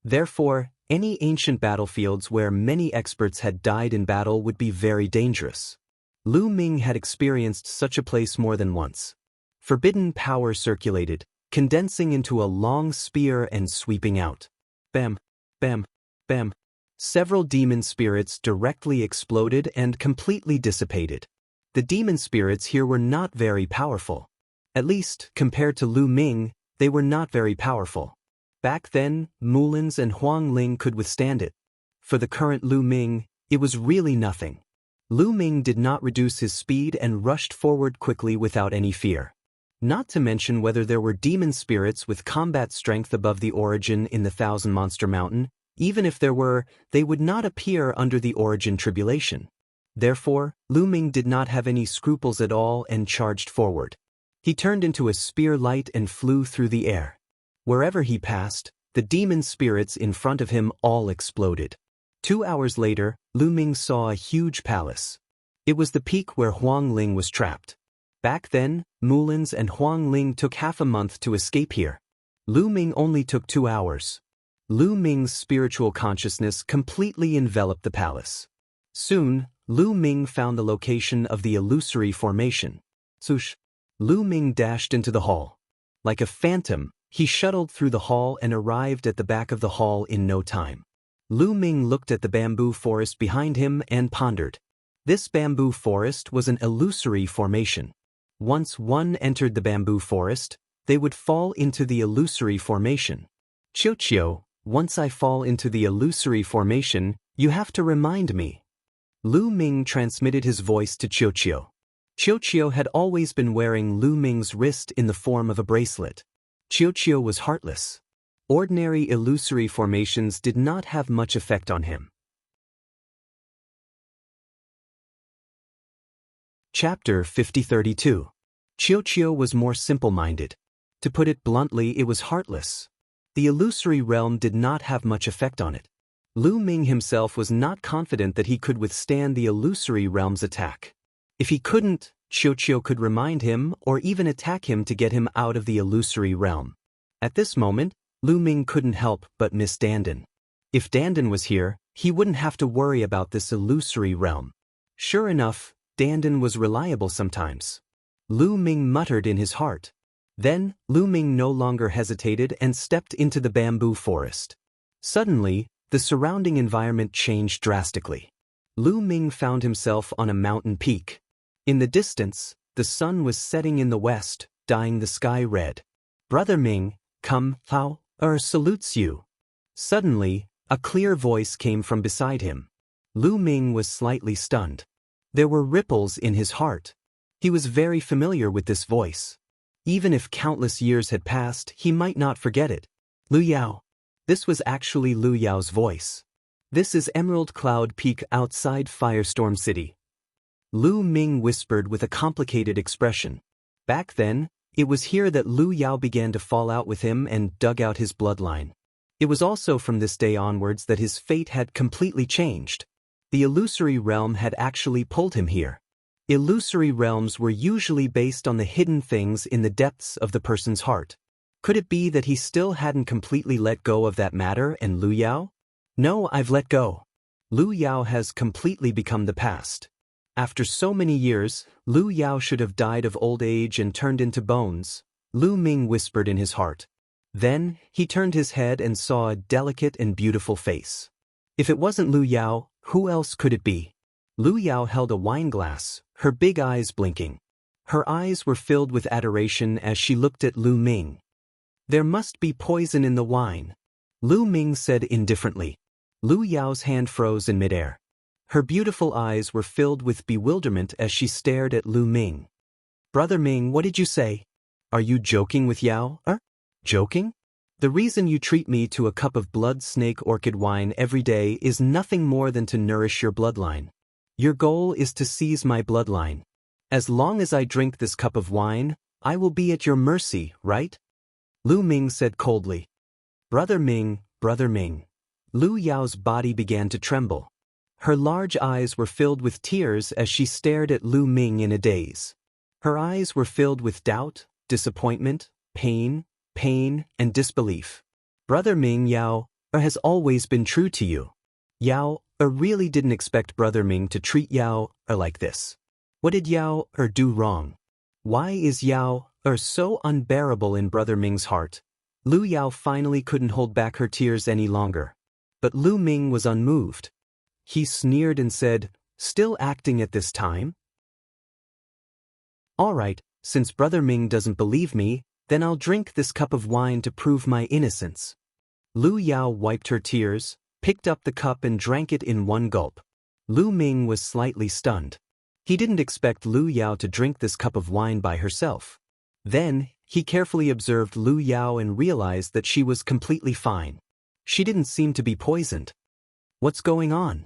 Therefore, any ancient battlefields where many experts had died in battle would be very dangerous. Lu Ming had experienced such a place more than once. Forbidden power circulated, condensing into a long spear and sweeping out. Bam, bam, bam. Several demon spirits directly exploded and completely dissipated. The demon spirits here were not very powerful. At least, compared to Lu Ming, they were not very powerful. Back then, Mulins and Huang Ling could withstand it. For the current Lu Ming, it was really nothing. Lu Ming did not reduce his speed and rushed forward quickly without any fear. Not to mention whether there were demon spirits with combat strength above the origin in the Thousand Monster Mountain, even if there were, they would not appear under the origin tribulation. Therefore, Lu Ming did not have any scruples at all and charged forward. He turned into a spear light and flew through the air. Wherever he passed, the demon spirits in front of him all exploded. 2 hours later, Lu Ming saw a huge palace. It was the peak where Huang Ling was trapped. Back then, Mulins and Huang Ling took half a month to escape here. Lu Ming only took 2 hours. Lu Ming's spiritual consciousness completely enveloped the palace. Soon, Lu Ming found the location of the illusory formation. Swoosh! Lu Ming dashed into the hall. Like a phantom, he shuttled through the hall and arrived at the back of the hall in no time. Lu Ming looked at the bamboo forest behind him and pondered. This bamboo forest was an illusory formation. Once one entered the bamboo forest, they would fall into the illusory formation. Chiu-Chiu, once I fall into the illusory formation, you have to remind me. Lu Ming transmitted his voice to Chiu-Chiu. Chiu-Chiu had always been wearing Lu Ming's wrist in the form of a bracelet. Chiu-Chiu was heartless. Ordinary illusory formations did not have much effect on him. Chapter 5032. Chiu-Chiu was more simple-minded. To put it bluntly, it was heartless. The illusory realm did not have much effect on it. Lu Ming himself was not confident that he could withstand the illusory realm's attack. If he couldn't, Chiu-Chiu could remind him or even attack him to get him out of the illusory realm. At this moment, Lu Ming couldn't help but miss Dandan. If Dandan was here, he wouldn't have to worry about this illusory realm. Sure enough, Dandan was reliable sometimes. Lu Ming muttered in his heart. Then, Lu Ming no longer hesitated and stepped into the bamboo forest. Suddenly, the surrounding environment changed drastically. Lu Ming found himself on a mountain peak. In the distance, the sun was setting in the west, dyeing the sky red. Brother Ming, come, Lao, salutes you. Suddenly, a clear voice came from beside him. Lu Ming was slightly stunned. There were ripples in his heart. He was very familiar with this voice. Even if countless years had passed, he might not forget it. Lu Yao. This was actually Lu Yao's voice. This is Emerald Cloud Peak outside Firestorm City. Lu Ming whispered with a complicated expression. Back then, it was here that Lu Yao began to fall out with him and dug out his bloodline. It was also from this day onwards that his fate had completely changed. The illusory realm had actually pulled him here. Illusory realms were usually based on the hidden things in the depths of the person's heart. Could it be that he still hadn't completely let go of that matter and Lu Yao? No, I've let go. Lu Yao has completely become the past. After so many years, Lu Yao should have died of old age and turned into bones, Lu Ming whispered in his heart. Then, he turned his head and saw a delicate and beautiful face. If it wasn't Lu Yao, who else could it be? Lu Yao held a wine glass, her big eyes blinking. Her eyes were filled with adoration as she looked at Lu Ming. There must be poison in the wine, Lu Ming said indifferently. Lu Yao's hand froze in midair. Her beautiful eyes were filled with bewilderment as she stared at Lu Ming. Brother Ming, what did you say? Are you joking with Yao? Joking? The reason you treat me to a cup of blood snake orchid wine every day is nothing more than to nourish your bloodline. Your goal is to seize my bloodline. As long as I drink this cup of wine, I will be at your mercy, right? Lu Ming said coldly. Brother Ming, Brother Ming. Lu Yao's body began to tremble. Her large eyes were filled with tears as she stared at Lu Ming in a daze. Her eyes were filled with doubt, disappointment, pain, and disbelief. Brother Ming, Yao has always been true to you. Yao really didn't expect Brother Ming to treat Yao like this. What did Yao do wrong? Why is Yao so unbearable in Brother Ming's heart? Lu Yao finally couldn't hold back her tears any longer. But Lu Ming was unmoved. He sneered and said, still acting at this time? All right, since Brother Ming doesn't believe me, then I'll drink this cup of wine to prove my innocence. Lu Yao wiped her tears, picked up the cup and drank it in one gulp. Lu Ming was slightly stunned. He didn't expect Lu Yao to drink this cup of wine by herself. Then, he carefully observed Lu Yao and realized that she was completely fine. She didn't seem to be poisoned. What's going on?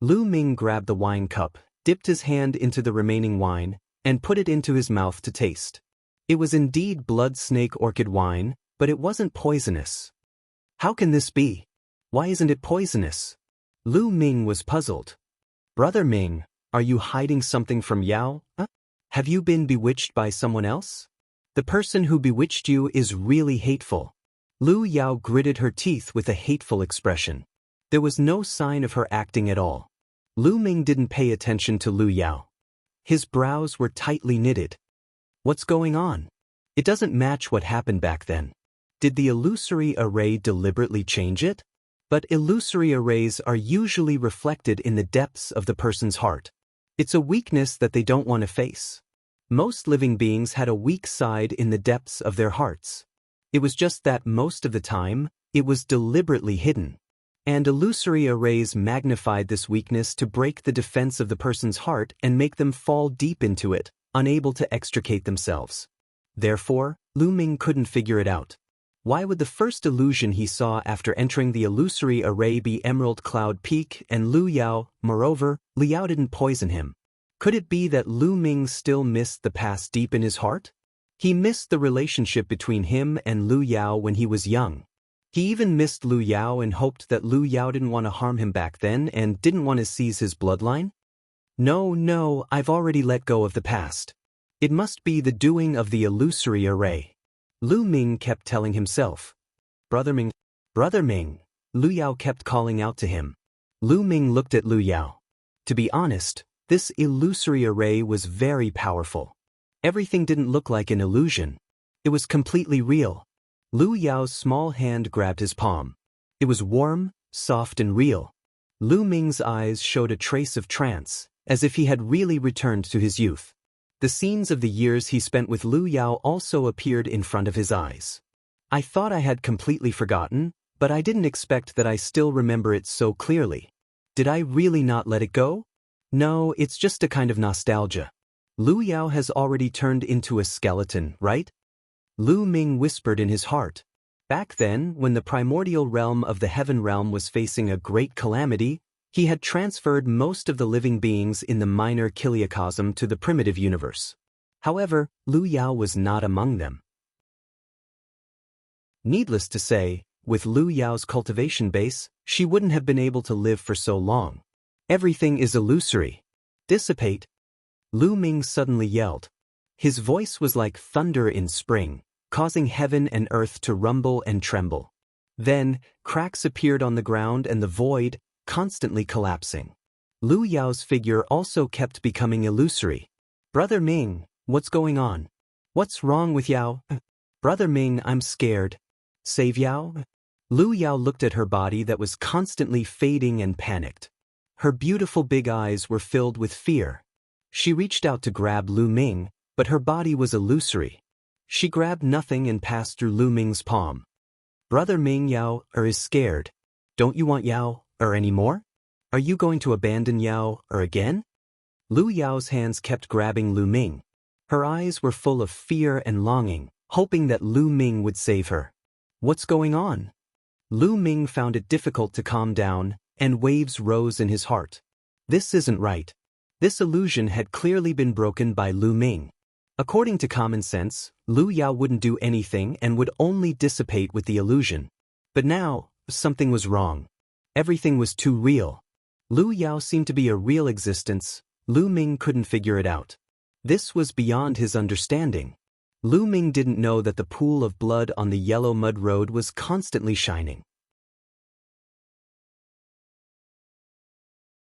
Lu Ming grabbed the wine cup, dipped his hand into the remaining wine, and put it into his mouth to taste. It was indeed blood snake orchid wine, but it wasn't poisonous. How can this be? Why isn't it poisonous? Lu Ming was puzzled. Brother Ming, are you hiding something from Yao? Have you been bewitched by someone else? The person who bewitched you is really hateful. Lu Yao gritted her teeth with a hateful expression. There was no sign of her acting at all. Lu Ming didn't pay attention to Lu Yao. His brows were tightly knitted. What's going on? It doesn't match what happened back then. Did the illusory array deliberately change it? But illusory arrays are usually reflected in the depths of the person's heart. It's a weakness that they don't want to face. Most living beings had a weak side in the depths of their hearts. It was just that most of the time, it was deliberately hidden. And illusory arrays magnified this weakness to break the defense of the person's heart and make them fall deep into it, unable to extricate themselves. Therefore, Lu Ming couldn't figure it out. Why would the first illusion he saw after entering the illusory array be Emerald Cloud Peak and Lu Yao? Moreover, Lu Yao didn't poison him. Could it be that Lu Ming still missed the past deep in his heart? He missed the relationship between him and Lu Yao when he was young. He even missed Lu Yao and hoped that Lu Yao didn't want to harm him back then and didn't want to seize his bloodline? No, I've already let go of the past. It must be the doing of the illusory array. Lu Ming kept telling himself. Brother Ming, Lu Yao kept calling out to him. Lu Ming looked at Lu Yao. To be honest, this illusory array was very powerful. Everything didn't look like an illusion. It was completely real. Lu Yao's small hand grabbed his palm. It was warm, soft and real. Lu Ming's eyes showed a trace of trance, as if he had really returned to his youth. The scenes of the years he spent with Lu Yao also appeared in front of his eyes. I thought I had completely forgotten, but I didn't expect that I still remember it so clearly. Did I really not let it go? No, it's just a kind of nostalgia. Lu Yao has already turned into a skeleton, right? Lu Ming whispered in his heart. Back then, when the primordial realm of the heaven realm was facing a great calamity, he had transferred most of the living beings in the minor kiliacosm to the primitive universe. However, Lu Yao was not among them. Needless to say, with Lu Yao's cultivation base, she wouldn't have been able to live for so long. Everything is illusory. Dissipate. Lu Ming suddenly yelled. His voice was like thunder in spring, causing heaven and earth to rumble and tremble. Then, cracks appeared on the ground and the void, constantly collapsing. Lu Yao's figure also kept becoming illusory. Brother Ming, what's going on? What's wrong with Yao? Brother Ming, I'm scared. Save Yao? Lu Yao looked at her body that was constantly fading and panicked. Her beautiful big eyes were filled with fear. She reached out to grab Lu Ming, but her body was illusory. She grabbed nothing and passed through Lu Ming's palm. Brother Ming, Yao is scared. Don't you want Yao anymore? Are you going to abandon Yao again? Lu Yao's hands kept grabbing Lu Ming. Her eyes were full of fear and longing, hoping that Lu Ming would save her. What's going on? Lu Ming found it difficult to calm down, and waves rose in his heart. This isn't right. This illusion had clearly been broken by Lu Ming. According to common sense, Lu Yao wouldn't do anything and would only dissipate with the illusion. But now, something was wrong. Everything was too real. Lu Yao seemed to be a real existence. Lu Ming couldn't figure it out. This was beyond his understanding. Lu Ming didn't know that the pool of blood on the yellow mud road was constantly shining.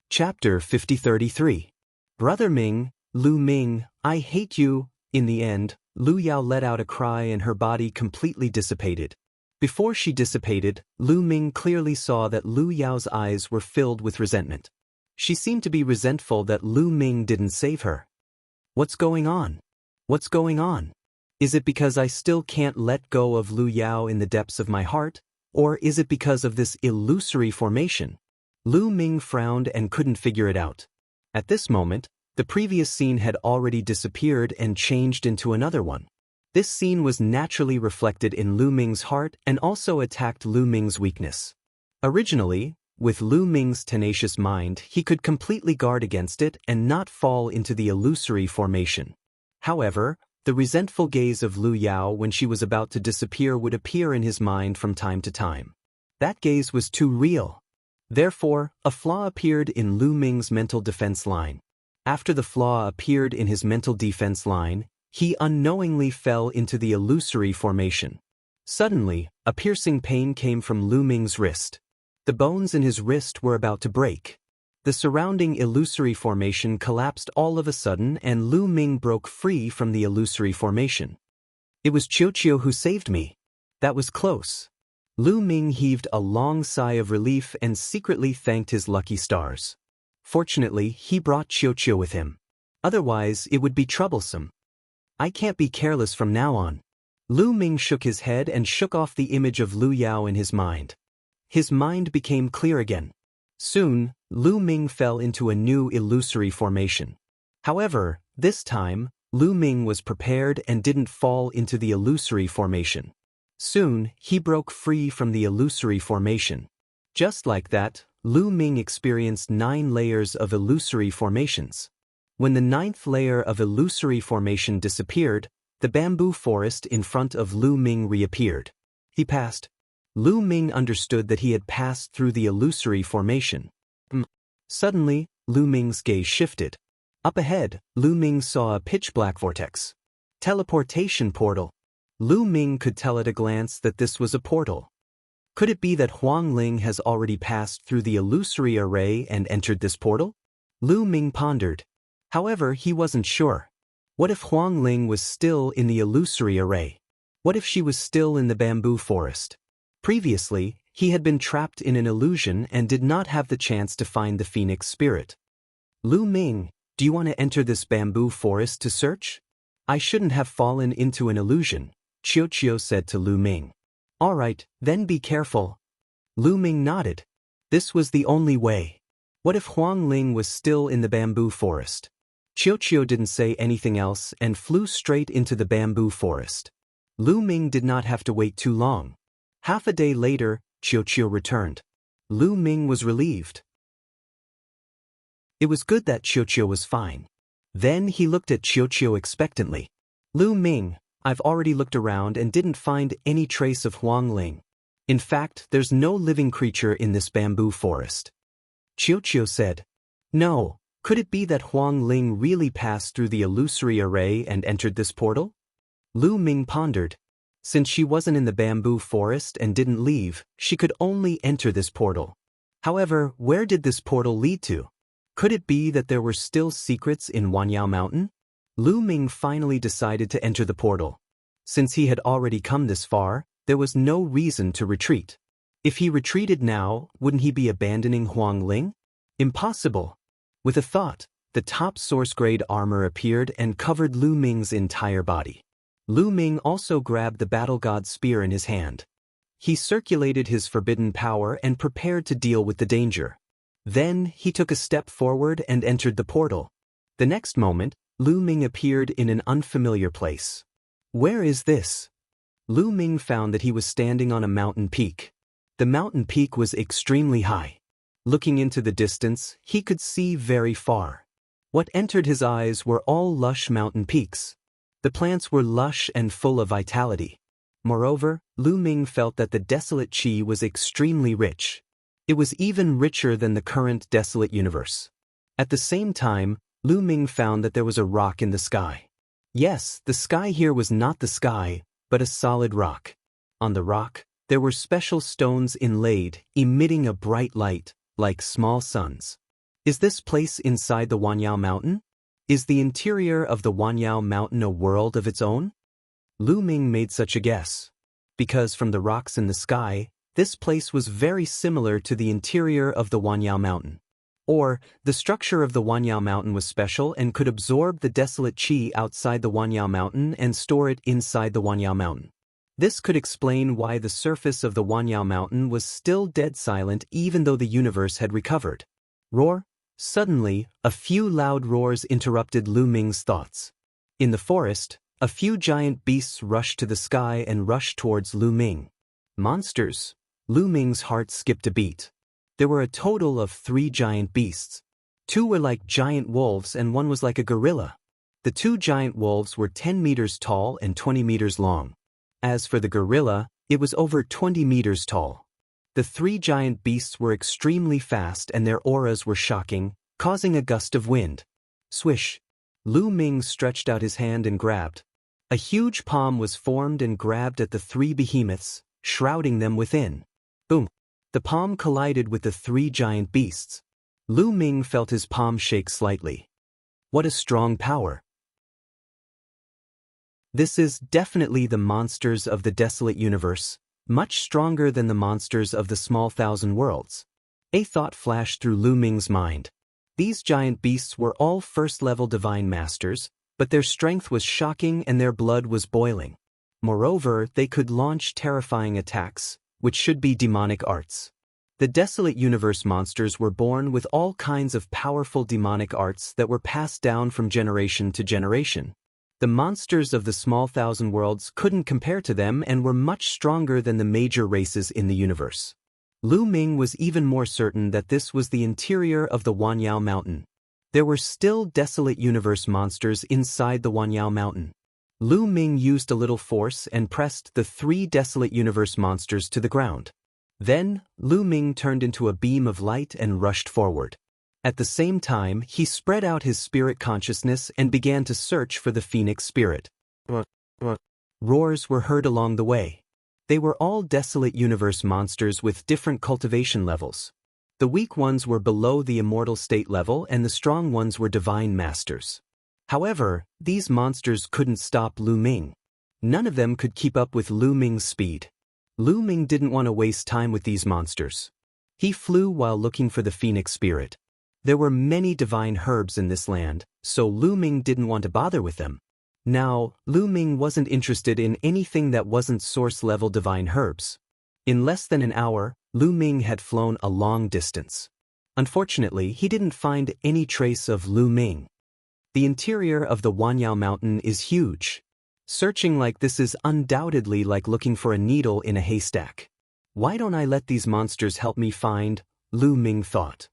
Chapter 5033. Brother Ming, Lu Ming, I hate you. In the end, Lu Yao let out a cry and her body completely dissipated. Before she dissipated, Lu Ming clearly saw that Lu Yao's eyes were filled with resentment. She seemed to be resentful that Lu Ming didn't save her. What's going on? What's going on? Is it because I still can't let go of Lu Yao in the depths of my heart, or is it because of this illusory formation? Lu Ming frowned and couldn't figure it out. At this moment, the previous scene had already disappeared and changed into another one. This scene was naturally reflected in Lu Ming's heart and also attacked Lu Ming's weakness. Originally, with Lu Ming's tenacious mind, he could completely guard against it and not fall into the illusory formation. However, the resentful gaze of Lu Yao when she was about to disappear would appear in his mind from time to time. That gaze was too real. Therefore, a flaw appeared in Lu Ming's mental defense line. After the flaw appeared in his mental defense line, he unknowingly fell into the illusory formation. Suddenly, a piercing pain came from Lu Ming's wrist. The bones in his wrist were about to break. The surrounding illusory formation collapsed all of a sudden and Lu Ming broke free from the illusory formation. It was Qiuqiu who saved me. That was close. Lu Ming heaved a long sigh of relief and secretly thanked his lucky stars. Fortunately, he brought Qiuqiu with him. Otherwise, it would be troublesome. I can't be careless from now on. Lu Ming shook his head and shook off the image of Lu Yao in his mind. His mind became clear again. Soon, Lu Ming fell into a new illusory formation. However, this time, Lu Ming was prepared and didn't fall into the illusory formation. Soon, he broke free from the illusory formation. Just like that, Lu Ming experienced 9 layers of illusory formations. When the 9th layer of illusory formation disappeared, the bamboo forest in front of Lu Ming reappeared. He passed. Lu Ming understood that he had passed through the illusory formation. Suddenly, Lu Ming's gaze shifted. Up ahead, Lu Ming saw a pitch-black vortex. Teleportation portal. Lu Ming could tell at a glance that this was a portal. Could it be that Huang Ling has already passed through the illusory array and entered this portal? Lu Ming pondered. However, he wasn't sure. What if Huang Ling was still in the illusory array? What if she was still in the bamboo forest? Previously, he had been trapped in an illusion and did not have the chance to find the phoenix spirit. Lu Ming, do you want to enter this bamboo forest to search? I shouldn't have fallen into an illusion, Qiuqiu said to Lu Ming. All right, then be careful. Lu Ming nodded. This was the only way. What if Huang Ling was still in the bamboo forest? Qiuqiu didn't say anything else and flew straight into the bamboo forest. Lu Ming did not have to wait too long. Half a day later, Qiuqiu returned. Lu Ming was relieved. It was good that Qiuqiu was fine. Then he looked at Qiuqiu expectantly. Lu Ming, I've already looked around and didn't find any trace of Huang Ling. In fact, there's no living creature in this bamboo forest. Qiuqiu said. No, could it be that Huang Ling really passed through the illusory array and entered this portal? Lu Ming pondered. Since she wasn't in the bamboo forest and didn't leave, she could only enter this portal. However, where did this portal lead to? Could it be that there were still secrets in Wanyao Mountain? Lu Ming finally decided to enter the portal. Since he had already come this far, there was no reason to retreat. If he retreated now, wouldn't he be abandoning Huang Ling? Impossible. With a thought, the top source-grade armor appeared and covered Lu Ming's entire body. Lu Ming also grabbed the battle god's spear in his hand. He circulated his forbidden power and prepared to deal with the danger. Then, he took a step forward and entered the portal. The next moment, Lu Ming appeared in an unfamiliar place. Where is this? Lu Ming found that he was standing on a mountain peak. The mountain peak was extremely high. Looking into the distance, he could see very far. What entered his eyes were all lush mountain peaks. The plants were lush and full of vitality. Moreover, Lu Ming felt that the desolate qi was extremely rich. It was even richer than the current desolate universe. At the same time, Lu Ming found that there was a rock in the sky. Yes, the sky here was not the sky, but a solid rock. On the rock, there were special stones inlaid, emitting a bright light, like small suns. Is this place inside the Wanyao Mountain? Is the interior of the Wanyao Mountain a world of its own? Lu Ming made such a guess. Because from the rocks in the sky, this place was very similar to the interior of the Wanyao Mountain. Or, the structure of the Wanyao Mountain was special and could absorb the desolate qi outside the Wanyao Mountain and store it inside the Wanyao Mountain. This could explain why the surface of the Wanyao Mountain was still dead silent even though the universe had recovered. Roar! Suddenly, a few loud roars interrupted Lu Ming's thoughts. In the forest, a few giant beasts rushed to the sky and rushed towards Lu Ming. Monsters! Lu Ming's heart skipped a beat. There were a total of 3 giant beasts. 2 were like giant wolves and 1 was like a gorilla. The 2 giant wolves were 10 meters tall and 20 meters long. As for the gorilla, it was over 20 meters tall. The 3 giant beasts were extremely fast and their auras were shocking, causing a gust of wind. Swish! Lu Ming stretched out his hand and grabbed. A huge palm was formed and grabbed at the 3 behemoths, shrouding them within. Boom! The palm collided with the 3 giant beasts. Lu Ming felt his palm shake slightly. What a strong power! This is definitely the monsters of the desolate universe, much stronger than the monsters of the small thousand worlds. A thought flashed through Lu Ming's mind. These giant beasts were all first-level divine masters, but their strength was shocking and their blood was boiling. Moreover, they could launch terrifying attacks, which should be demonic arts. The desolate universe monsters were born with all kinds of powerful demonic arts that were passed down from generation to generation. The monsters of the small thousand worlds couldn't compare to them and were much stronger than the major races in the universe. Lu Ming was even more certain that this was the interior of the Wanyao Mountain. There were still desolate universe monsters inside the Wanyao Mountain. Lu Ming used a little force and pressed the 3 desolate universe monsters to the ground. Then, Lu Ming turned into a beam of light and rushed forward. At the same time, he spread out his spirit consciousness and began to search for the phoenix spirit. Roars were heard along the way. They were all desolate universe monsters with different cultivation levels. The weak ones were below the immortal state level and the strong ones were divine masters. However, these monsters couldn't stop Lu Ming. None of them could keep up with Lu Ming's speed. Lu Ming didn't want to waste time with these monsters. He flew while looking for the phoenix spirit. There were many divine herbs in this land, so Lu Ming didn't want to bother with them. Now, Lu Ming wasn't interested in anything that wasn't source-level divine herbs. In less than an hour, Lu Ming had flown a long distance. Unfortunately, he didn't find any trace of Lu Ming. The interior of the Wanyao Mountain is huge. Searching like this is undoubtedly like looking for a needle in a haystack. Why don't I let these monsters help me find? Lu Ming thought.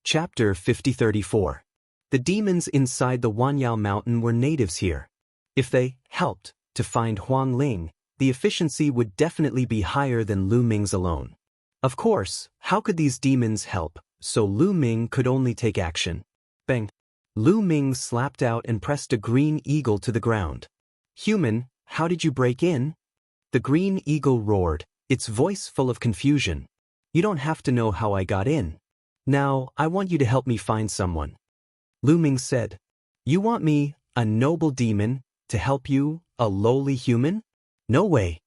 Chapter 5034. The demons inside the Wanyao mountain were natives here. If they helped to find Huang Ling, the efficiency would definitely be higher than Lu Ming's alone. Of course, how could these demons help? So Lu Ming could only take action. Bang! Lu Ming slapped out and pressed a green eagle to the ground. Human, how did you break in? The green eagle roared, its voice full of confusion. You don't have to know how I got in. Now, I want you to help me find someone. Lu Ming said. You want me, a noble demon, to help you, a lowly human? No way.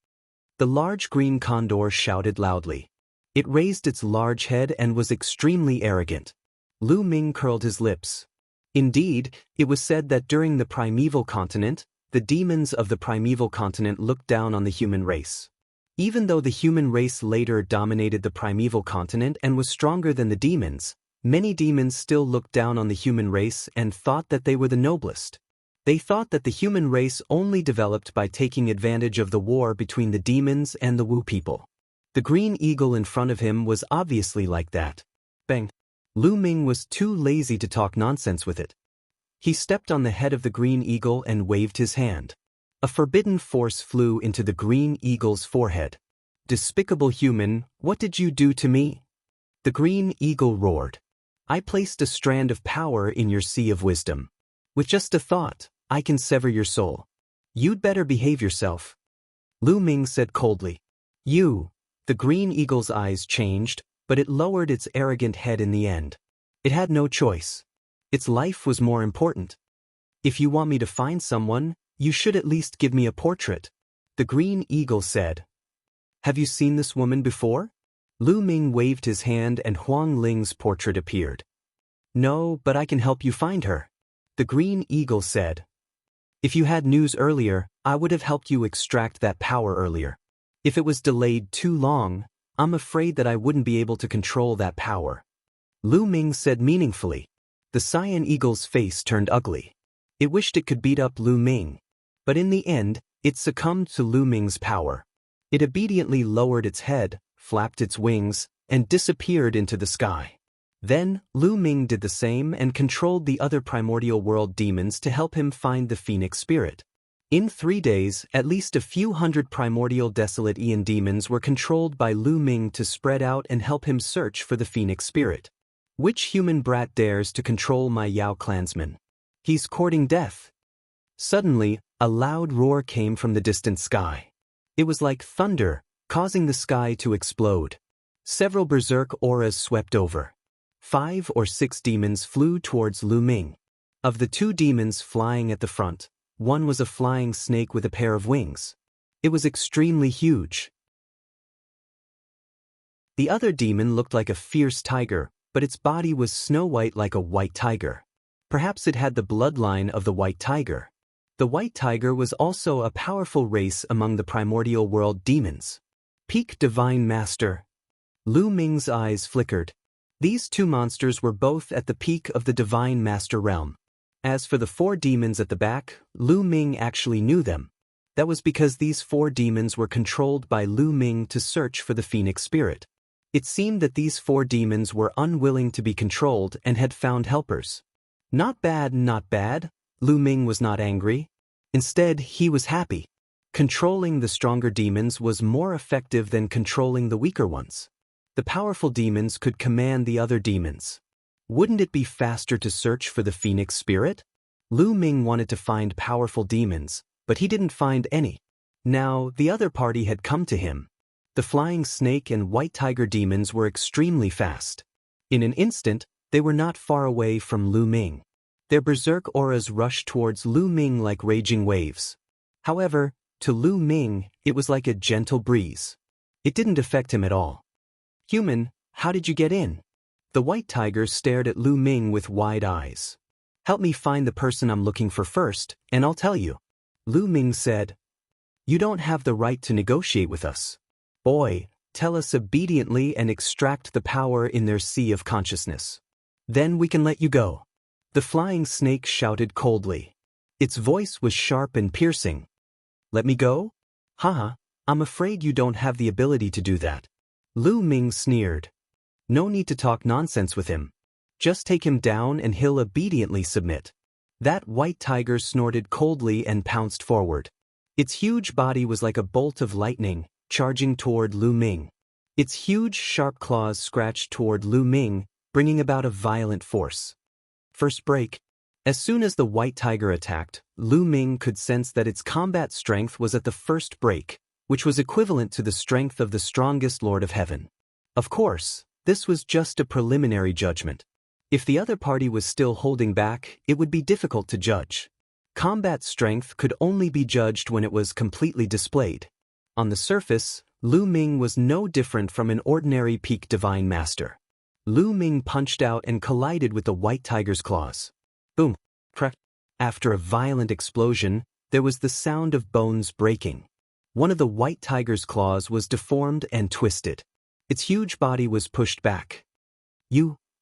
The large green condor shouted loudly. It raised its large head and was extremely arrogant. Lu Ming curled his lips. Indeed, it was said that during the primeval continent, the demons of the primeval continent looked down on the human race. Even though the human race later dominated the primeval continent and was stronger than the demons, many demons still looked down on the human race and thought that they were the noblest. They thought that the human race only developed by taking advantage of the war between the demons and the Wu people. The green eagle in front of him was obviously like that. Bang! Lu Ming was too lazy to talk nonsense with it. He stepped on the head of the green eagle and waved his hand. A forbidden force flew into the green eagle's forehead. Despicable human, what did you do to me? The green eagle roared. I placed a strand of power in your sea of wisdom. With just a thought, I can sever your soul. You'd better behave yourself. Lu Ming said coldly. You. The green eagle's eyes changed, but it lowered its arrogant head in the end. It had no choice. Its life was more important. If you want me to find someone, you should at least give me a portrait. The green eagle said. Have you seen this woman before? Lu Ming waved his hand and Huang Ling's portrait appeared. No, but I can help you find her. The green eagle said. If you had news earlier, I would have helped you extract that power earlier. If it was delayed too long, I'm afraid that I wouldn't be able to control that power. Lu Ming said meaningfully. The cyan eagle's face turned ugly. It wished it could beat up Lu Ming. But in the end, it succumbed to Lu Ming's power. It obediently lowered its head, flapped its wings, and disappeared into the sky. Then, Lu Ming did the same and controlled the other primordial world demons to help him find the phoenix spirit. In 3 days, at least a few hundred primordial desolate Aeon demons were controlled by Lu Ming to spread out and help him search for the phoenix spirit. Which human brat dares to control my Yao clansman? He's courting death. Suddenly, a loud roar came from the distant sky. It was like thunder, causing the sky to explode. Several berserk auras swept over. 5 or 6 demons flew towards Lu Ming. Of the 2 demons flying at the front, one was a flying snake with a pair of wings. It was extremely huge. The other demon looked like a fierce tiger, but its body was snow-white like a white tiger. Perhaps it had the bloodline of the white tiger. The white tiger was also a powerful race among the primordial world demons. Peak Divine Master. Lu Ming's eyes flickered. These 2 monsters were both at the peak of the Divine Master realm. As for the 4 demons at the back, Lu Ming actually knew them. That was because these 4 demons were controlled by Lu Ming to search for the phoenix spirit. It seemed that these 4 demons were unwilling to be controlled and had found helpers. Not bad, not bad. Lu Ming was not angry. Instead, he was happy. Controlling the stronger demons was more effective than controlling the weaker ones. The powerful demons could command the other demons. Wouldn't it be faster to search for the phoenix spirit? Lu Ming wanted to find powerful demons, but he didn't find any. Now, the other party had come to him. The flying snake and white tiger demons were extremely fast. In an instant, they were not far away from Lu Ming. Their berserk auras rushed towards Lu Ming like raging waves. However, to Lu Ming, it was like a gentle breeze. It didn't affect him at all. Human, how did you get in? The white tiger stared at Lu Ming with wide eyes. Help me find the person I'm looking for first, and I'll tell you. Lu Ming said. You don't have the right to negotiate with us. Boy, tell us obediently and extract the power in their sea of consciousness. Then we can let you go. The flying snake shouted coldly. Its voice was sharp and piercing. Let me go? Haha, I'm afraid you don't have the ability to do that. Lu Ming sneered. No need to talk nonsense with him. Just take him down and he'll obediently submit. That white tiger snorted coldly and pounced forward. Its huge body was like a bolt of lightning, charging toward Lu Ming. Its huge, sharp claws scratched toward Lu Ming, bringing about a violent force. First break. As soon as the white tiger attacked, Lu Ming could sense that its combat strength was at the first break, which was equivalent to the strength of the strongest Lord of Heaven. Of course, this was just a preliminary judgment. If the other party was still holding back, it would be difficult to judge. Combat strength could only be judged when it was completely displayed. On the surface, Lu Ming was no different from an ordinary peak divine master. Lu Ming punched out and collided with the white tiger's claws. Boom! Crack! After a violent explosion, there was the sound of bones breaking. One of the white tiger's claws was deformed and twisted. Its huge body was pushed back.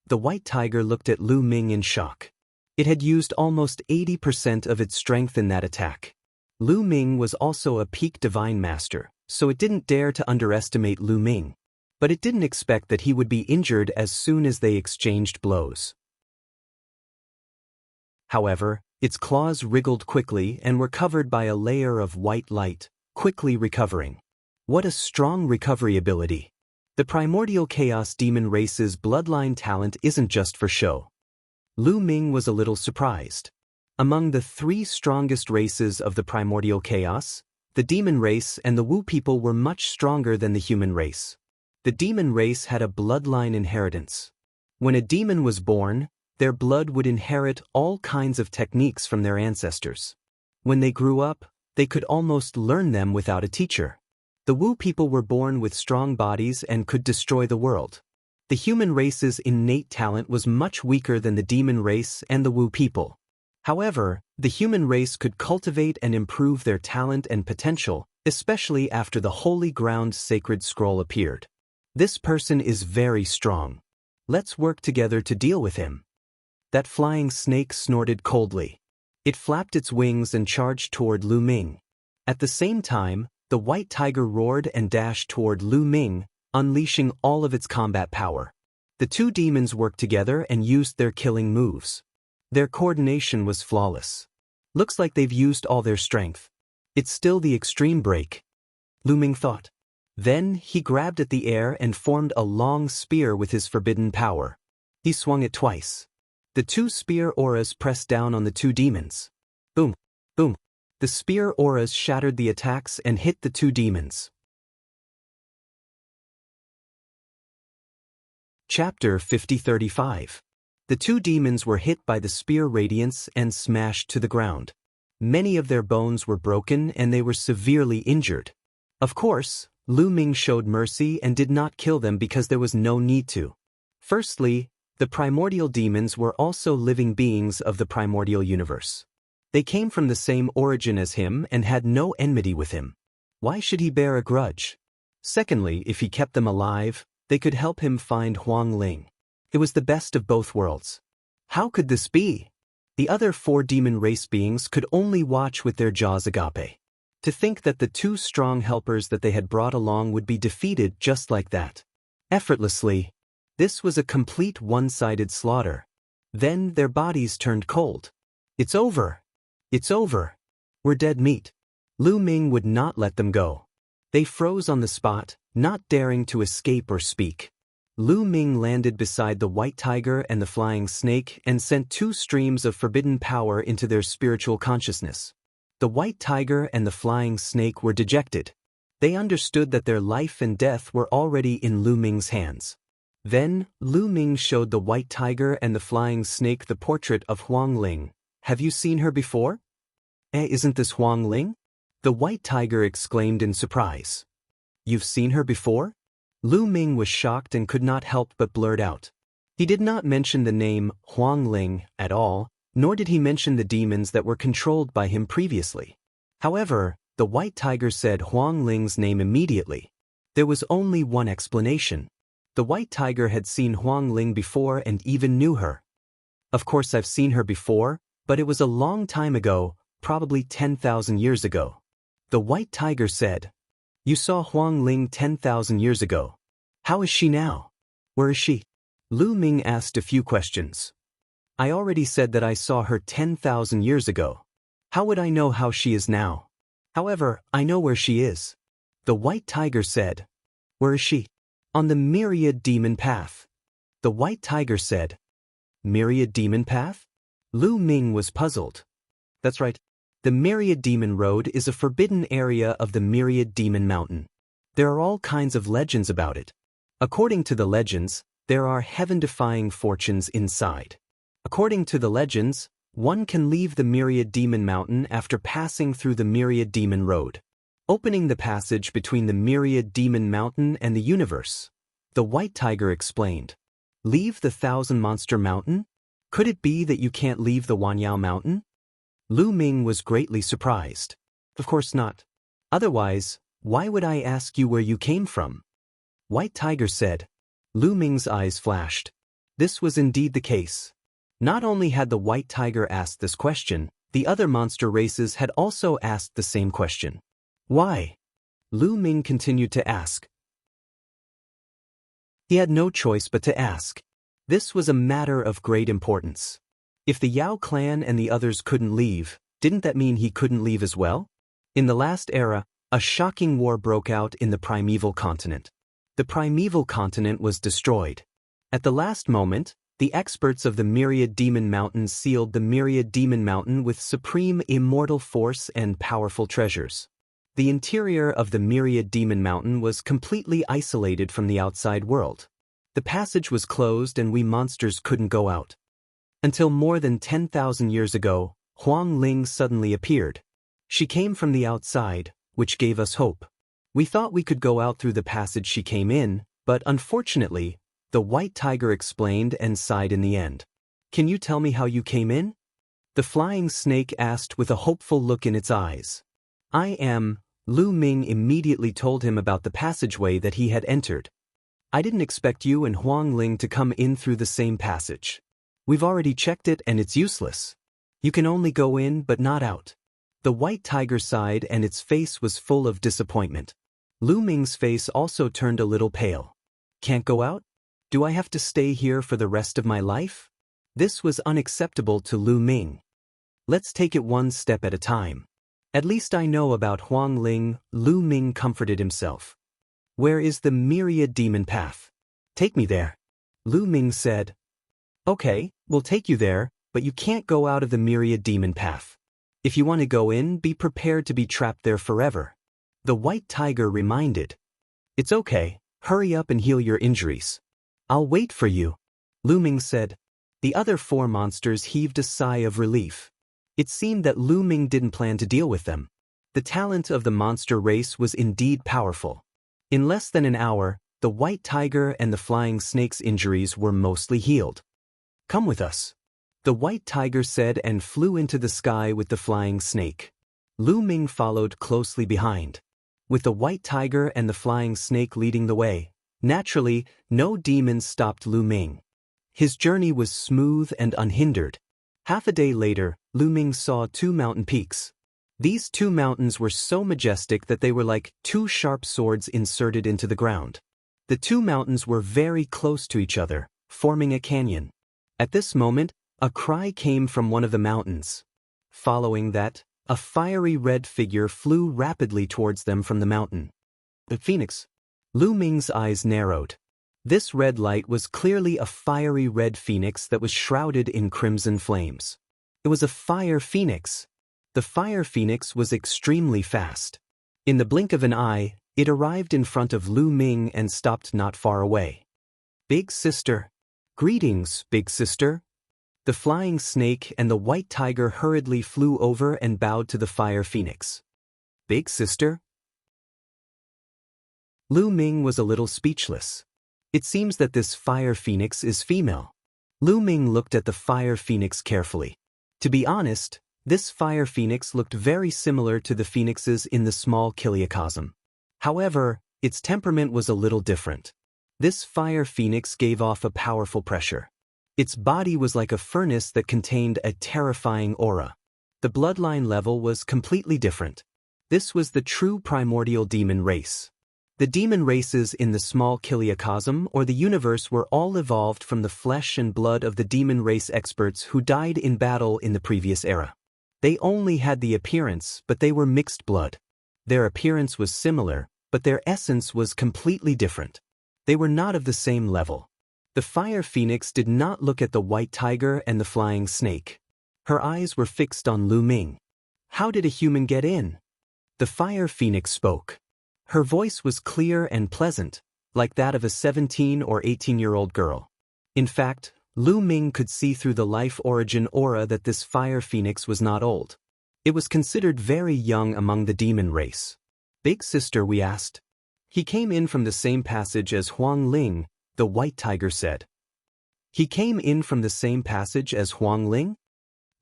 The white tiger looked at Lu Ming in shock. It had used almost 80% of its strength in that attack. Lu Ming was also a peak divine master, so it didn't dare to underestimate Lu Ming. But it didn't expect that he would be injured as soon as they exchanged blows. However, its claws wriggled quickly and were covered by a layer of white light, quickly recovering. What a strong recovery ability! The primordial chaos demon race's bloodline talent isn't just for show. Lu Ming was a little surprised. Among the 3 strongest races of the primordial chaos, the demon race and the Wu people were much stronger than the human race. The demon race had a bloodline inheritance. When a demon was born, their blood would inherit all kinds of techniques from their ancestors. When they grew up, they could almost learn them without a teacher. The Wu people were born with strong bodies and could destroy the world. The human race's innate talent was much weaker than the demon race and the Wu people. However, the human race could cultivate and improve their talent and potential, especially after the Holy Ground Sacred Scroll appeared. This person is very strong. Let's work together to deal with him. That flying snake snorted coldly. It flapped its wings and charged toward Lu Ming. At the same time, the white tiger roared and dashed toward Lu Ming, unleashing all of its combat power. The 2 demons worked together and used their killing moves. Their coordination was flawless. Looks like they've used all their strength. It's still the extreme break, Lu Ming thought. Then he grabbed at the air and formed a long spear with his forbidden power. He swung it twice. The 2 spear auras pressed down on the 2 demons. Boom! Boom! The spear auras shattered the attacks and hit the 2 demons. Chapter 50-35. The 2 demons were hit by the spear radiance and smashed to the ground. Many of their bones were broken and they were severely injured. Of course, Lu Ming showed mercy and did not kill them because there was no need to. Firstly, the primordial demons were also living beings of the primordial universe. They came from the same origin as him and had no enmity with him. Why should he bear a grudge? Secondly, if he kept them alive, they could help him find Huang Ling. It was the best of both worlds. How could this be? The other 4 demon race beings could only watch with their jaws agape. To think that the 2 strong helpers that they had brought along would be defeated just like that. Effortlessly. This was a complete one-sided slaughter. Then their bodies turned cold. It's over. It's over. We're dead meat. Lu Ming would not let them go. They froze on the spot, not daring to escape or speak. Lu Ming landed beside the white tiger and the flying snake and sent 2 streams of forbidden power into their spiritual consciousness. The white tiger and the flying snake were dejected. They understood that their life and death were already in Lu Ming's hands. Then, Lu Ming showed the white tiger and the flying snake the portrait of Huang Ling. Have you seen her before? Isn't this Huang Ling? The white tiger exclaimed in surprise. You've seen her before? Lu Ming was shocked and could not help but blurt out. He did not mention the name Huang Ling at all, nor did he mention the demons that were controlled by him previously. However, the white tiger said Huang Ling's name immediately. There was only one explanation. The white tiger had seen Huang Ling before and even knew her. Of course I've seen her before, but it was a long time ago, probably 10,000 years ago. The white tiger said, "You saw Huang Ling 10,000 years ago. How is she now? Where is she?" Lu Ming asked a few questions. "I already said that I saw her 10,000 years ago. How would I know how she is now? However, I know where she is." The white tiger said, "Where is she?" "On the Myriad Demon Path." The white tiger said, "Myriad Demon Path?" Lu Ming was puzzled. "That's right. The Myriad Demon Road is a forbidden area of the Myriad Demon Mountain. There are all kinds of legends about it. According to the legends, there are heaven-defying fortunes inside. According to the legends, one can leave the Myriad Demon Mountain after passing through the Myriad Demon Road, opening the passage between the Myriad Demon Mountain and the universe." The white tiger explained. "Leave the Thousand Monster Mountain? Could it be that you can't leave the Wanyao Mountain?" Lu Ming was greatly surprised. "Of course not. Otherwise, why would I ask you where you came from?" White Tiger said. Lu Ming's eyes flashed. This was indeed the case. Not only had the white tiger asked this question, the other monster races had also asked the same question. Why? Lu Ming continued to ask. He had no choice but to ask. This was a matter of great importance. If the Yao clan and the others couldn't leave, didn't that mean he couldn't leave as well? In the last era, a shocking war broke out in the primeval continent. The primeval continent was destroyed. At the last moment, the experts of the Myriad Demon Mountain sealed the Myriad Demon Mountain with supreme immortal force and powerful treasures. The interior of the Myriad Demon Mountain was completely isolated from the outside world. The passage was closed and we monsters couldn't go out. Until more than 10,000 years ago, Huang Ling suddenly appeared. She came from the outside, which gave us hope. We thought we could go out through the passage she came in, but unfortunately, the white tiger explained and sighed in the end. Can you tell me how you came in? The flying snake asked with a hopeful look in its eyes. Lu Ming immediately told him about the passageway that he had entered. I didn't expect you and Huang Ling to come in through the same passage. We've already checked it and it's useless. You can only go in but not out. The white tiger sighed and its face was full of disappointment. Lu Ming's face also turned a little pale. Can't go out? Do I have to stay here for the rest of my life? This was unacceptable to Lu Ming. Let's take it one step at a time. At least I know about Huang Ling. Lu Ming comforted himself. Where is the Myriad Demon Path? Take me there. Lu Ming said. Okay, we'll take you there, but you can't go out of the Myriad Demon Path. If you want to go in, be prepared to be trapped there forever. The white tiger reminded. It's okay, hurry up and heal your injuries. I'll wait for you. Lu Ming said. The other four monsters heaved a sigh of relief. It seemed that Lu Ming didn't plan to deal with them. The talent of the monster race was indeed powerful. In less than an hour, the white tiger and the flying snake's injuries were mostly healed. Come with us. The white tiger said and flew into the sky with the flying snake. Lu Ming followed closely behind. With the white tiger and the flying snake leading the way, naturally, no demons stopped Lu Ming. His journey was smooth and unhindered. Half a day later, Lu Ming saw two mountain peaks. These two mountains were so majestic that they were like two sharp swords inserted into the ground. The two mountains were very close to each other, forming a canyon. At this moment, a cry came from one of the mountains. Following that, a fiery red figure flew rapidly towards them from the mountain. The phoenix. Lu Ming's eyes narrowed. This red light was clearly a fiery red phoenix that was shrouded in crimson flames. It was a fire phoenix. The fire phoenix was extremely fast. In the blink of an eye, it arrived in front of Lu Ming and stopped not far away. Big sister. Greetings, big sister. The flying snake and the white tiger hurriedly flew over and bowed to the fire phoenix. Big sister? Lu Ming was a little speechless. It seems that this fire phoenix is female. Lu Ming looked at the fire phoenix carefully. To be honest, this fire phoenix looked very similar to the phoenixes in the small Kiliacosm. However, its temperament was a little different. This fire phoenix gave off a powerful pressure. Its body was like a furnace that contained a terrifying aura. The bloodline level was completely different. This was the true primordial demon race. The demon races in the small Kiliacosm or the universe were all evolved from the flesh and blood of the demon race experts who died in battle in the previous era. They only had the appearance, but they were mixed blood. Their appearance was similar, but their essence was completely different. They were not of the same level. The fire phoenix did not look at the white tiger and the flying snake. Her eyes were fixed on Lu Ming. How did a human get in? The fire phoenix spoke. Her voice was clear and pleasant, like that of a 17 or 18-year-old girl. In fact, Lu Ming could see through the life origin aura that this fire phoenix was not old. It was considered very young among the demon race. Big sister, we asked. He came in from the same passage as Huang Ling, the white tiger said. He came in from the same passage as Huang Ling?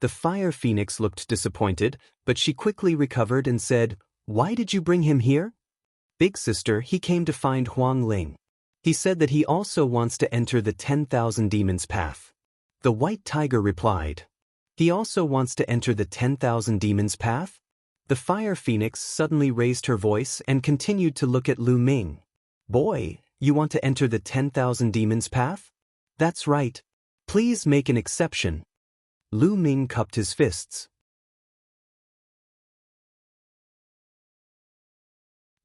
The fire phoenix looked disappointed, but she quickly recovered and said, "Why did you bring him here?" Big sister, he came to find Huang Ling. He said that he also wants to enter the 10,000 demons path. The white tiger replied. He also wants to enter the 10,000 demons path? The fire phoenix suddenly raised her voice and continued to look at Lu Ming. Boy, you want to enter the 10,000 demons path? That's right. Please make an exception. Lu Ming cupped his fists.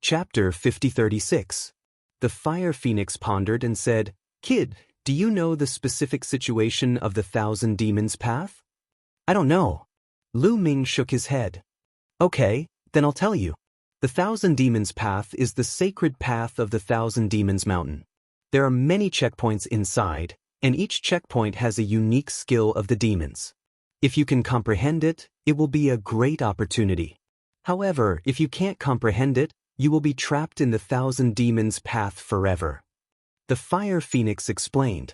Chapter 5036. The fire phoenix pondered and said, Kid, do you know the specific situation of the 1,000 demons path? I don't know. Lu Ming shook his head. Okay, then I'll tell you. The 1,000 demons path is the sacred path of the 1,000 demons mountain. There are many checkpoints inside, and each checkpoint has a unique skill of the demons. If you can comprehend it, it will be a great opportunity. However, if you can't comprehend it, you will be trapped in the 1,000 demons path forever. The fire phoenix explained.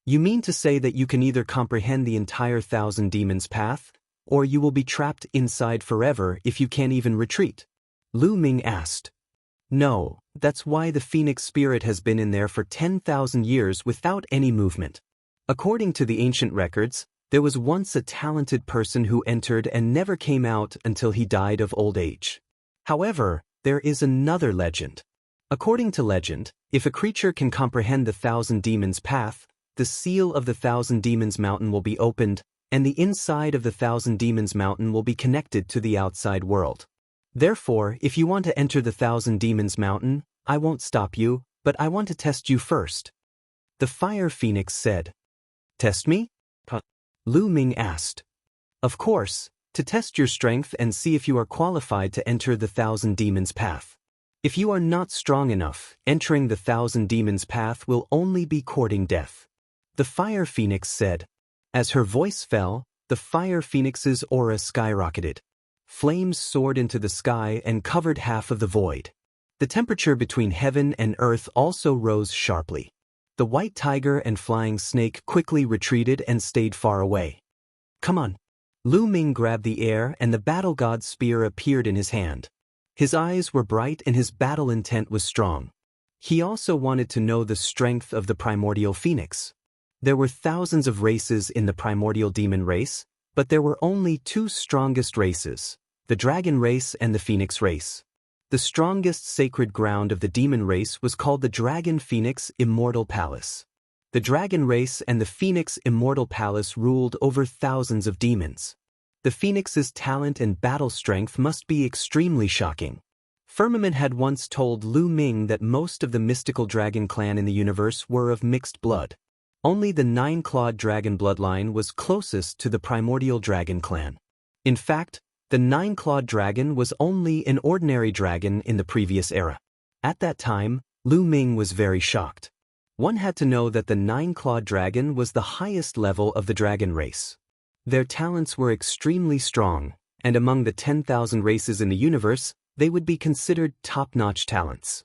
You mean to say that you can either comprehend the entire 1,000 demons path, or you will be trapped inside forever if you can't even retreat? Lu Ming asked. No, that's why the phoenix spirit has been in there for 10,000 years without any movement. According to the ancient records, there was once a talented person who entered and never came out until he died of old age. However, there is another legend. According to legend, if a creature can comprehend the 1,000 demons path, the seal of the 1,000 demons mountain will be opened, and the inside of the 1,000 demons mountain will be connected to the outside world. Therefore, if you want to enter the 1,000 demons mountain, I won't stop you, but I want to test you first. The fire phoenix said. Test me? Lu Ming asked. Of course, to test your strength and see if you are qualified to enter the 1,000 demons path. If you are not strong enough, entering the 1,000 demons path will only be courting death. The fire phoenix said. As her voice fell, the fire phoenix's aura skyrocketed. Flames soared into the sky and covered half of the void. The temperature between heaven and earth also rose sharply. The white tiger and flying snake quickly retreated and stayed far away. Come on. Lu Ming grabbed the air and the battle god's spear appeared in his hand. His eyes were bright and his battle intent was strong. He also wanted to know the strength of the primordial phoenix. There were thousands of races in the primordial demon race, but there were only two strongest races, the dragon race and the phoenix race. The strongest sacred ground of the demon race was called the Dragon Phoenix Immortal Palace. The dragon race and the Phoenix Immortal Palace ruled over thousands of demons. The Phoenix's talent and battle strength must be extremely shocking. Firmament had once told Lu Ming that most of the mystical dragon clan in the universe were of mixed blood. Only the nine-clawed dragon bloodline was closest to the primordial dragon clan. In fact, the nine-clawed dragon was only an ordinary dragon in the previous era. At that time, Lu Ming was very shocked. One had to know that the nine-clawed dragon was the highest level of the dragon race. Their talents were extremely strong, and among the 10,000 races in the universe, they would be considered top-notch talents.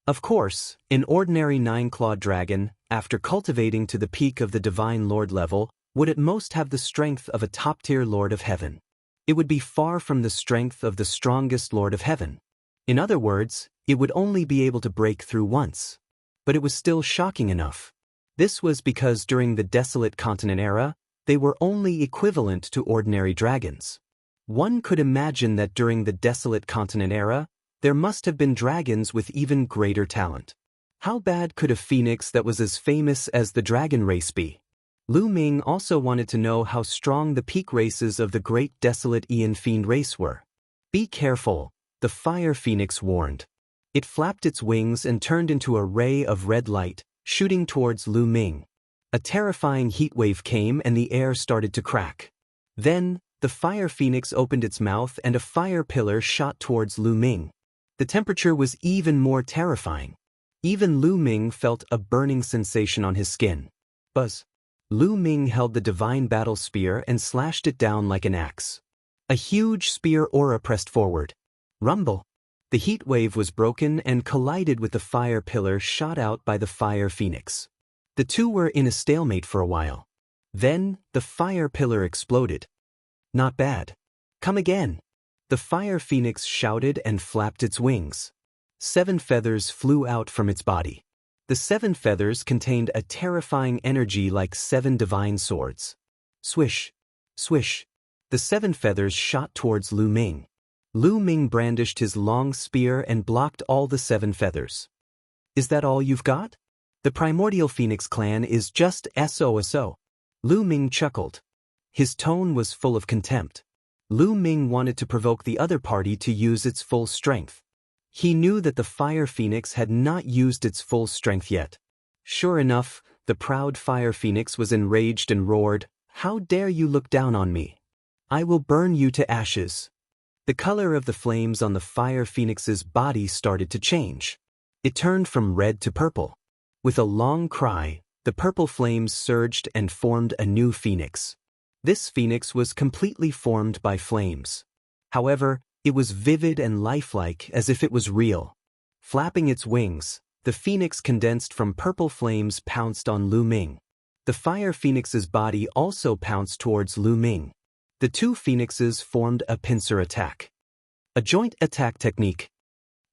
Of course, an ordinary nine-clawed dragon, after cultivating to the peak of the Divine Lord level, would at most have the strength of a top-tier Lord of Heaven. It would be far from the strength of the strongest Lord of Heaven. In other words, it would only be able to break through once. But it was still shocking enough. This was because during the Desolate Continent era, they were only equivalent to ordinary dragons. One could imagine that during the desolate continent era, there must have been dragons with even greater talent. How bad could a phoenix that was as famous as the dragon race be? Lu Ming also wanted to know how strong the peak races of the great desolate Ian Fiend race were. Be careful, the fire phoenix warned. It flapped its wings and turned into a ray of red light, shooting towards Lu Ming. A terrifying heat wave came and the air started to crack. Then, the fire phoenix opened its mouth and a fire pillar shot towards Lu Ming. The temperature was even more terrifying. Even Lu Ming felt a burning sensation on his skin. Buzz. Lu Ming held the divine battle spear and slashed it down like an axe. A huge spear aura pressed forward. Rumble. The heat wave was broken and collided with the fire pillar shot out by the fire phoenix. The two were in a stalemate for a while. Then, the fire pillar exploded. Not bad. Come again. The fire phoenix shouted and flapped its wings. 7 feathers flew out from its body. The 7 feathers contained a terrifying energy like 7 divine swords. Swish. Swish. The 7 feathers shot towards Lu Ming. Lu Ming brandished his long spear and blocked all the 7 feathers. Is that all you've got? The primordial phoenix clan is just SOSO. Lu Ming chuckled. His tone was full of contempt. Lu Ming wanted to provoke the other party to use its full strength. He knew that the fire phoenix had not used its full strength yet. Sure enough, the proud fire phoenix was enraged and roared, "How dare you look down on me? I will burn you to ashes." The color of the flames on the fire phoenix's body started to change. It turned from red to purple. With a long cry, the purple flames surged and formed a new phoenix. This phoenix was completely formed by flames. However, it was vivid and lifelike as if it was real. Flapping its wings, the phoenix condensed from purple flames pounced on Lu Ming. The fire phoenix's body also pounced towards Lu Ming. The two phoenixes formed a pincer attack. A joint attack technique.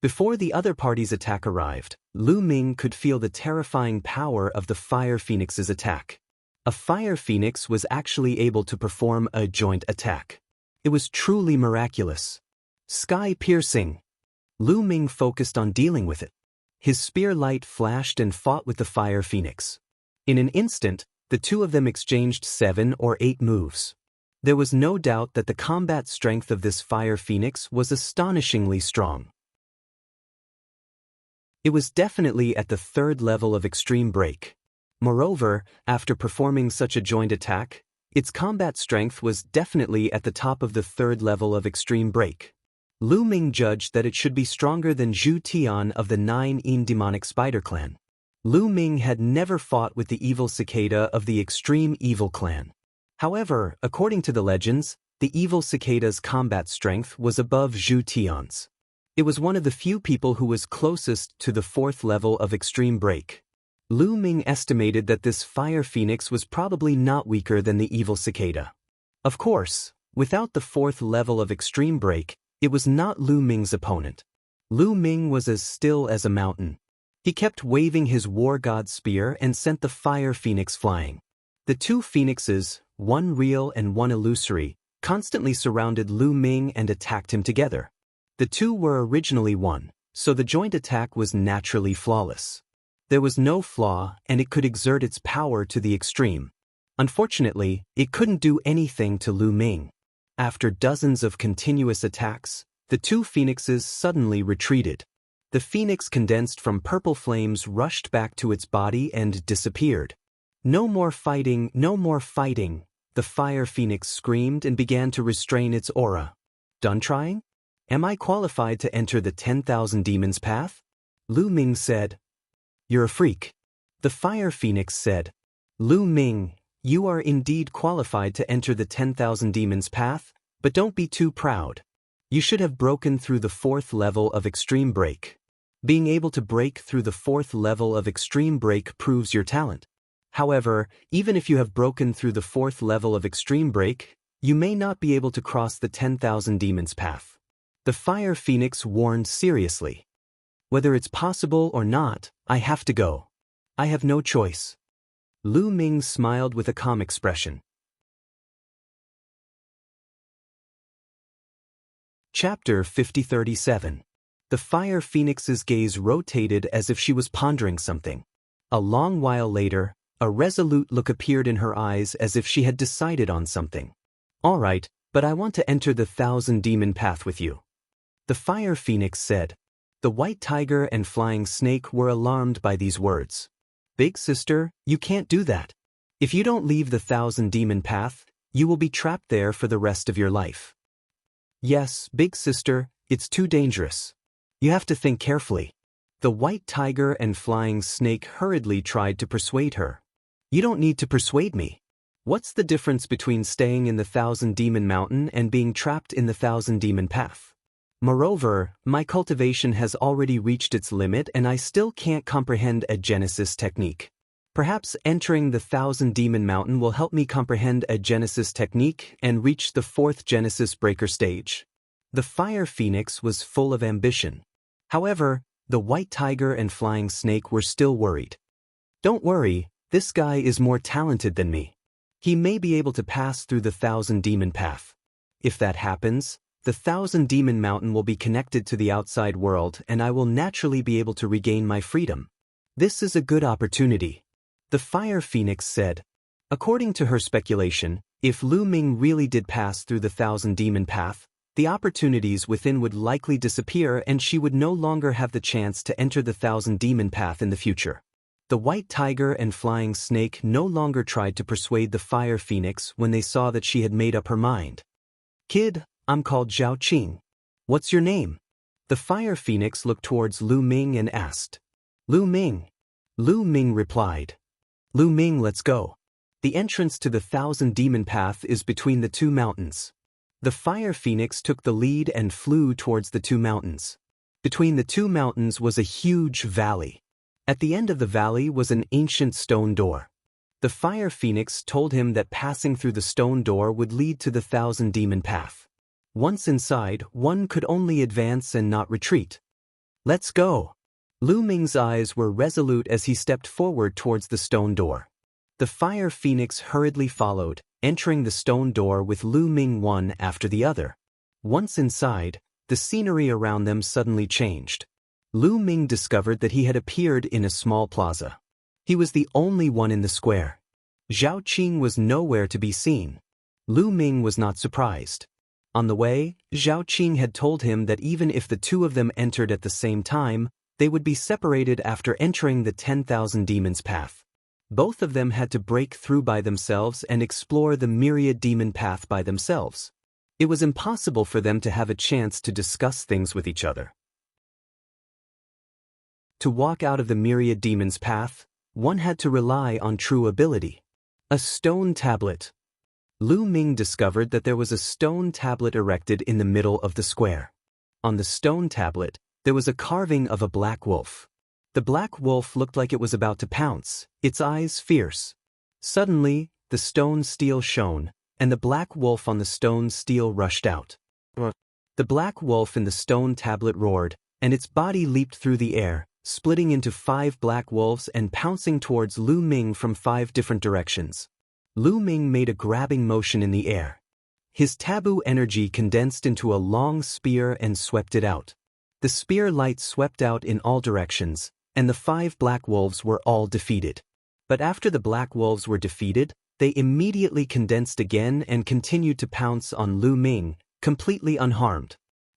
Before the other party's attack arrived, Lu Ming could feel the terrifying power of the fire phoenix's attack. A fire phoenix was actually able to perform a joint attack. It was truly miraculous. Sky-piercing. Lu Ming focused on dealing with it. His spear light flashed and fought with the fire phoenix. In an instant, the two of them exchanged 7 or 8 moves. There was no doubt that the combat strength of this fire phoenix was astonishingly strong. It was definitely at the 3rd level of extreme break. Moreover, after performing such a joint attack, its combat strength was definitely at the top of the 3rd level of extreme break. Lu Ming judged that it should be stronger than Zhu Tian of the 9 demonic spider clan. Lu Ming had never fought with the evil cicada of the extreme evil clan. However, according to the legends, the evil cicada's combat strength was above Zhu Tian's. It was one of the few people who was closest to the 4th level of extreme break. Lu Ming estimated that this fire phoenix was probably not weaker than the evil cicada. Of course, without the 4th level of extreme break, it was not Lu Ming's opponent. Lu Ming was as still as a mountain. He kept waving his war god spear and sent the fire phoenix flying. The two phoenixes, one real and one illusory, constantly surrounded Lu Ming and attacked him together. The two were originally one, so the joint attack was naturally flawless. There was no flaw and it could exert its power to the extreme. Unfortunately, it couldn't do anything to Lu Ming. After dozens of continuous attacks, the two phoenixes suddenly retreated. The phoenix condensed from purple flames rushed back to its body and disappeared. "No more fighting, no more fighting," the fire phoenix screamed and began to restrain its aura. "Done trying? Am I qualified to enter the 10,000 demons path?" Lu Ming said. "You're a freak." The fire phoenix said. "Lu Ming, you are indeed qualified to enter the 10,000 demons path, but don't be too proud. You should have broken through the 4th level of extreme break. Being able to break through the 4th level of extreme break proves your talent. However, even if you have broken through the 4th level of extreme break, you may not be able to cross the 10,000 demons path." The fire phoenix warned seriously. "Whether it's possible or not, I have to go. I have no choice." Lu Ming smiled with a calm expression. Chapter 5037. The Fire Phoenix's gaze rotated as if she was pondering something. A long while later, a resolute look appeared in her eyes as if she had decided on something. "All right, but I want to enter the Thousand Demon Path with you," the Fire Phoenix said. The White Tiger and Flying Snake were alarmed by these words. "Big sister, you can't do that. If you don't leave the Thousand Demon Path, you will be trapped there for the rest of your life." "Yes, big sister, it's too dangerous. You have to think carefully." The White Tiger and Flying Snake hurriedly tried to persuade her. "You don't need to persuade me. What's the difference between staying in the Thousand Demon Mountain and being trapped in the Thousand Demon Path? Moreover, my cultivation has already reached its limit and I still can't comprehend a Genesis technique. Perhaps entering the Thousand Demon Mountain will help me comprehend a Genesis technique and reach the fourth Genesis breaker stage." The Fire Phoenix was full of ambition. However, the White Tiger and Flying Snake were still worried. "Don't worry, this guy is more talented than me. He may be able to pass through the Thousand Demon Path. If that happens, the Thousand Demon Mountain will be connected to the outside world and I will naturally be able to regain my freedom. This is a good opportunity," the Fire Phoenix said. According to her speculation, if Lu Ming really did pass through the Thousand Demon Path, the opportunities within would likely disappear and she would no longer have the chance to enter the Thousand Demon Path in the future. The White Tiger and Flying Snake no longer tried to persuade the Fire Phoenix when they saw that she had made up her mind. "Kid, I'm called Zhao Qing. What's your name?" The Fire Phoenix looked towards Lu Ming and asked. "Lu Ming." Lu Ming replied. "Lu Ming, let's go. The entrance to the Thousand Demon Path is between the two mountains." The Fire Phoenix took the lead and flew towards the two mountains. Between the two mountains was a huge valley. At the end of the valley was an ancient stone door. The Fire Phoenix told him that passing through the stone door would lead to the Thousand Demon Path. Once inside, one could only advance and not retreat. "Let's go." Lu Ming's eyes were resolute as he stepped forward towards the stone door. The Fire Phoenix hurriedly followed, entering the stone door with Lu Ming one after the other. Once inside, the scenery around them suddenly changed. Lu Ming discovered that he had appeared in a small plaza. He was the only one in the square. Zhao Qing was nowhere to be seen. Lu Ming was not surprised. On the way, Zhao Qing had told him that even if the two of them entered at the same time, they would be separated after entering the 10,000 Demons Path. Both of them had to break through by themselves and explore the Myriad Demon Path by themselves. It was impossible for them to have a chance to discuss things with each other. To walk out of the Myriad Demons Path, one had to rely on true ability. A stone tablet. Lu Ming discovered that there was a stone tablet erected in the middle of the square. On the stone tablet, there was a carving of a black wolf. The black wolf looked like it was about to pounce, its eyes fierce. Suddenly, the stone steel shone, and the black wolf on the stone steel rushed out. The black wolf in the stone tablet roared, and its body leaped through the air, splitting into 5 black wolves and pouncing towards Lu Ming from 5 different directions. Lu Ming made a grabbing motion in the air. His taboo energy condensed into a long spear and swept it out. The spear light swept out in all directions, and the 5 black wolves were all defeated. But after the black wolves were defeated, they immediately condensed again and continued to pounce on Lu Ming, completely unharmed.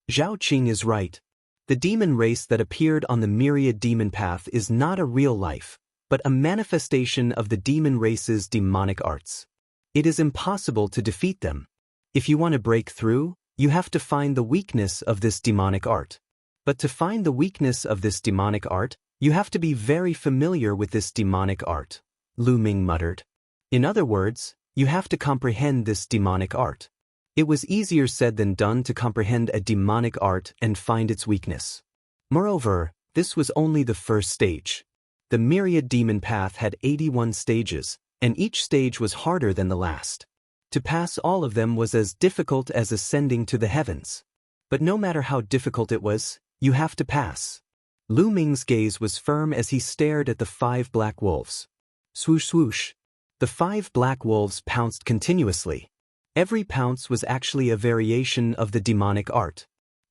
Zhao Qing is right. The demon race that appeared on the Myriad Demon Path is not a real life, but a manifestation of the demon race's demonic arts. It is impossible to defeat them. If you want to break through, you have to find the weakness of this demonic art. But to find the weakness of this demonic art, you have to be very familiar with this demonic art, Lu Ming muttered. In other words, you have to comprehend this demonic art. It was easier said than done to comprehend a demonic art and find its weakness. Moreover, this was only the first stage. The Myriad Demon Path had 81 stages, and each stage was harder than the last. To pass all of them was as difficult as ascending to the heavens. But no matter how difficult it was, you have to pass. Lu Ming's gaze was firm as he stared at the 5 black wolves. Swoosh swoosh. The 5 black wolves pounced continuously. Every pounce was actually a variation of the demonic art.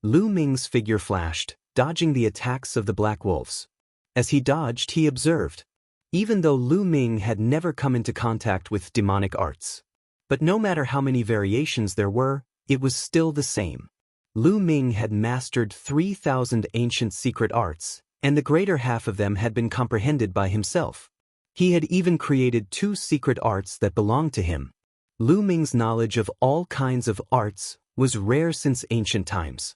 Lu Ming's figure flashed, dodging the attacks of the black wolves. As he dodged, he observed. Even though Lu Ming had never come into contact with demonic arts. But no matter how many variations there were, it was still the same. Lu Ming had mastered 3,000 ancient secret arts, and the greater half of them had been comprehended by himself. He had even created 2 secret arts that belonged to him. Lu Ming's knowledge of all kinds of arts was rare since ancient times.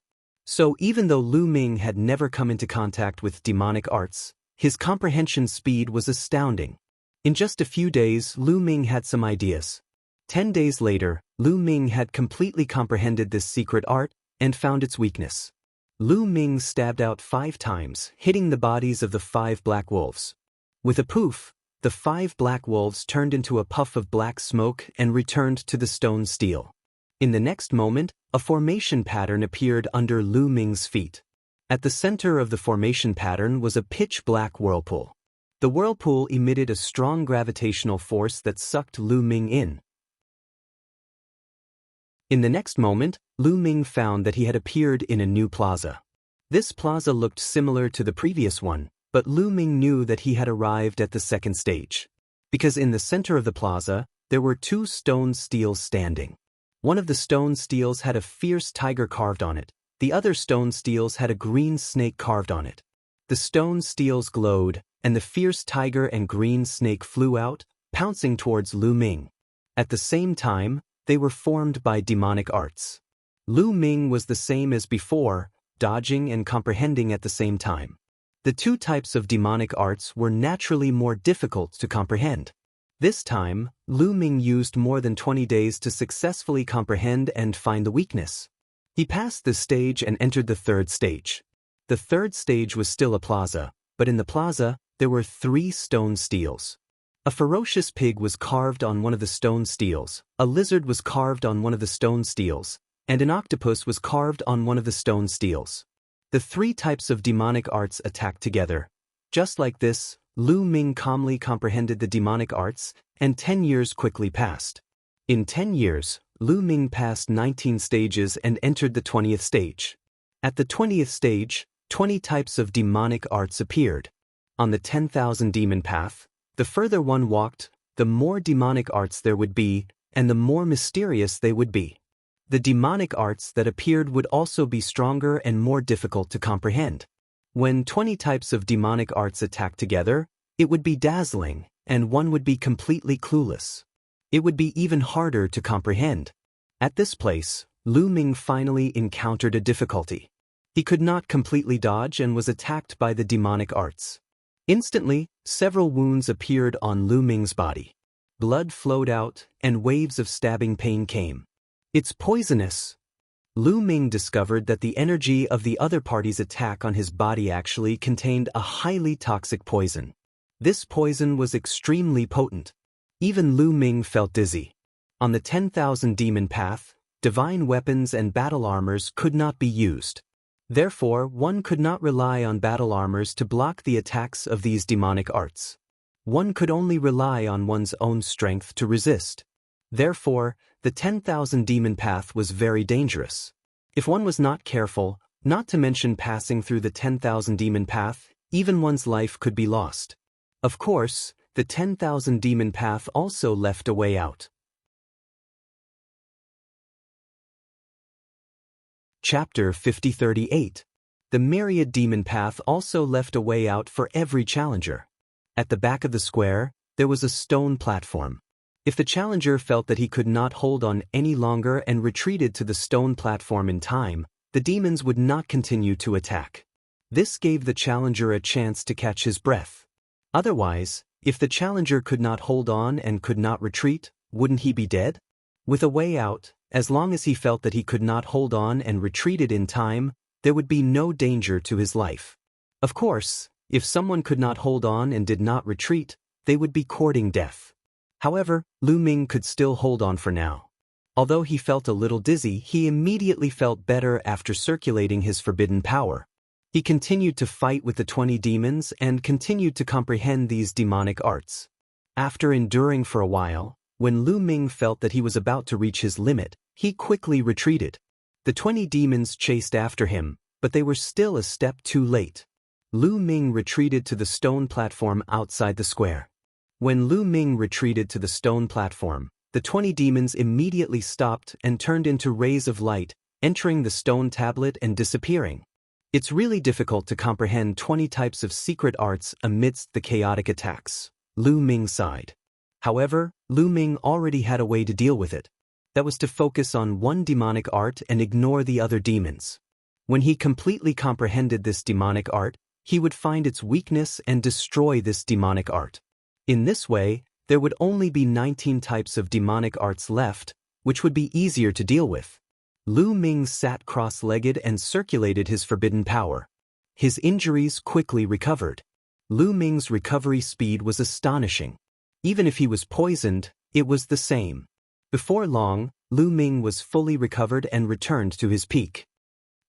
So even though Lu Ming had never come into contact with demonic arts, his comprehension speed was astounding. In just a few days, Lu Ming had some ideas. 10 days later, Lu Ming had completely comprehended this secret art and found its weakness. Lu Ming stabbed out 5 times, hitting the bodies of the 5 black wolves. With a poof, the 5 black wolves turned into a puff of black smoke and returned to the stone steel. In the next moment, a formation pattern appeared under Lu Ming's feet. At the center of the formation pattern was a pitch-black whirlpool. The whirlpool emitted a strong gravitational force that sucked Lu Ming in. In the next moment, Lu Ming found that he had appeared in a new plaza. This plaza looked similar to the previous one, but Lu Ming knew that he had arrived at the second stage. Because in the center of the plaza, there were 2 stone steels standing. One of the stone steels had a fierce tiger carved on it. The other stone steels had a green snake carved on it. The stone steels glowed, and the fierce tiger and green snake flew out, pouncing towards Lu Ming. At the same time, they were formed by demonic arts. Lu Ming was the same as before, dodging and comprehending at the same time. The 2 types of demonic arts were naturally more difficult to comprehend. This time, Lu Ming used more than 20 days to successfully comprehend and find the weakness. He passed this stage and entered the 3rd stage. The 3rd stage was still a plaza, but in the plaza, there were 3 stone steels. A ferocious pig was carved on one of the stone steels, a lizard was carved on one of the stone steels, and an octopus was carved on one of the stone steels. The 3 types of demonic arts attacked together. Just like this, Lu Ming calmly comprehended the demonic arts, and 10 years quickly passed. In 10 years, Lu Ming passed 19 stages and entered the 20th stage. At the 20th stage, 20 types of demonic arts appeared. On the 10,000 demon path, the further one walked, the more demonic arts there would be, and the more mysterious they would be. The demonic arts that appeared would also be stronger and more difficult to comprehend. When 20 types of demonic arts attacked together, it would be dazzling, and one would be completely clueless. It would be even harder to comprehend. At this place, Lu Ming finally encountered a difficulty. He could not completely dodge and was attacked by the demonic arts. Instantly, several wounds appeared on Lu Ming's body. Blood flowed out, and waves of stabbing pain came. It's poisonous. Lu Ming discovered that the energy of the other party's attack on his body actually contained a highly toxic poison. This poison was extremely potent. Even Lu Ming felt dizzy. On the 10,000 demon path, divine weapons and battle armors could not be used. Therefore, one could not rely on battle armors to block the attacks of these demonic arts. One could only rely on one's own strength to resist. Therefore, the 10,000 demon path was very dangerous. If one was not careful, not to mention passing through the 10,000 demon path, even one's life could be lost. Of course, the 10,000 demon path also left a way out. Chapter 5038. The myriad demon path also left a way out for every challenger. At the back of the square, there was a stone platform. If the challenger felt that he could not hold on any longer and retreated to the stone platform in time, the demons would not continue to attack. This gave the challenger a chance to catch his breath. Otherwise, if the challenger could not hold on and could not retreat, wouldn't he be dead? With a way out, as long as he felt that he could not hold on and retreated in time, there would be no danger to his life. Of course, if someone could not hold on and did not retreat, they would be courting death. However, Lu Ming could still hold on for now. Although he felt a little dizzy, he immediately felt better after circulating his forbidden power. He continued to fight with the 20 demons and continued to comprehend these demonic arts. After enduring for a while, when Lu Ming felt that he was about to reach his limit, he quickly retreated. The 20 demons chased after him, but they were still a step too late. Lu Ming retreated to the stone platform outside the square. When Lu Ming retreated to the stone platform, the 20 demons immediately stopped and turned into rays of light, entering the stone tablet and disappearing. It's really difficult to comprehend 20 types of secret arts amidst the chaotic attacks, Lu Ming sighed. However, Lu Ming already had a way to deal with it. That was to focus on one demonic art and ignore the other demons. When he completely comprehended this demonic art, he would find its weakness and destroy this demonic art. In this way, there would only be 19 types of demonic arts left, which would be easier to deal with. Lu Ming sat cross-legged and circulated his forbidden power. His injuries quickly recovered. Lu Ming's recovery speed was astonishing. Even if he was poisoned, it was the same. Before long, Lu Ming was fully recovered and returned to his peak.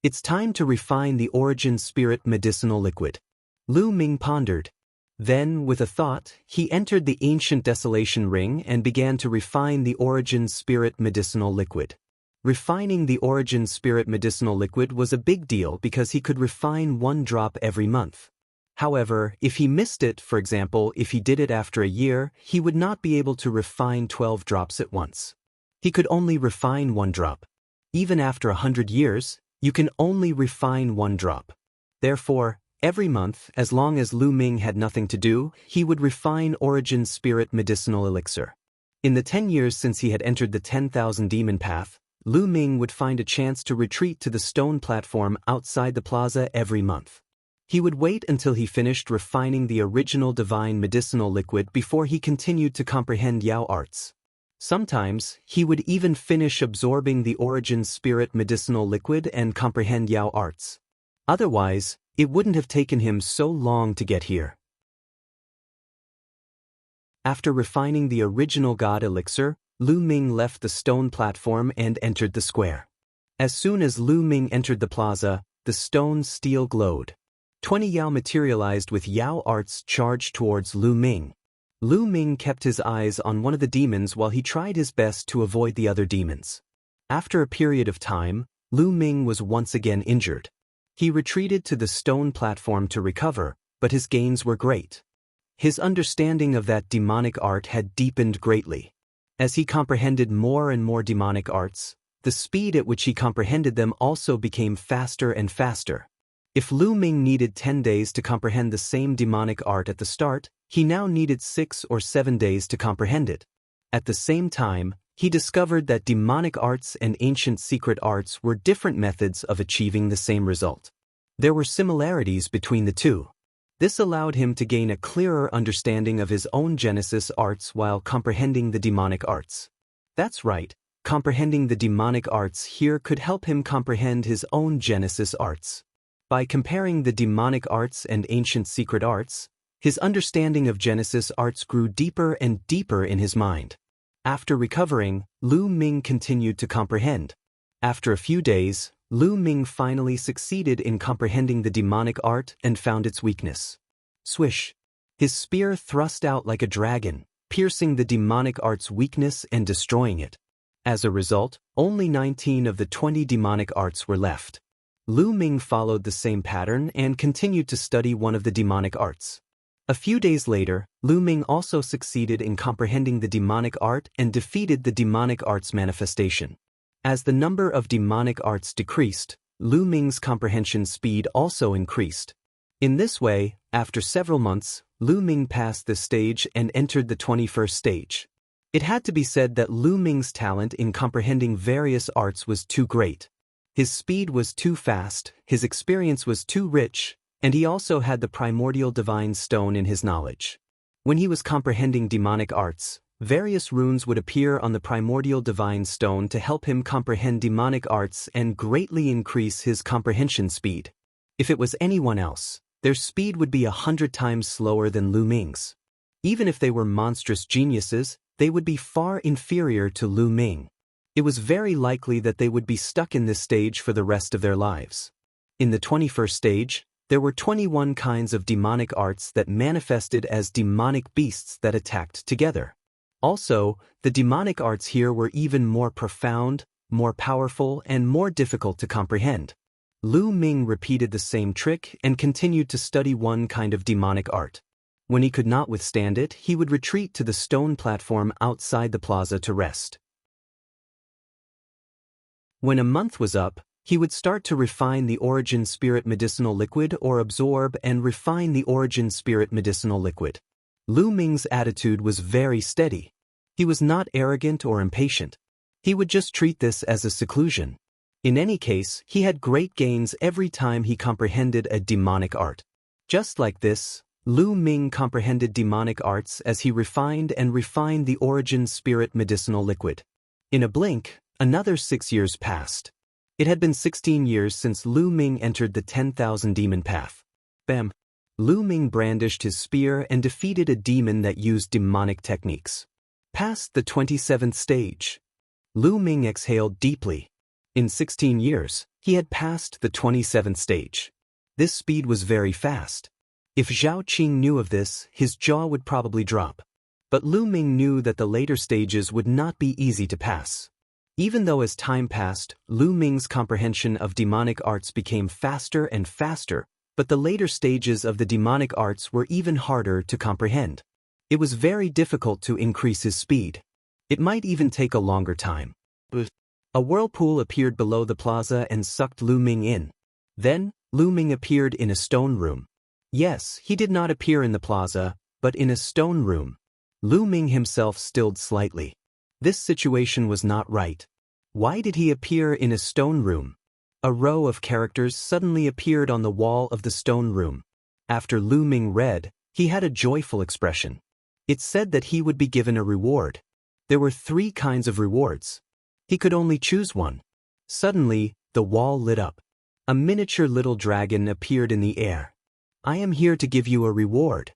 It's time to refine the Origin Spirit medicinal liquid. Lu Ming pondered. Then, with a thought, he entered the ancient desolation ring and began to refine the Origin Spirit medicinal liquid. Refining the Origin Spirit medicinal liquid was a big deal because he could refine 1 drop every month. However, if he missed it, for example, if he did it after a year, he would not be able to refine 12 drops at once. He could only refine 1 drop. Even after 100 years, you can only refine 1 drop. Therefore, every month, as long as Lu Ming had nothing to do, he would refine Origin Spirit medicinal elixir. In the 10 years since he had entered the 10,000 demon path, Lu Ming would find a chance to retreat to the stone platform outside the plaza every month. He would wait until he finished refining the original divine medicinal liquid before he continued to comprehend Yao arts. Sometimes, he would even finish absorbing the Origin Spirit medicinal liquid and comprehend Yao arts. Otherwise, it wouldn't have taken him so long to get here. After refining the original God elixir, Lu Ming left the stone platform and entered the square. As soon as Lu Ming entered the plaza, the stone steel glowed. 20 Yao materialized with Yao arts charged towards Lu Ming. Lu Ming kept his eyes on one of the demons while he tried his best to avoid the other demons. After a period of time, Lu Ming was once again injured. He retreated to the stone platform to recover, but his gains were great. His understanding of that demonic art had deepened greatly. As he comprehended more and more demonic arts, the speed at which he comprehended them also became faster and faster. If Lu Ming needed 10 days to comprehend the same demonic art at the start, he now needed 6 or 7 days to comprehend it. At the same time, he discovered that demonic arts and ancient secret arts were different methods of achieving the same result. There were similarities between the two. This allowed him to gain a clearer understanding of his own Genesis arts while comprehending the demonic arts. That's right, comprehending the demonic arts here could help him comprehend his own Genesis arts. By comparing the demonic arts and ancient secret arts, his understanding of Genesis arts grew deeper and deeper in his mind. After recovering, Lu Ming continued to comprehend. After a few days, Lu Ming finally succeeded in comprehending the demonic art and found its weakness. Swish! His spear thrust out like a dragon, piercing the demonic art's weakness and destroying it. As a result, only 19 of the 20 demonic arts were left. Lu Ming followed the same pattern and continued to study one of the demonic arts. A few days later, Lu Ming also succeeded in comprehending the demonic art and defeated the demonic art's manifestation. As the number of demonic arts decreased, Lu Ming's comprehension speed also increased. In this way, after several months, Lu Ming passed this stage and entered the 21st stage. It had to be said that Lu Ming's talent in comprehending various arts was too great. His speed was too fast, his experience was too rich, and he also had the primordial divine stone in his knowledge. When he was comprehending demonic arts, various runes would appear on the primordial divine stone to help him comprehend demonic arts and greatly increase his comprehension speed. If it was anyone else, their speed would be 100 times slower than Lu Ming's. Even if they were monstrous geniuses, they would be far inferior to Lu Ming. It was very likely that they would be stuck in this stage for the rest of their lives. In the 21st stage, there were 21 kinds of demonic arts that manifested as demonic beasts that attacked together. Also, the demonic arts here were even more profound, more powerful, and more difficult to comprehend. Lu Ming repeated the same trick and continued to study one kind of demonic art. When he could not withstand it, he would retreat to the stone platform outside the plaza to rest. When a month was up, he would start to refine the origin spirit medicinal liquid or absorb and refine the origin spirit medicinal liquid. Lu Ming's attitude was very steady. He was not arrogant or impatient. He would just treat this as a seclusion. In any case, he had great gains every time he comprehended a demonic art. Just like this, Lu Ming comprehended demonic arts as he refined the origin spirit medicinal liquid. In a blink, another 6 years passed. It had been 16 years since Lu Ming entered the 10,000 demon path. Bam! Lu Ming brandished his spear and defeated a demon that used demonic techniques. Past the 27th stage. Lu Ming exhaled deeply. In 16 years, he had passed the 27th stage. This speed was very fast. If Zhao Qing knew of this, his jaw would probably drop. But Lu Ming knew that the later stages would not be easy to pass. Even though as time passed, Lu Ming's comprehension of demonic arts became faster and faster, but the later stages of the demonic arts were even harder to comprehend. It was very difficult to increase his speed. It might even take a longer time. A whirlpool appeared below the plaza and sucked Lu Ming in. Then, Lu Ming appeared in a stone room. Yes, he did not appear in the plaza, but in a stone room. Lu Ming himself stilled slightly. This situation was not right. Why did he appear in a stone room? A row of characters suddenly appeared on the wall of the stone room. After Lu Ming read, he had a joyful expression. It said that he would be given a reward. There were 3 kinds of rewards. He could only choose one. Suddenly, the wall lit up. A miniature little dragon appeared in the air. "I am here to give you a reward,"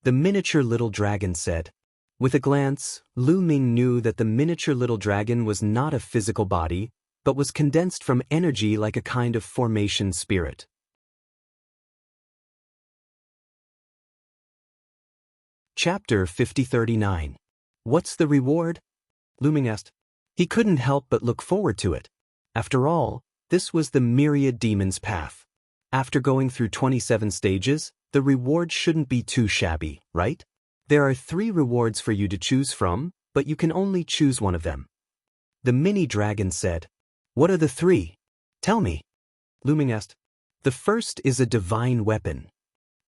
the miniature little dragon said. With a glance, Lu Ming knew that the miniature little dragon was not a physical body, but was condensed from energy like a kind of formation spirit. Chapter 5039. What's the reward? Lu Ming asked. He couldn't help but look forward to it. After all, this was the myriad demon's path. After going through 27 stages, the reward shouldn't be too shabby, right? There are 3 rewards for you to choose from, but you can only choose one of them. The mini dragon said. What are the 3? Tell me. Lu Ming asked. The first is a divine weapon.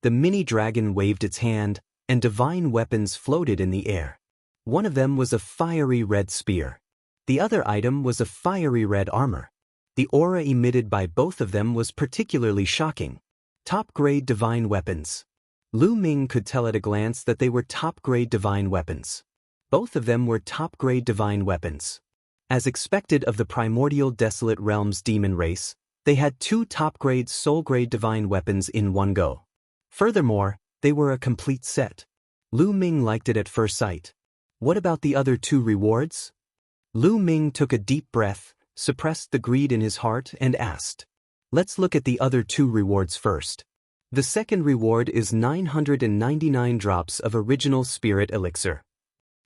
The mini dragon waved its hand, and divine weapons floated in the air. One of them was a fiery red spear. The other item was a fiery red armor. The aura emitted by both of them was particularly shocking. Top-grade divine weapons. Lu Ming could tell at a glance that they were top-grade divine weapons. Both of them were top-grade divine weapons. As expected of the primordial desolate realms demon race, they had 2 top-grade soul-grade divine weapons in one go. Furthermore, they were a complete set. Lu Ming liked it at first sight. What about the other 2 rewards? Lu Ming took a deep breath, suppressed the greed in his heart, and asked. Let's look at the other 2 rewards first. The second reward is 999 drops of original spirit elixir.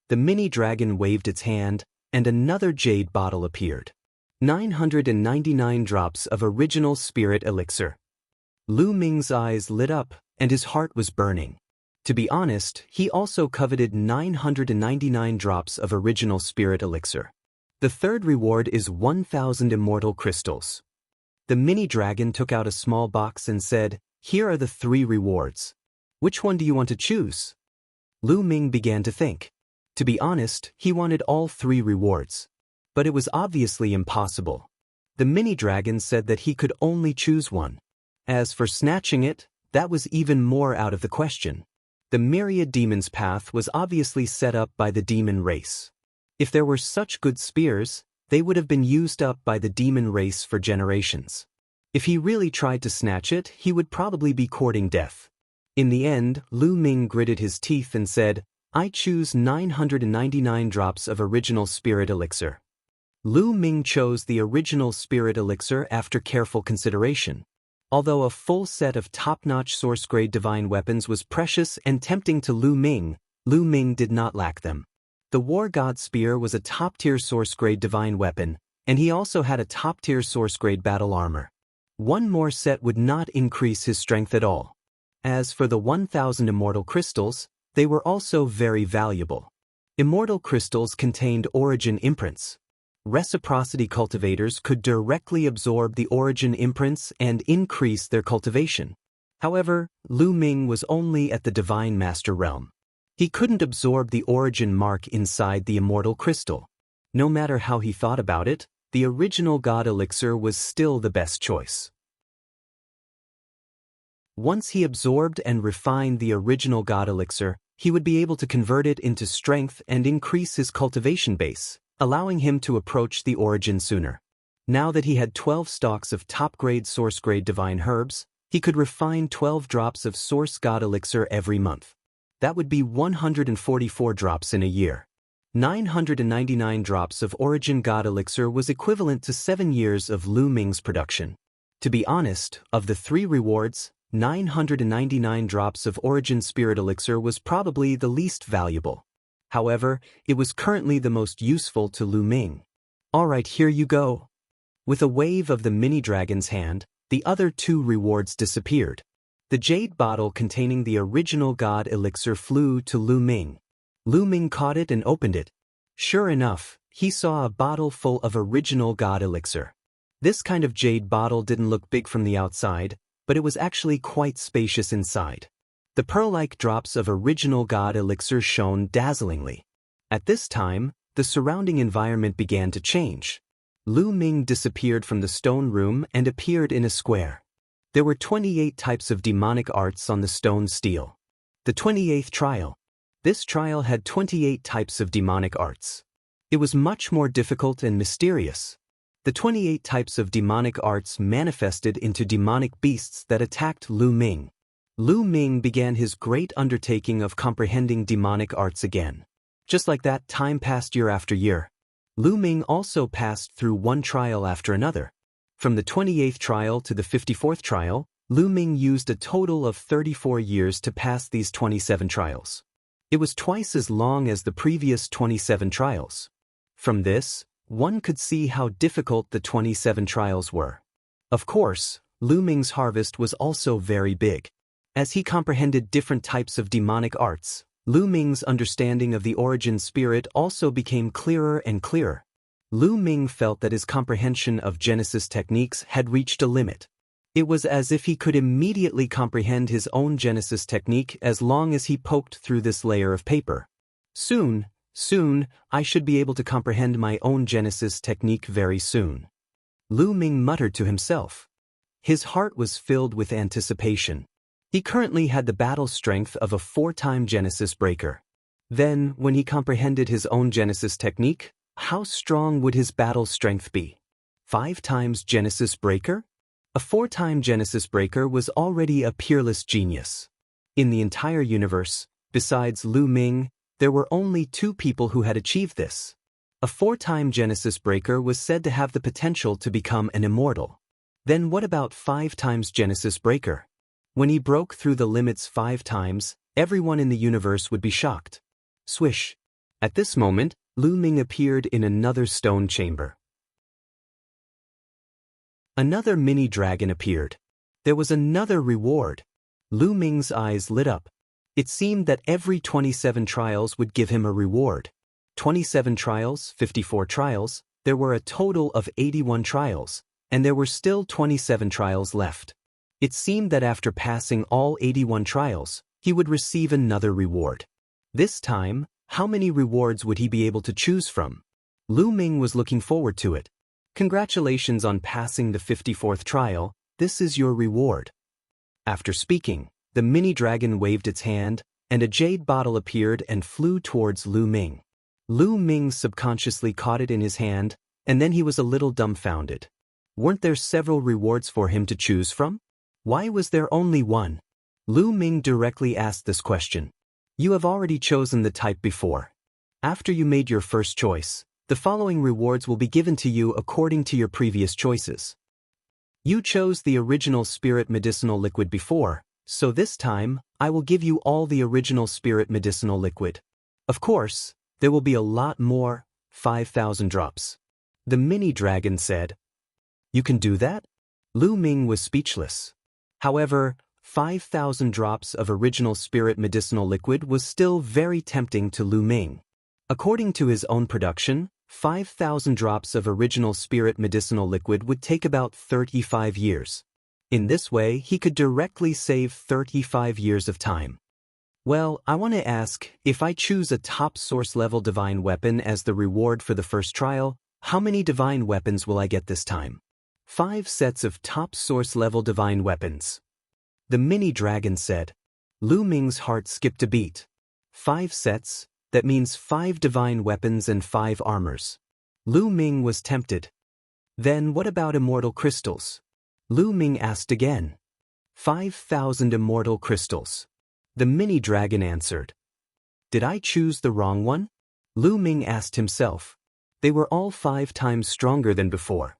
The mini dragon waved its hand, and another jade bottle appeared. 999 drops of original spirit elixir. Lu Ming's eyes lit up, and his heart was burning. To be honest, he also coveted 999 drops of original spirit elixir. The third reward is 1,000 immortal crystals. The mini dragon took out a small box and said, Here are the 3 rewards. Which one do you want to choose? Lu Ming began to think. To be honest, he wanted all 3 rewards. But it was obviously impossible. The mini dragon said that he could only choose one. As for snatching it, that was even more out of the question. The myriad demon's path was obviously set up by the demon race. If there were such good spears, they would have been used up by the demon race for generations. If he really tried to snatch it, he would probably be courting death. In the end, Lu Ming gritted his teeth and said, I choose 999 drops of original spirit elixir. Lu Ming chose the original spirit elixir after careful consideration. Although a full set of top-notch source-grade divine weapons was precious and tempting to Lu Ming did not lack them. The War God Spear was a top-tier source-grade divine weapon, And he also had a top-tier source-grade battle armor. One more set would not increase his strength at all. As for the 1,000 immortal crystals, they were also very valuable. Immortal crystals contained origin imprints. Reciprocity cultivators could directly absorb the origin imprints and increase their cultivation. However, Lu Ming was only at the Divine Master realm. He couldn't absorb the origin mark inside the immortal crystal. No matter how he thought about it, the original God elixir was still the best choice. Once he absorbed and refined the original God elixir, he would be able to convert it into strength and increase his cultivation base, allowing him to approach the origin sooner. Now that he had 12 stalks of top-grade source-grade divine herbs, he could refine 12 drops of source God elixir every month. That would be 144 drops in a year. 999 drops of origin God elixir was equivalent to 7 years of Lu Ming's production. To be honest, of the 3 rewards, 999 drops of origin spirit elixir was probably the least valuable. However, it was currently the most useful to Lu Ming. Alright, here you go. With a wave of the mini-dragon's hand, the other 2 rewards disappeared. The jade bottle containing the original God elixir flew to Lu Ming. Lu Ming caught it and opened it. Sure enough, he saw a bottle full of original God elixir. This kind of jade bottle didn't look big from the outside, but it was actually quite spacious inside. The pearl-like drops of original God elixir shone dazzlingly. At this time, the surrounding environment began to change. Lu Ming disappeared from the stone room and appeared in a square. There were 28 types of demonic arts on the stone stele. The 28th trial. This trial had 28 types of demonic arts. It was much more difficult and mysterious. The 28 types of demonic arts manifested into demonic beasts that attacked Lu Ming. Lu Ming began his great undertaking of comprehending demonic arts again. Just like that, time passed year after year. Lu Ming also passed through one trial after another. From the 28th trial to the 54th trial, Lu Ming used a total of 34 years to pass these 27 trials. It was twice as long as the previous 27 trials. From this, one could see how difficult the 27 trials were. Of course, Lu Ming's harvest was also very big. As he comprehended different types of demonic arts, Lu Ming's understanding of the origin spirit also became clearer and clearer. Lu Ming felt that his comprehension of Genesis techniques had reached a limit. It was as if he could immediately comprehend his own Genesis technique as long as he poked through this layer of paper. Soon, I should be able to comprehend my own Genesis technique very soon. Lu Ming muttered to himself. His heart was filled with anticipation. He currently had the battle strength of a 4-time Genesis breaker. Then, when he comprehended his own Genesis technique, how strong would his battle strength be? 5 times Genesis breaker? A 4-time Genesis breaker was already a peerless genius. In the entire universe, besides Lu Ming, there were only 2 people who had achieved this. A 4-time Genesis breaker was said to have the potential to become an immortal. Then what about 5 times Genesis breaker? When he broke through the limits 5 times, everyone in the universe would be shocked. Swish! At this moment, Lu Ming appeared in another stone chamber. Another mini-dragon appeared. There was another reward. Lu Ming's eyes lit up. It seemed that every 27 trials would give him a reward. 27 trials, 54 trials, there were a total of 81 trials, and there were still 27 trials left. It seemed that after passing all 81 trials, he would receive another reward. This time, how many rewards would he be able to choose from? Lu Ming was looking forward to it. Congratulations on passing the 54th trial, this is your reward. After speaking, the mini-dragon waved its hand, and a jade bottle appeared and flew towards Lu Ming. Lu Ming subconsciously caught it in his hand, and then he was a little dumbfounded. Weren't there several rewards for him to choose from? Why was there only one? Lu Ming directly asked this question. You have already chosen the type before. After you made your first choice, the following rewards will be given to you according to your previous choices. You chose the original spirit medicinal liquid before, so this time, I will give you all the original spirit medicinal liquid. Of course, there will be a lot more, 5,000 drops. The mini-dragon said. You can do that? Lu Ming was speechless. However, 5,000 drops of original spirit medicinal liquid was still very tempting to Lu Ming. According to his own production, 5,000 drops of original spirit medicinal liquid would take about 35 years. In this way, he could directly save 35 years of time. Well, I want to ask, if I choose a top source level divine weapon as the reward for the first trial, how many divine weapons will I get this time? 5 sets of top source level divine weapons. The mini-dragon said. Lu Ming's heart skipped a beat. 5 sets, that means 5 divine weapons and 5 armors. Lu Ming was tempted. Then what about immortal crystals? Lu Ming asked again. 5,000 immortal crystals. The mini-dragon answered. Did I choose the wrong one? Lu Ming asked himself. They were all 5 times stronger than before.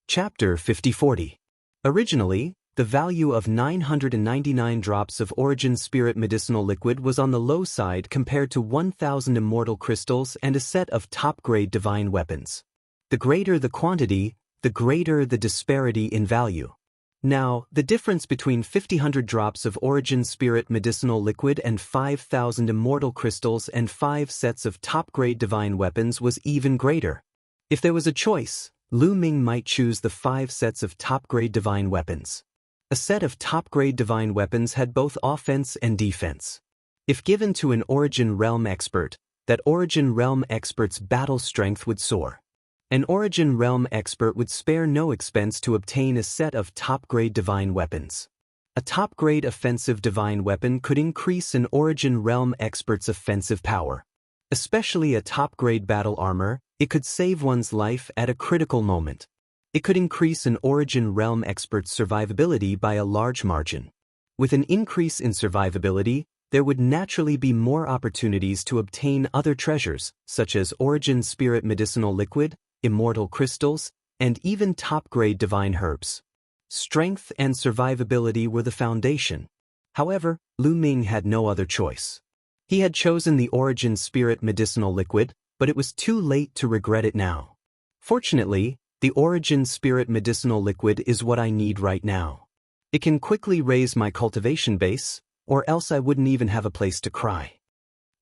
Chapter 5040. Originally, the value of 999 drops of origin spirit medicinal liquid was on the low side compared to 1,000 immortal crystals and a set of top-grade divine weapons. The greater the quantity, the greater the disparity in value. Now, the difference between 5,000 drops of origin spirit medicinal liquid and 5,000 immortal crystals and 5 sets of top-grade divine weapons was even greater. If there was a choice, Lu Ming might choose the 5 sets of top-grade divine weapons. A set of top-grade divine weapons had both offense and defense. If given to an Origin Realm expert, that Origin Realm expert's battle strength would soar. An Origin Realm expert would spare no expense to obtain a set of top-grade divine weapons. A top-grade offensive divine weapon could increase an Origin Realm expert's offensive power. Especially a top-grade battle armor, it could save one's life at a critical moment. It could increase an Origin Realm expert's survivability by a large margin. With an increase in survivability, there would naturally be more opportunities to obtain other treasures, such as Origin Spirit Medicinal Liquid, Immortal Crystals, and even top-grade divine herbs. Strength and survivability were the foundation. However, Lu Ming had no other choice. He had chosen the Origin Spirit Medicinal Liquid, but it was too late to regret it now. Fortunately, the Origin Spirit Medicinal Liquid is what I need right now. It can quickly raise my cultivation base, or else I wouldn't even have a place to cry.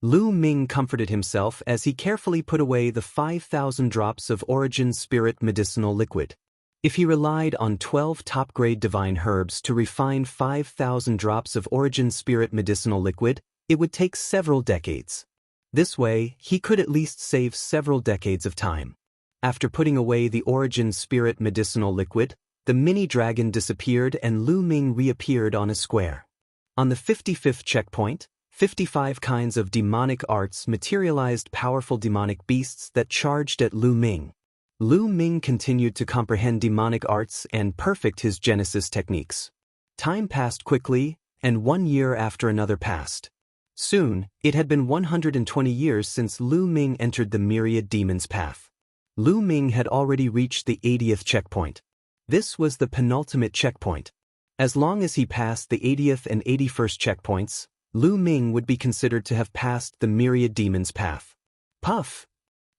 Lu Ming comforted himself as he carefully put away the 5,000 drops of Origin Spirit Medicinal Liquid. If he relied on 12 top-grade divine herbs to refine 5,000 drops of Origin Spirit Medicinal Liquid, it would take several decades. This way, he could at least save several decades of time. After putting away the Origin Spirit Medicinal Liquid, the mini-dragon disappeared and Lu Ming reappeared on a square. On the 55th checkpoint, 55 kinds of demonic arts materialized powerful demonic beasts that charged at Lu Ming. Lu Ming continued to comprehend demonic arts and perfect his Genesis techniques. Time passed quickly, and 1 year after another passed. Soon, it had been 120 years since Lu Ming entered the Myriad Demon's path. Lu Ming had already reached the 80th checkpoint. This was the penultimate checkpoint. As long as he passed the 80th and 81st checkpoints, Lu Ming would be considered to have passed the Myriad Demon's path. Puff!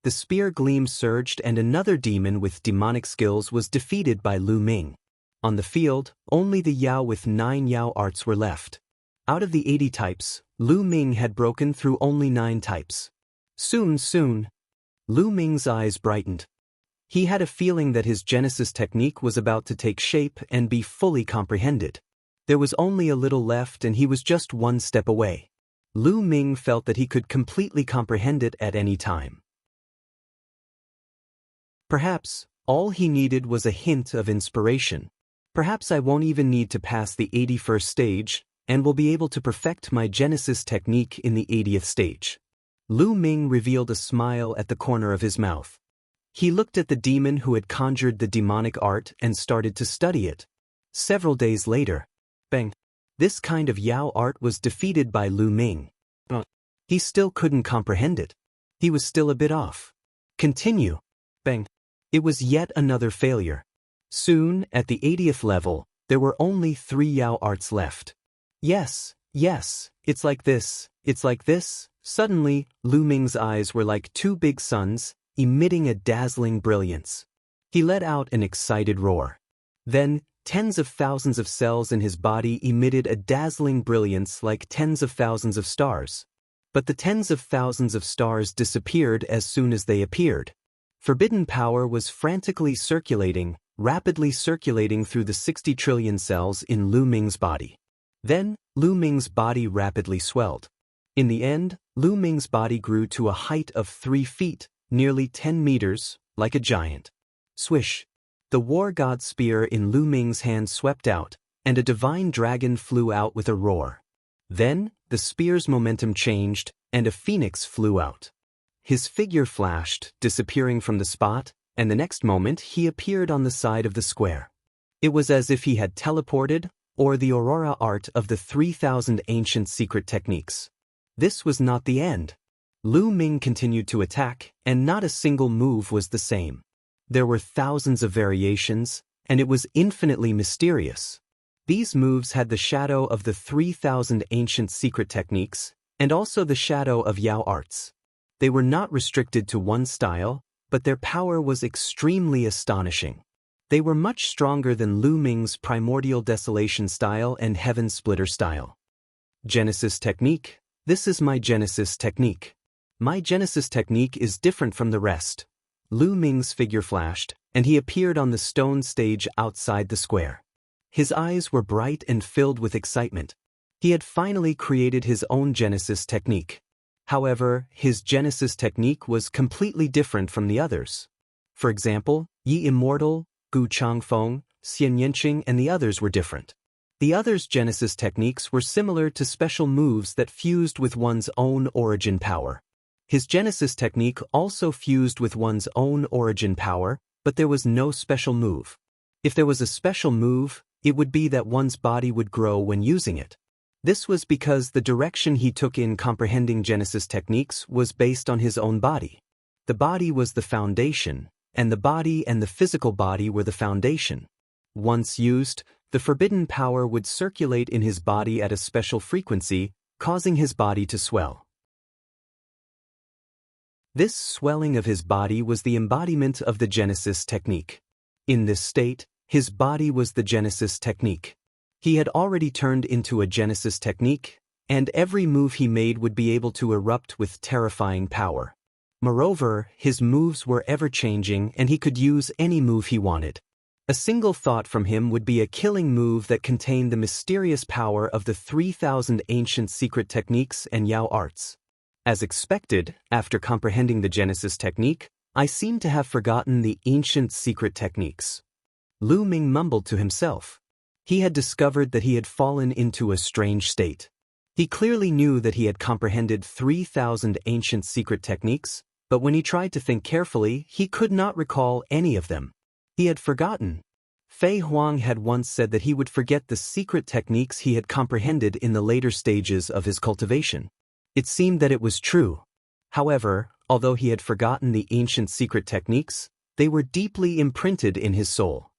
The spear gleam surged and another demon with demonic skills was defeated by Lu Ming. On the field, only the Yao with 9 Yao arts were left. Out of the 80 types, Lu Ming had broken through only 9 types. Soon, Lu Ming's eyes brightened. He had a feeling that his Genesis technique was about to take shape and be fully comprehended. There was only a little left and he was just 1 step away. Lu Ming felt that he could completely comprehend it at any time. Perhaps, all he needed was a hint of inspiration. Perhaps I won't even need to pass the 81st stage, and will be able to perfect my Genesis technique in the 80th stage. Lu Ming revealed a smile at the corner of his mouth. He looked at the demon who had conjured the demonic art and started to study it. Several days later, bang! This kind of Yao art was defeated by Lu Ming. But he still couldn't comprehend it. He was still a bit off. Continue. Bang! It was yet another failure. Soon, at the 80th level, there were only 3 Yao arts left. Yes, it's like this, Suddenly, Lu Ming's eyes were like two big suns, emitting a dazzling brilliance. He let out an excited roar. Then, tens of thousands of cells in his body emitted a dazzling brilliance like tens of thousands of stars. But the tens of thousands of stars disappeared as soon as they appeared. Forbidden power was frantically circulating, rapidly circulating through the 60 trillion cells in Lu Ming's body. Then, Lu Ming's body rapidly swelled. In the end, Lu Ming's body grew to a height of 3 feet, nearly 10 meters, like a giant. Swish! The war god's spear in Lu Ming's hand swept out, and a divine dragon flew out with a roar. Then, the spear's momentum changed, and a phoenix flew out. His figure flashed, disappearing from the spot, and the next moment he appeared on the side of the square. It was as if he had teleported, or the aurora art of the 3,000 ancient secret techniques. This was not the end. Lu Ming continued to attack, and not a single move was the same. There were thousands of variations, and it was infinitely mysterious. These moves had the shadow of the 3,000 ancient secret techniques, and also the shadow of Yao arts. They were not restricted to one style, but their power was extremely astonishing. They were much stronger than Lu Ming's primordial desolation style and heaven splitter style. Genesis technique. This is my Genesis technique. My Genesis technique is different from the rest. Lu Ming's figure flashed, and he appeared on the stone stage outside the square. His eyes were bright and filled with excitement. He had finally created his own Genesis technique. However, his Genesis technique was completely different from the others. For example, Yi Immortal, Gu Changfeng, Xian Yanqing and the others were different. The others' Genesis techniques were similar to special moves that fused with one's own origin power. His Genesis technique also fused with one's own origin power, but there was no special move. If there was a special move, it would be that one's body would grow when using it. This was because the direction he took in comprehending Genesis techniques was based on his own body. The body was the foundation, and the body and the physical body were the foundation. Once used, the forbidden power would circulate in his body at a special frequency, causing his body to swell. This swelling of his body was the embodiment of the Genesis technique. In this state, his body was the Genesis technique. He had already turned into a Genesis technique, and every move he made would be able to erupt with terrifying power. Moreover, his moves were ever-changing and he could use any move he wanted. A single thought from him would be a killing move that contained the mysterious power of the 3,000 ancient secret techniques and Yao arts. As expected, after comprehending the Genesis technique, I seemed to have forgotten the ancient secret techniques. Lu Ming mumbled to himself. He had discovered that he had fallen into a strange state. He clearly knew that he had comprehended 3,000 ancient secret techniques, but when he tried to think carefully, he could not recall any of them. He had forgotten. Fei Huang had once said that he would forget the secret techniques he had comprehended in the later stages of his cultivation. It seemed that it was true. However, although he had forgotten the ancient secret techniques, they were deeply imprinted in his soul.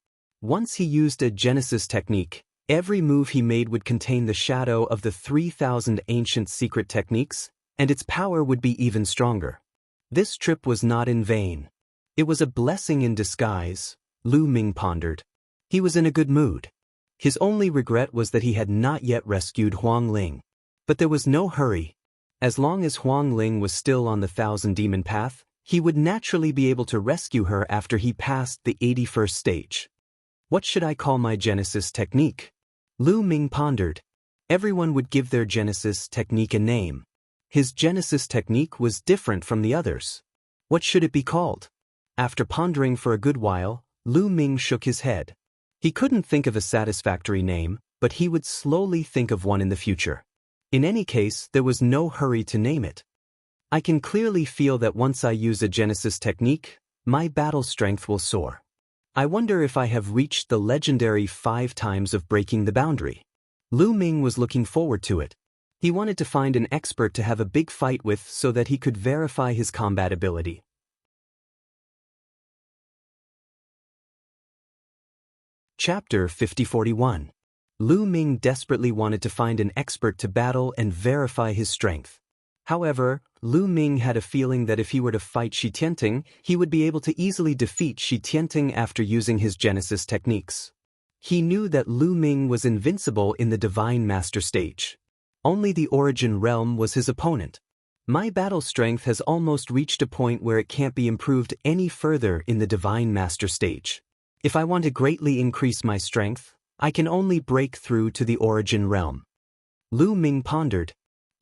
Once he used a Genesis technique, every move he made would contain the shadow of the 3,000 ancient secret techniques, and its power would be even stronger. This trip was not in vain. It was a blessing in disguise, Lu Ming pondered. He was in a good mood. His only regret was that he had not yet rescued Huang Ling. But there was no hurry. As long as Huang Ling was still on the Thousand Demon Path, he would naturally be able to rescue her after he passed the 81st stage. What should I call my Genesis technique? Lu Ming pondered. Everyone would give their Genesis technique a name. His Genesis technique was different from the others. What should it be called? After pondering for a good while, Lu Ming shook his head. He couldn't think of a satisfactory name, but he would slowly think of one in the future. In any case, there was no hurry to name it. I can clearly feel that once I use a Genesis technique, my battle strength will soar. I wonder if I have reached the legendary 5 times of breaking the boundary. Lu Ming was looking forward to it. He wanted to find an expert to have a big fight with so that he could verify his combat ability. Chapter 5041. Lu Ming desperately wanted to find an expert to battle and verify his strength. However, Lu Ming had a feeling that if he were to fight Shi Tianting, he would be able to easily defeat Shi Tianting after using his Genesis techniques. He knew that Lu Ming was invincible in the Divine Master stage. Only the Origin Realm was his opponent. My battle strength has almost reached a point where it can't be improved any further in the Divine Master stage. If I want to greatly increase my strength, I can only break through to the Origin Realm. Lu Ming pondered.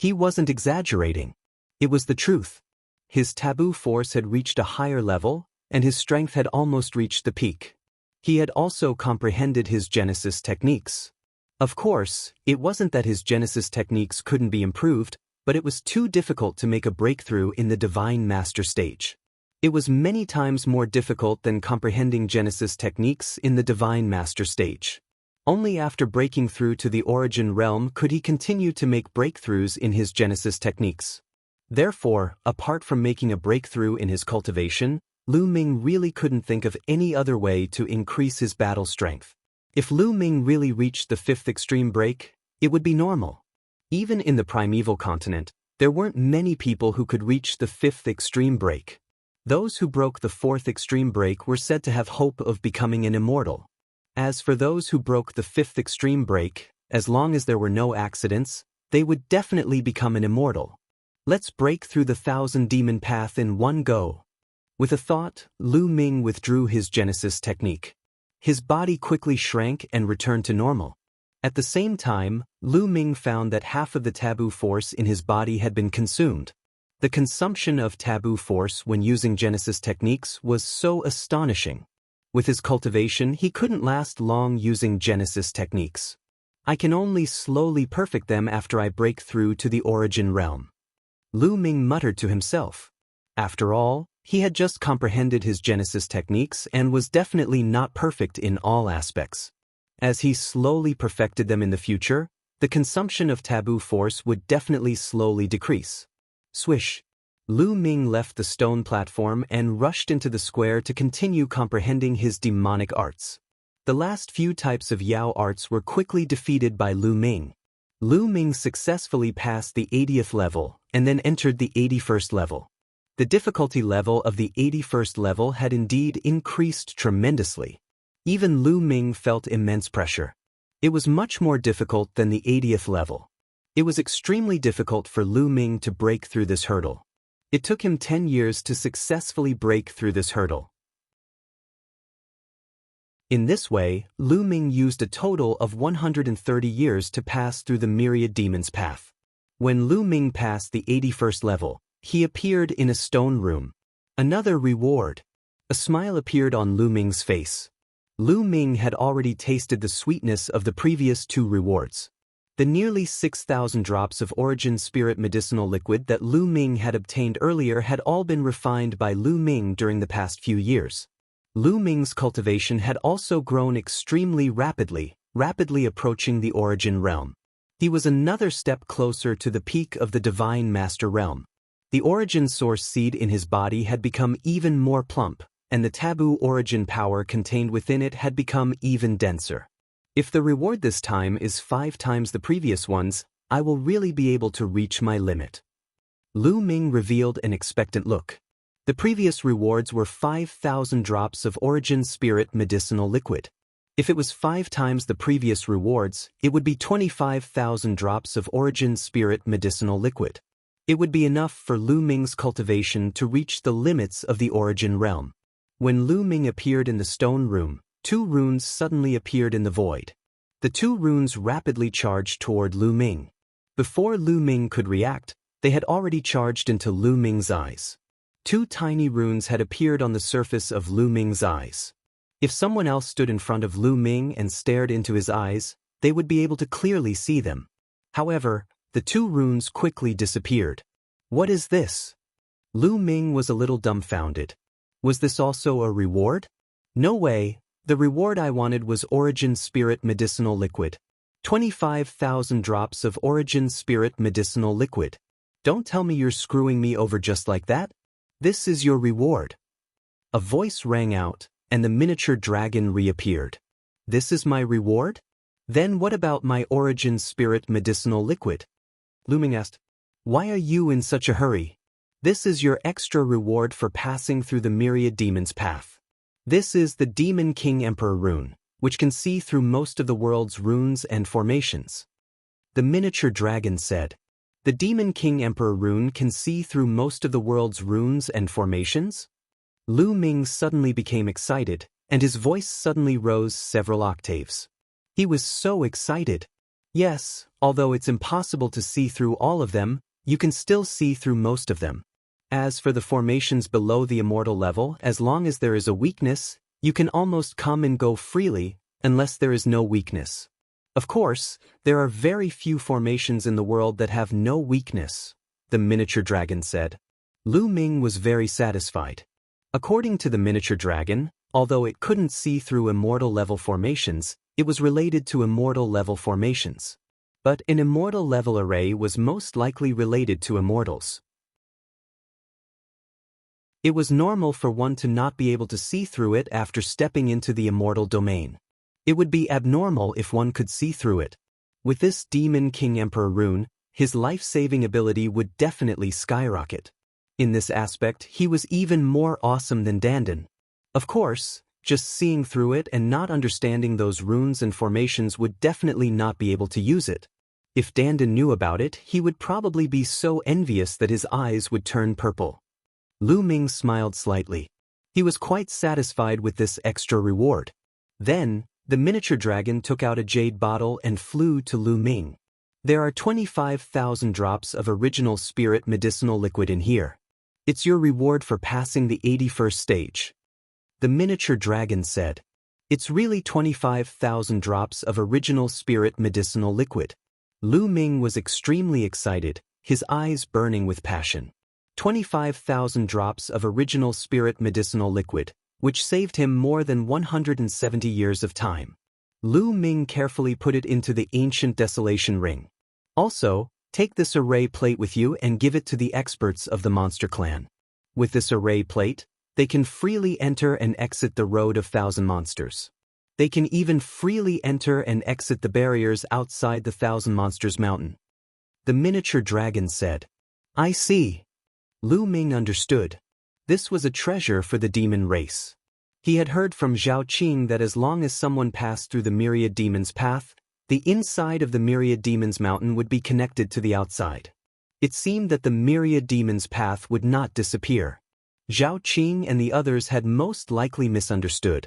He wasn't exaggerating. It was the truth. His taboo force had reached a higher level, and his strength had almost reached the peak. He had also comprehended his Genesis techniques. Of course, it wasn't that his Genesis techniques couldn't be improved, but it was too difficult to make a breakthrough in the Divine Master stage. It was many times more difficult than comprehending Genesis techniques in the Divine Master stage. Only after breaking through to the Origin Realm could he continue to make breakthroughs in his Genesis techniques. Therefore, apart from making a breakthrough in his cultivation, Lu Ming really couldn't think of any other way to increase his battle strength. If Lu Ming really reached the 5th extreme break, it would be normal. Even in the primeval continent, there weren't many people who could reach the 5th extreme break. Those who broke the 4th extreme break were said to have hope of becoming an immortal. As for those who broke the 5th extreme break, as long as there were no accidents, they would definitely become an immortal. Let's break through the 1,000 demon path in one go. With a thought, Lu Ming withdrew his Genesis technique. His body quickly shrank and returned to normal. At the same time, Lu Ming found that half of the taboo force in his body had been consumed. The consumption of taboo force when using Genesis techniques was so astonishing. With his cultivation, he couldn't last long using Genesis techniques. I can only slowly perfect them after I break through to the Origin Realm. Lu Ming muttered to himself. After all, he had just comprehended his Genesis techniques and was definitely not perfect in all aspects. As he slowly perfected them in the future, the consumption of taboo force would definitely slowly decrease. Swish! Lu Ming left the stone platform and rushed into the square to continue comprehending his demonic arts. The last few types of Yao arts were quickly defeated by Lu Ming. Lu Ming successfully passed the 80th level and then entered the 81st level. The difficulty level of the 81st level had indeed increased tremendously. Even Lu Ming felt immense pressure. It was much more difficult than the 80th level. It was extremely difficult for Lu Ming to break through this hurdle. It took him 10 years to successfully break through this hurdle. In this way, Lu Ming used a total of 130 years to pass through the myriad demons path. When Lu Ming passed the 81st level, he appeared in a stone room. Another reward. A smile appeared on Lu Ming's face. Lu Ming had already tasted the sweetness of the previous 2 rewards. The nearly 6,000 drops of Origin Spirit medicinal liquid that Lu Ming had obtained earlier had all been refined by Lu Ming during the past few years. Lu Ming's cultivation had also grown extremely rapidly approaching the Origin Realm. He was another step closer to the peak of the Divine Master Realm. The Origin Source seed in his body had become even more plump, and the taboo origin power contained within it had become even denser. If the reward this time is 5 times the previous ones, I will really be able to reach my limit. Lu Ming revealed an expectant look. The previous rewards were 5,000 drops of Origin Spirit medicinal liquid. If it was 5 times the previous rewards, it would be 25,000 drops of Origin Spirit medicinal liquid. It would be enough for Lu Ming's cultivation to reach the limits of the Origin Realm. When Lu Ming appeared in the stone room, 2 runes suddenly appeared in the void. The 2 runes rapidly charged toward Lu Ming. Before Lu Ming could react, they had already charged into Lu Ming's eyes. 2 tiny runes had appeared on the surface of Lu Ming's eyes. If someone else stood in front of Lu Ming and stared into his eyes, they would be able to clearly see them. However, the 2 runes quickly disappeared. What is this? Lu Ming was a little dumbfounded. Was this also a reward? No way. The reward I wanted was Origin Spirit medicinal liquid. 25,000 drops of Origin Spirit medicinal liquid. Don't tell me you're screwing me over just like that. This is your reward. A voice rang out, and the miniature dragon reappeared. This is my reward? Then what about my Origin Spirit medicinal liquid? Lu Ming asked. Why are you in such a hurry? This is your extra reward for passing through the myriad demons path. This is the Demon King Emperor rune, which can see through most of the world's runes and formations. The miniature dragon said. The Demon King Emperor rune can see through most of the world's runes and formations? Lu Ming suddenly became excited, and his voice suddenly rose several octaves. He was so excited. Yes, although it's impossible to see through all of them, you can still see through most of them. As for the formations below the immortal level, as long as there is a weakness, you can almost come and go freely, unless there is no weakness. Of course, there are very few formations in the world that have no weakness, the miniature dragon said. Lu Ming was very satisfied. According to the miniature dragon, although it couldn't see through immortal level formations, it was related to immortal level formations. But an immortal level array was most likely related to immortals. It was normal for one to not be able to see through it after stepping into the immortal domain. It would be abnormal if one could see through it. With this Demon King Emperor rune, his life-saving ability would definitely skyrocket. In this aspect, he was even more awesome than Dandan. Of course, just seeing through it and not understanding those runes and formations would definitely not be able to use it. If Dandan knew about it, he would probably be so envious that his eyes would turn purple. Lu Ming smiled slightly. He was quite satisfied with this extra reward. Then, the miniature dragon took out a jade bottle and flew to Lu Ming. There are 25,000 drops of original spirit medicinal liquid in here. It's your reward for passing the 81st stage. The miniature dragon said. It's really 25,000 drops of original spirit medicinal liquid. Lu Ming was extremely excited, his eyes burning with passion. 25,000 drops of original spirit medicinal liquid, which saved him more than 170 years of time. Lu Ming carefully put it into the ancient desolation ring. Also, take this array plate with you and give it to the experts of the monster clan. With this array plate, they can freely enter and exit the road of thousand monsters. They can even freely enter and exit the barriers outside the Thousand Monsters Mountain. The miniature dragon said. I see. Lu Ming understood. This was a treasure for the demon race. He had heard from Zhao Qing that as long as someone passed through the myriad demons path, the inside of the myriad demons mountain would be connected to the outside. It seemed that the myriad demons path would not disappear. Zhao Qing and the others had most likely misunderstood.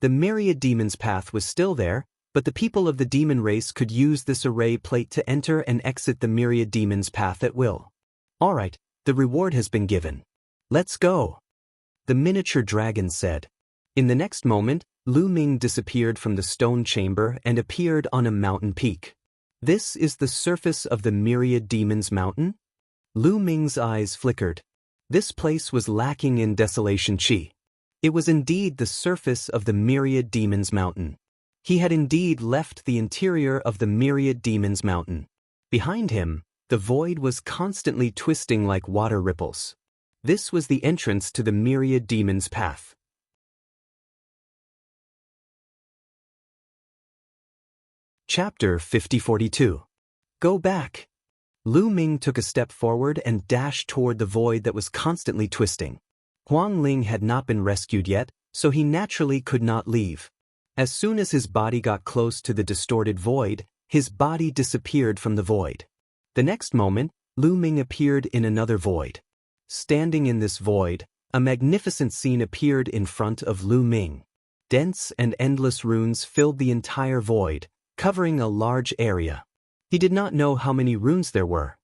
The myriad demons path was still there, but the people of the demon race could use this array plate to enter and exit the myriad demons path at will. Alright, the reward has been given. Let's go. The miniature dragon said. In the next moment, Lu Ming disappeared from the stone chamber and appeared on a mountain peak. This is the surface of the myriad demons mountain? Lu Ming's eyes flickered. This place was lacking in desolation chi. It was indeed the surface of the myriad demons mountain. He had indeed left the interior of the myriad demons mountain. Behind him, the void was constantly twisting like water ripples. This was the entrance to the myriad demons path. Chapter 5042. Go back. Lu Ming took a step forward and dashed toward the void that was constantly twisting. Huang Ling had not been rescued yet, so he naturally could not leave. As soon as his body got close to the distorted void, his body disappeared from the void. The next moment, Lu Ming appeared in another void. Standing in this void, a magnificent scene appeared in front of Lu Ming. Dense and endless runes filled the entire void, covering a large area. He did not know how many runes there were.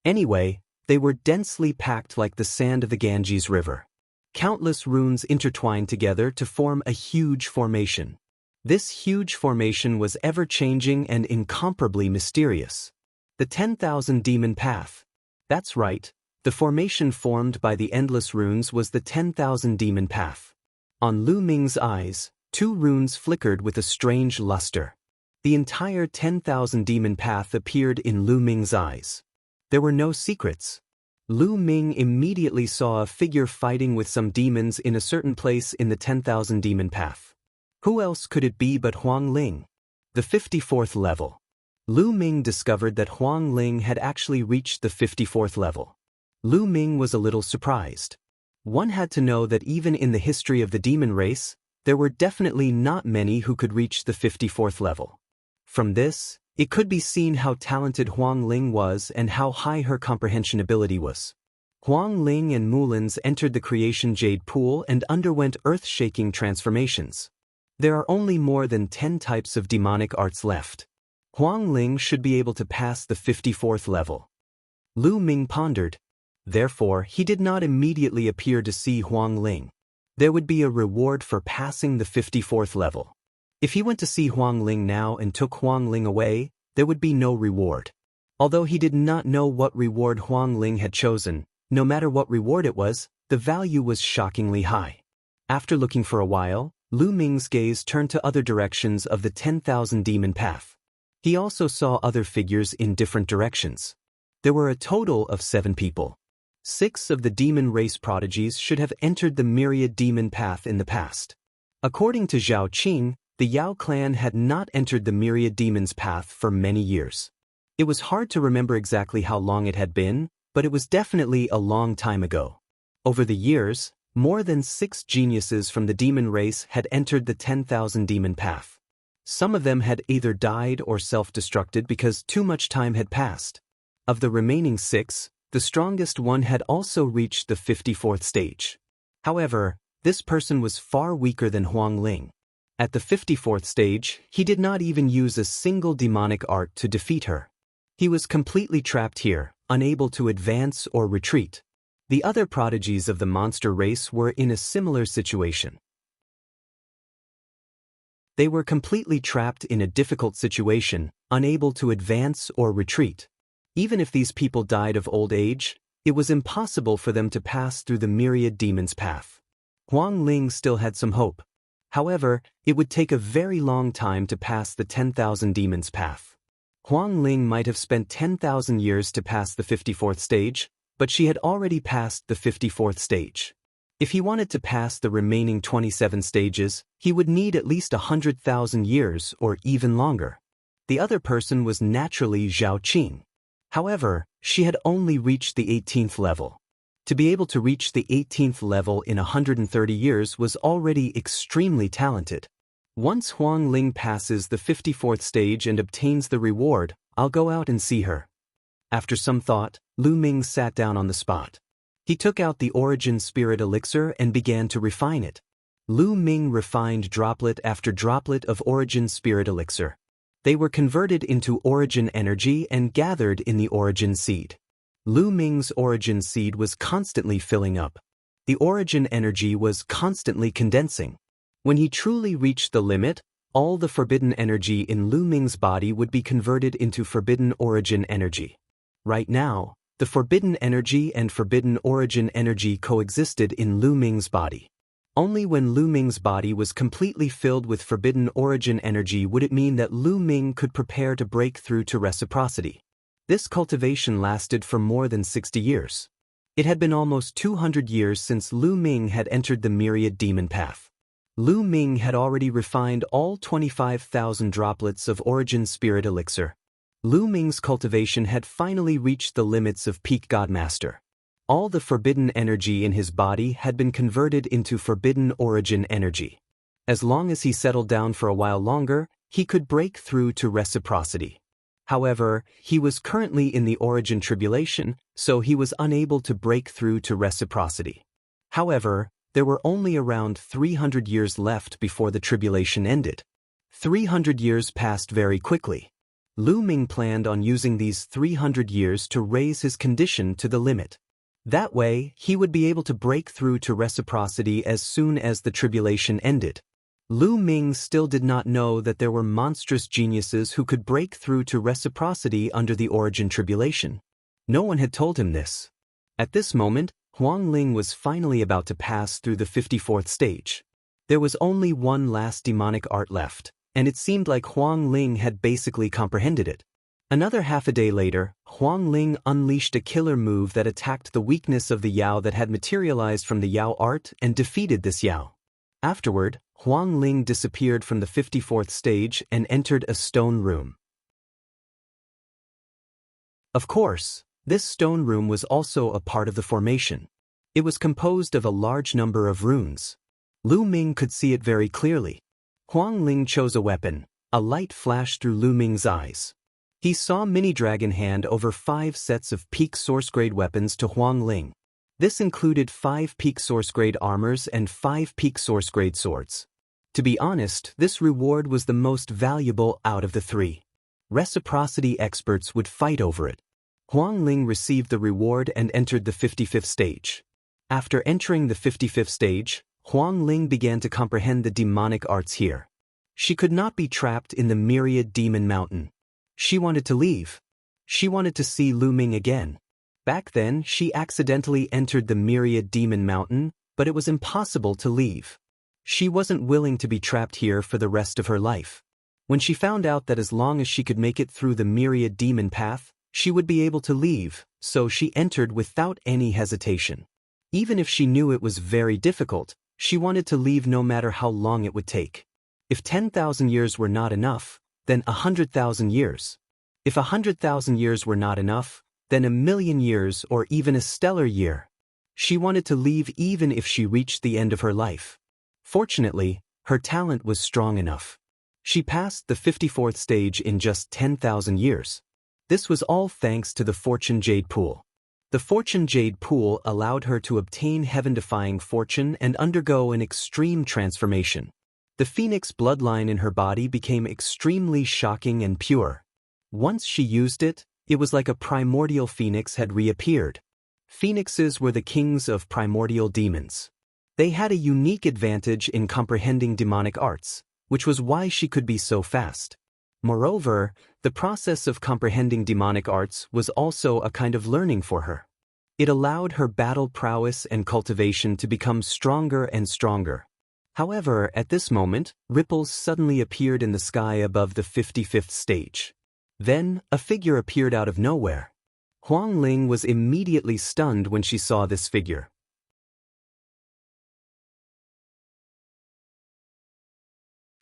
Anyway, they were densely packed like the sand of the Ganges River. Countless runes intertwined together to form a huge formation. This huge formation was ever-changing and incomparably mysterious. The 10,000 Demon Path. That's right, the formation formed by the endless runes was the 10,000 Demon Path. On Lu Ming's eyes, 2 runes flickered with a strange luster. The entire 10,000 Demon Path appeared in Lu Ming's eyes. There were no secrets. Lu Ming immediately saw a figure fighting with some demons in a certain place in the 10,000 Demon Path. Who else could it be but Huang Ling? The 54th level. Lu Ming discovered that Huang Ling had actually reached the 54th level. Lu Ming was a little surprised. One had to know that even in the history of the demon race, there were definitely not many who could reach the 54th level. From this, it could be seen how talented Huang Ling was and how high her comprehension ability was. Huang Ling and Mulins entered the Creation Jade Pool and underwent earth-shaking transformations. There are only more than 10 types of demonic arts left. Huang Ling should be able to pass the 54th level. Lu Ming pondered. Therefore, he did not immediately appear to see Huang Ling. There would be a reward for passing the 54th level. If he went to see Huang Ling now and took Huang Ling away, there would be no reward. Although he did not know what reward Huang Ling had chosen, no matter what reward it was, the value was shockingly high. After looking for a while, Lu Ming's gaze turned to other directions of the 10,000 demon path. He also saw other figures in different directions. There were a total of 7 people. 6 of the demon race prodigies should have entered the myriad demon path in the past. According to Zhao Qing, the Yao clan had not entered the myriad demons path for many years. It was hard to remember exactly how long it had been, but it was definitely a long time ago. Over the years, more than 6 geniuses from the demon race had entered the 10,000 demon path. Some of them had either died or self-destructed because too much time had passed. Of the remaining 6, the strongest one had also reached the 54th stage. However, this person was far weaker than Huang Ling. At the 54th stage, he did not even use a single demonic art to defeat her. He was completely trapped here, unable to advance or retreat. The other prodigies of the monster race were in a similar situation. They were completely trapped in a difficult situation, unable to advance or retreat. Even if these people died of old age, it was impossible for them to pass through the myriad demons path. Huang Ling still had some hope. However, it would take a very long time to pass the 10,000 demons path. Huang Ling might have spent 10,000 years to pass the 54th stage, but she had already passed the 54th stage. If he wanted to pass the remaining 27 stages, he would need at least 100,000 years or even longer. The other person was naturally Zhao Qing. However, she had only reached the 18th level. To be able to reach the 18th level in 130 years was already extremely talented. Once Huang Ling passes the 54th stage and obtains the reward, I'll go out and see her. After some thought, Lu Ming sat down on the spot. He took out the origin spirit elixir and began to refine it. Lu Ming refined droplet after droplet of origin spirit elixir. They were converted into origin energy and gathered in the origin seed. Lu Ming's origin seed was constantly filling up. The origin energy was constantly condensing. When he truly reached the limit, all the forbidden energy in Lu Ming's body would be converted into forbidden origin energy. Right now, the forbidden energy and forbidden origin energy coexisted in Lu Ming's body. Only when Lu Ming's body was completely filled with forbidden origin energy would it mean that Lu Ming could prepare to break through to reciprocity. This cultivation lasted for more than 60 years. It had been almost 200 years since Lu Ming had entered the myriad demon path. Lu Ming had already refined all 25,000 droplets of origin spirit elixir. Lu Ming's cultivation had finally reached the limits of peak Godmaster. All the forbidden energy in his body had been converted into forbidden origin energy. As long as he settled down for a while longer, he could break through to reciprocity. However, he was currently in the origin tribulation, so he was unable to break through to reciprocity. However, there were only around 300 years left before the tribulation ended. 300 years passed very quickly. Lu Ming planned on using these 300 years to raise his condition to the limit. That way, he would be able to break through to reciprocity as soon as the tribulation ended. Lu Ming still did not know that there were monstrous geniuses who could break through to reciprocity under the origin tribulation. No one had told him this. At this moment, Huang Ling was finally about to pass through the 54th stage. There was only one last demonic art left, and it seemed like Huang Ling had basically comprehended it. Another half a day later, Huang Ling unleashed a killer move that attacked the weakness of the Yao that had materialized from the Yao art and defeated this Yao. Afterward, Huang Ling disappeared from the 54th stage and entered a stone room. Of course, this stone room was also a part of the formation. It was composed of a large number of runes. Lu Ming could see it very clearly. Huang Ling chose a weapon. A light flashed through Lu Ming's eyes. He saw Mini Dragon hand over 5 sets of peak source grade weapons to Huang Ling. This included 5 peak source grade armors and 5 peak source grade swords. To be honest, this reward was the most valuable out of the 3. Reciprocity experts would fight over it. Huang Ling received the reward and entered the 55th stage. After entering the 55th stage, Huang Ling began to comprehend the demonic arts here. She could not be trapped in the myriad demon mountain. She wanted to leave. She wanted to see Lu Ming again. Back then, she accidentally entered the myriad demon mountain, but it was impossible to leave. She wasn't willing to be trapped here for the rest of her life. When she found out that as long as she could make it through the myriad demon path, she would be able to leave, so she entered without any hesitation. Even if she knew it was very difficult, she wanted to leave no matter how long it would take. If 10,000 years were not enough, then 100,000 years. If 100,000 years were not enough, then 1,000,000 years or even a stellar year. She wanted to leave even if she reached the end of her life. Fortunately, her talent was strong enough. She passed the 54th stage in just 10,000 years. This was all thanks to the Fortune Jade Pool. The Fortune Jade Pool allowed her to obtain heaven-defying fortune and undergo an extreme transformation. The phoenix bloodline in her body became extremely shocking and pure. Once she used it, it was like a primordial phoenix had reappeared. Phoenixes were the kings of primordial demons. They had a unique advantage in comprehending demonic arts, which was why she could be so fast. Moreover, the process of comprehending demonic arts was also a kind of learning for her. It allowed her battle prowess and cultivation to become stronger and stronger. However, at this moment, ripples suddenly appeared in the sky above the 55th stage. Then, a figure appeared out of nowhere. Huang Ling was immediately stunned when she saw this figure.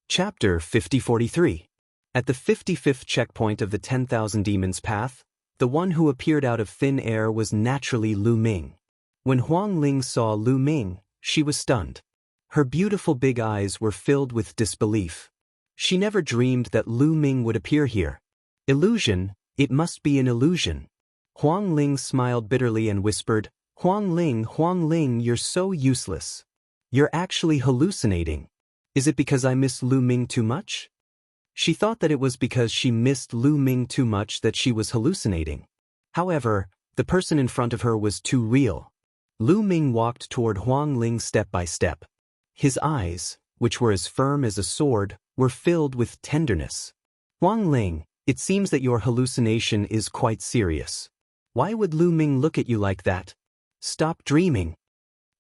Chapter 5043. At the 55th checkpoint of the 10,000 Demons Path, the one who appeared out of thin air was naturally Lu Ming. When Huang Ling saw Lu Ming, she was stunned. Her beautiful big eyes were filled with disbelief. She never dreamed that Lu Ming would appear here. Illusion, it must be an illusion. Huang Ling smiled bitterly and whispered, Huang Ling, you're so useless. You're actually hallucinating. Is it because I miss Lu Ming too much? She thought that it was because she missed Lu Ming too much that she was hallucinating. However, the person in front of her was too real. Lu Ming walked toward Huang Ling step by step. His eyes, which were as firm as a sword, were filled with tenderness. Huang Ling, it seems that your hallucination is quite serious. Why would Lu Ming look at you like that? Stop dreaming.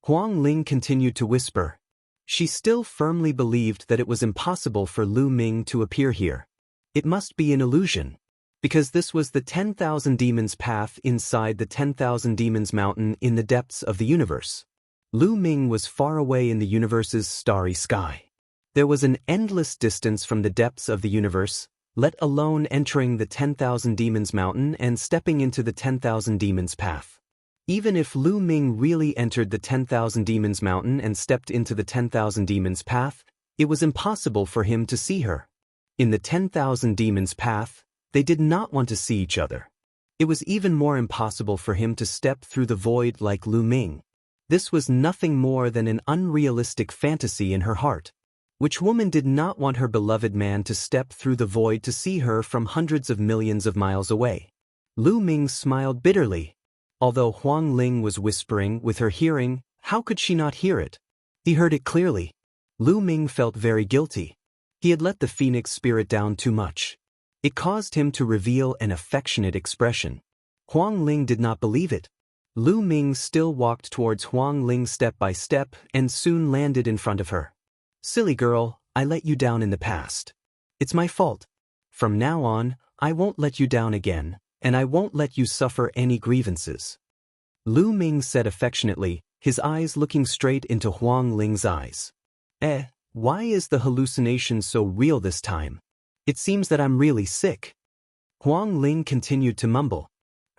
Huang Ling continued to whisper. She still firmly believed that it was impossible for Lu Ming to appear here. It must be an illusion. Because this was the 10,000 Demons Path inside the 10,000 Demons Mountain in the depths of the universe. Lu Ming was far away in the universe's starry sky. There was an endless distance from the depths of the universe, let alone entering the 10,000 Demons Mountain and stepping into the 10,000 Demons Path. Even if Lu Ming really entered the 10,000 Demons Mountain and stepped into the 10,000 Demons Path, it was impossible for him to see her. In the 10,000 Demons Path, they did not want to see each other. It was even more impossible for him to step through the void like Lu Ming. This was nothing more than an unrealistic fantasy in her heart. Which woman did not want her beloved man to step through the void to see her from hundreds of millions of miles away? Lu Ming smiled bitterly. Although Huang Ling was whispering with her hearing, how could she not hear it? He heard it clearly. Lu Ming felt very guilty. He had let the phoenix spirit down too much. It caused him to reveal an affectionate expression. Huang Ling did not believe it. Lu Ming still walked towards Huang Ling step by step and soon landed in front of her. Silly girl, I let you down in the past. It's my fault. From now on, I won't let you down again, and I won't let you suffer any grievances. Lu Ming said affectionately, his eyes looking straight into Huang Ling's eyes. Why is the hallucination so real this time? It seems that I'm really sick. Huang Ling continued to mumble.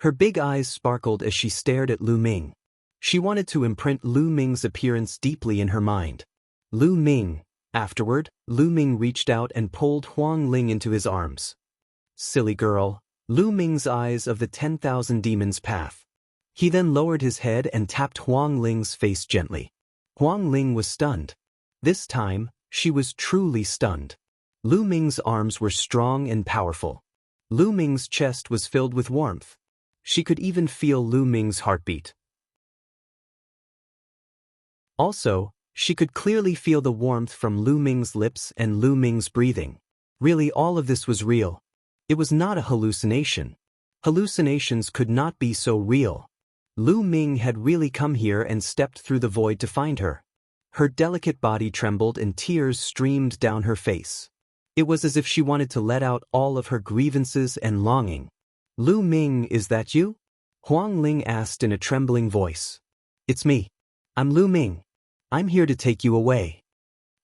Her big eyes sparkled as she stared at Lu Ming. She wanted to imprint Lu Ming's appearance deeply in her mind. Lu Ming. Afterward, Lu Ming reached out and pulled Huang Ling into his arms. Silly girl. Lu Ming's eyes of the 10,000 demons path. He then lowered his head and tapped Huang Ling's face gently. Huang Ling was stunned. This time, she was truly stunned. Lu Ming's arms were strong and powerful. Lu Ming's chest was filled with warmth. She could even feel Lu Ming's heartbeat. Also, she could clearly feel the warmth from Lu Ming's lips and Lu Ming's breathing. Really, all of this was real. It was not a hallucination. Hallucinations could not be so real. Lu Ming had really come here and stepped through the void to find her. Her delicate body trembled and tears streamed down her face. It was as if she wanted to let out all of her grievances and longing. Lu Ming, is that you? Huang Ling asked in a trembling voice. It's me. I'm Lu Ming. I'm here to take you away.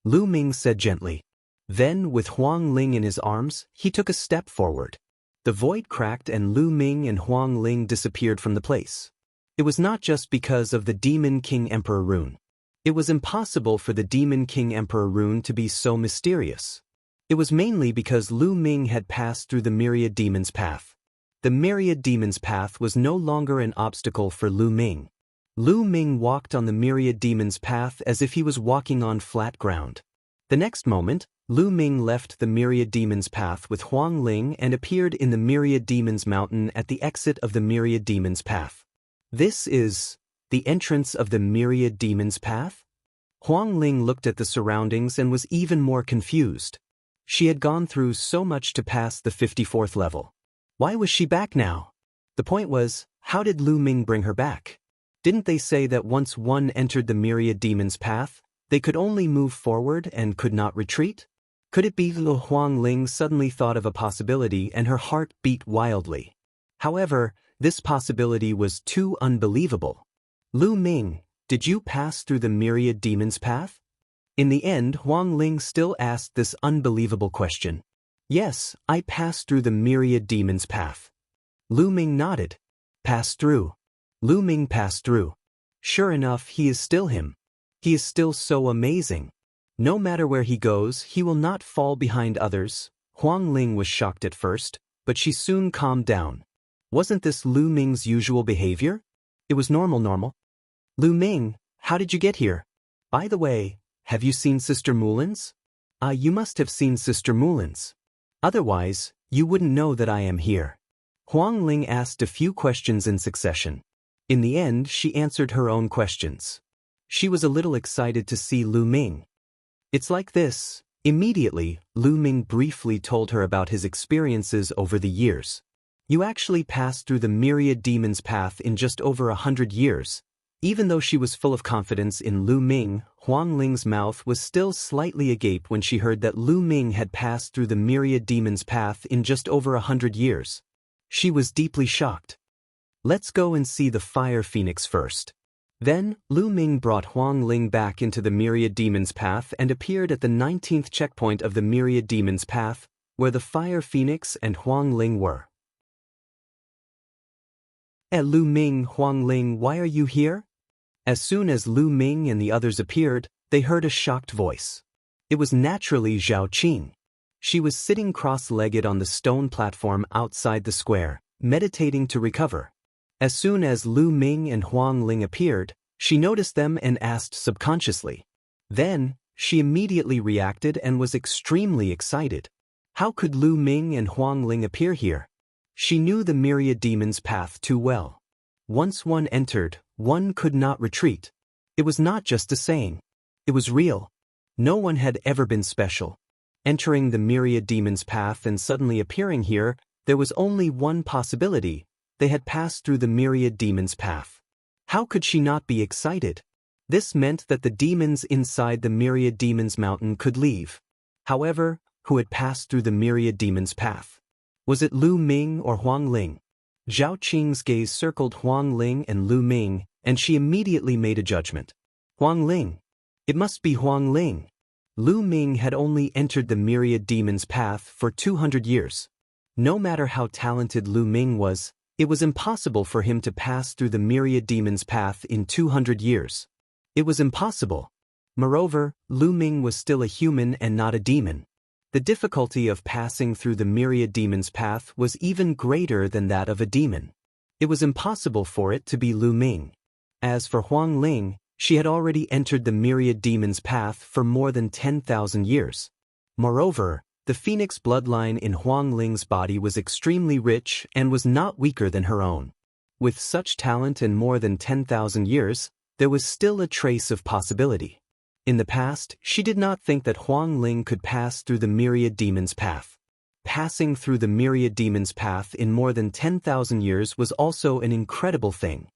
Lu Ming said gently. Then, with Huang Ling in his arms, he took a step forward. The void cracked and Lu Ming and Huang Ling disappeared from the place. It was not just because of the Demon King Emperor rune. It was impossible for the Demon King Emperor rune to be so mysterious. It was mainly because Lu Ming had passed through the Myriad Demons path. The Myriad Demons path was no longer an obstacle for Lu Ming. Lu Ming walked on the Myriad Demons path as if he was walking on flat ground. The next moment, Lu Ming left the Myriad Demons path with Huang Ling and appeared in the Myriad Demons mountain at the exit of the Myriad Demons path. This is the entrance of the Myriad Demons path? Huang Ling looked at the surroundings and was even more confused. She had gone through so much to pass the 54th level. Why was she back now? The point was, how did Lu Ming bring her back? Didn't they say that once one entered the Myriad Demons path, they could only move forward and could not retreat? Could it be that Huang Ling suddenly thought of a possibility and her heart beat wildly? However, this possibility was too unbelievable. Lu Ming, did you pass through the Myriad Demons path? In the end, Huang Ling still asked this unbelievable question. Yes, I passed through the Myriad Demons path. Lu Ming nodded. Passed through. Lu Ming passed through. Sure enough, he is still him. He is still so amazing. No matter where he goes, he will not fall behind others. Huang Ling was shocked at first, but she soon calmed down. Wasn't this Lu Ming's usual behavior? It was normal. Lu Ming, how did you get here? By the way, have you seen Sister Mulin's? You must have seen Sister Mulin's. Otherwise, you wouldn't know that I am here. Huang Ling asked a few questions in succession. In the end, she answered her own questions. She was a little excited to see Lu Ming. It's like this. Immediately, Lu Ming briefly told her about his experiences over the years. You actually passed through the Myriad Demons path in just over 100 years. Even though she was full of confidence in Lu Ming, Huang Ling's mouth was still slightly agape when she heard that Lu Ming had passed through the Myriad Demons path in just over 100 years. She was deeply shocked. Let's go and see the Fire Phoenix first. Then, Lu Ming brought Huang Ling back into the Myriad Demons path and appeared at the 19th checkpoint of the Myriad Demons path, where the Fire Phoenix and Huang Ling were. Lu Ming, Huang Ling, why are you here? As soon as Lu Ming and the others appeared, they heard a shocked voice. It was naturally Zhao Qing. She was sitting cross-legged on the stone platform outside the square, meditating to recover. As soon as Lu Ming and Huang Ling appeared, she noticed them and asked subconsciously. Then, she immediately reacted and was extremely excited. How could Lu Ming and Huang Ling appear here? She knew the Myriad Demons path too well. Once one entered, one could not retreat. It was not just a saying. It was real. No one had ever been special. Entering the Myriad Demons path and suddenly appearing here, there was only one possibility. They had passed through the Myriad Demons path. How could she not be excited? This meant that the demons inside the Myriad Demons mountain could leave. However, who had passed through the Myriad Demons path? Was it Lu Ming or Huang Ling? Zhao Qing's gaze circled Huang Ling and Lu Ming, and she immediately made a judgment. Huang Ling. It must be Huang Ling. Lu Ming had only entered the Myriad Demons path for 200 years. No matter how talented Lu Ming was, It was impossible for him to pass through the myriad demons' path in 200 years. It was impossible. Moreover, Lu Ming was still a human and not a demon. The difficulty of passing through the myriad demons' path was even greater than that of a demon. It was impossible for it to be Lu Ming. As for Huang Ling, she had already entered the myriad demons' path for more than 10,000 years. Moreover, the phoenix bloodline in Huang Ling's body was extremely rich and was not weaker than her own. With such talent and more than 10,000 years, there was still a trace of possibility. In the past, she did not think that Huang Ling could pass through the myriad demons' path. Passing through the myriad demons' path in more than 10,000 years was also an incredible thing.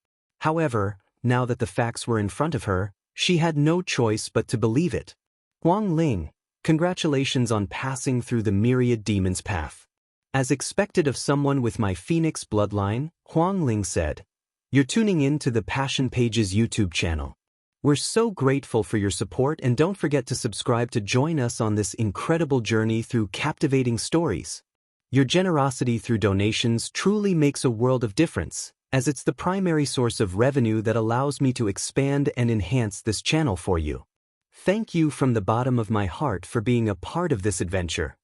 However, now that the facts were in front of her, she had no choice but to believe it. Huang Ling, congratulations on passing through the myriad demons' path. As expected of someone with my phoenix bloodline, Huang Ling said, "You're tuning in to the Passion Pages YouTube channel. We're so grateful for your support, and don't forget to subscribe to join us on this incredible journey through captivating stories. Your generosity through donations truly makes a world of difference, as it's the primary source of revenue that allows me to expand and enhance this channel for you. Thank you from the bottom of my heart for being a part of this adventure."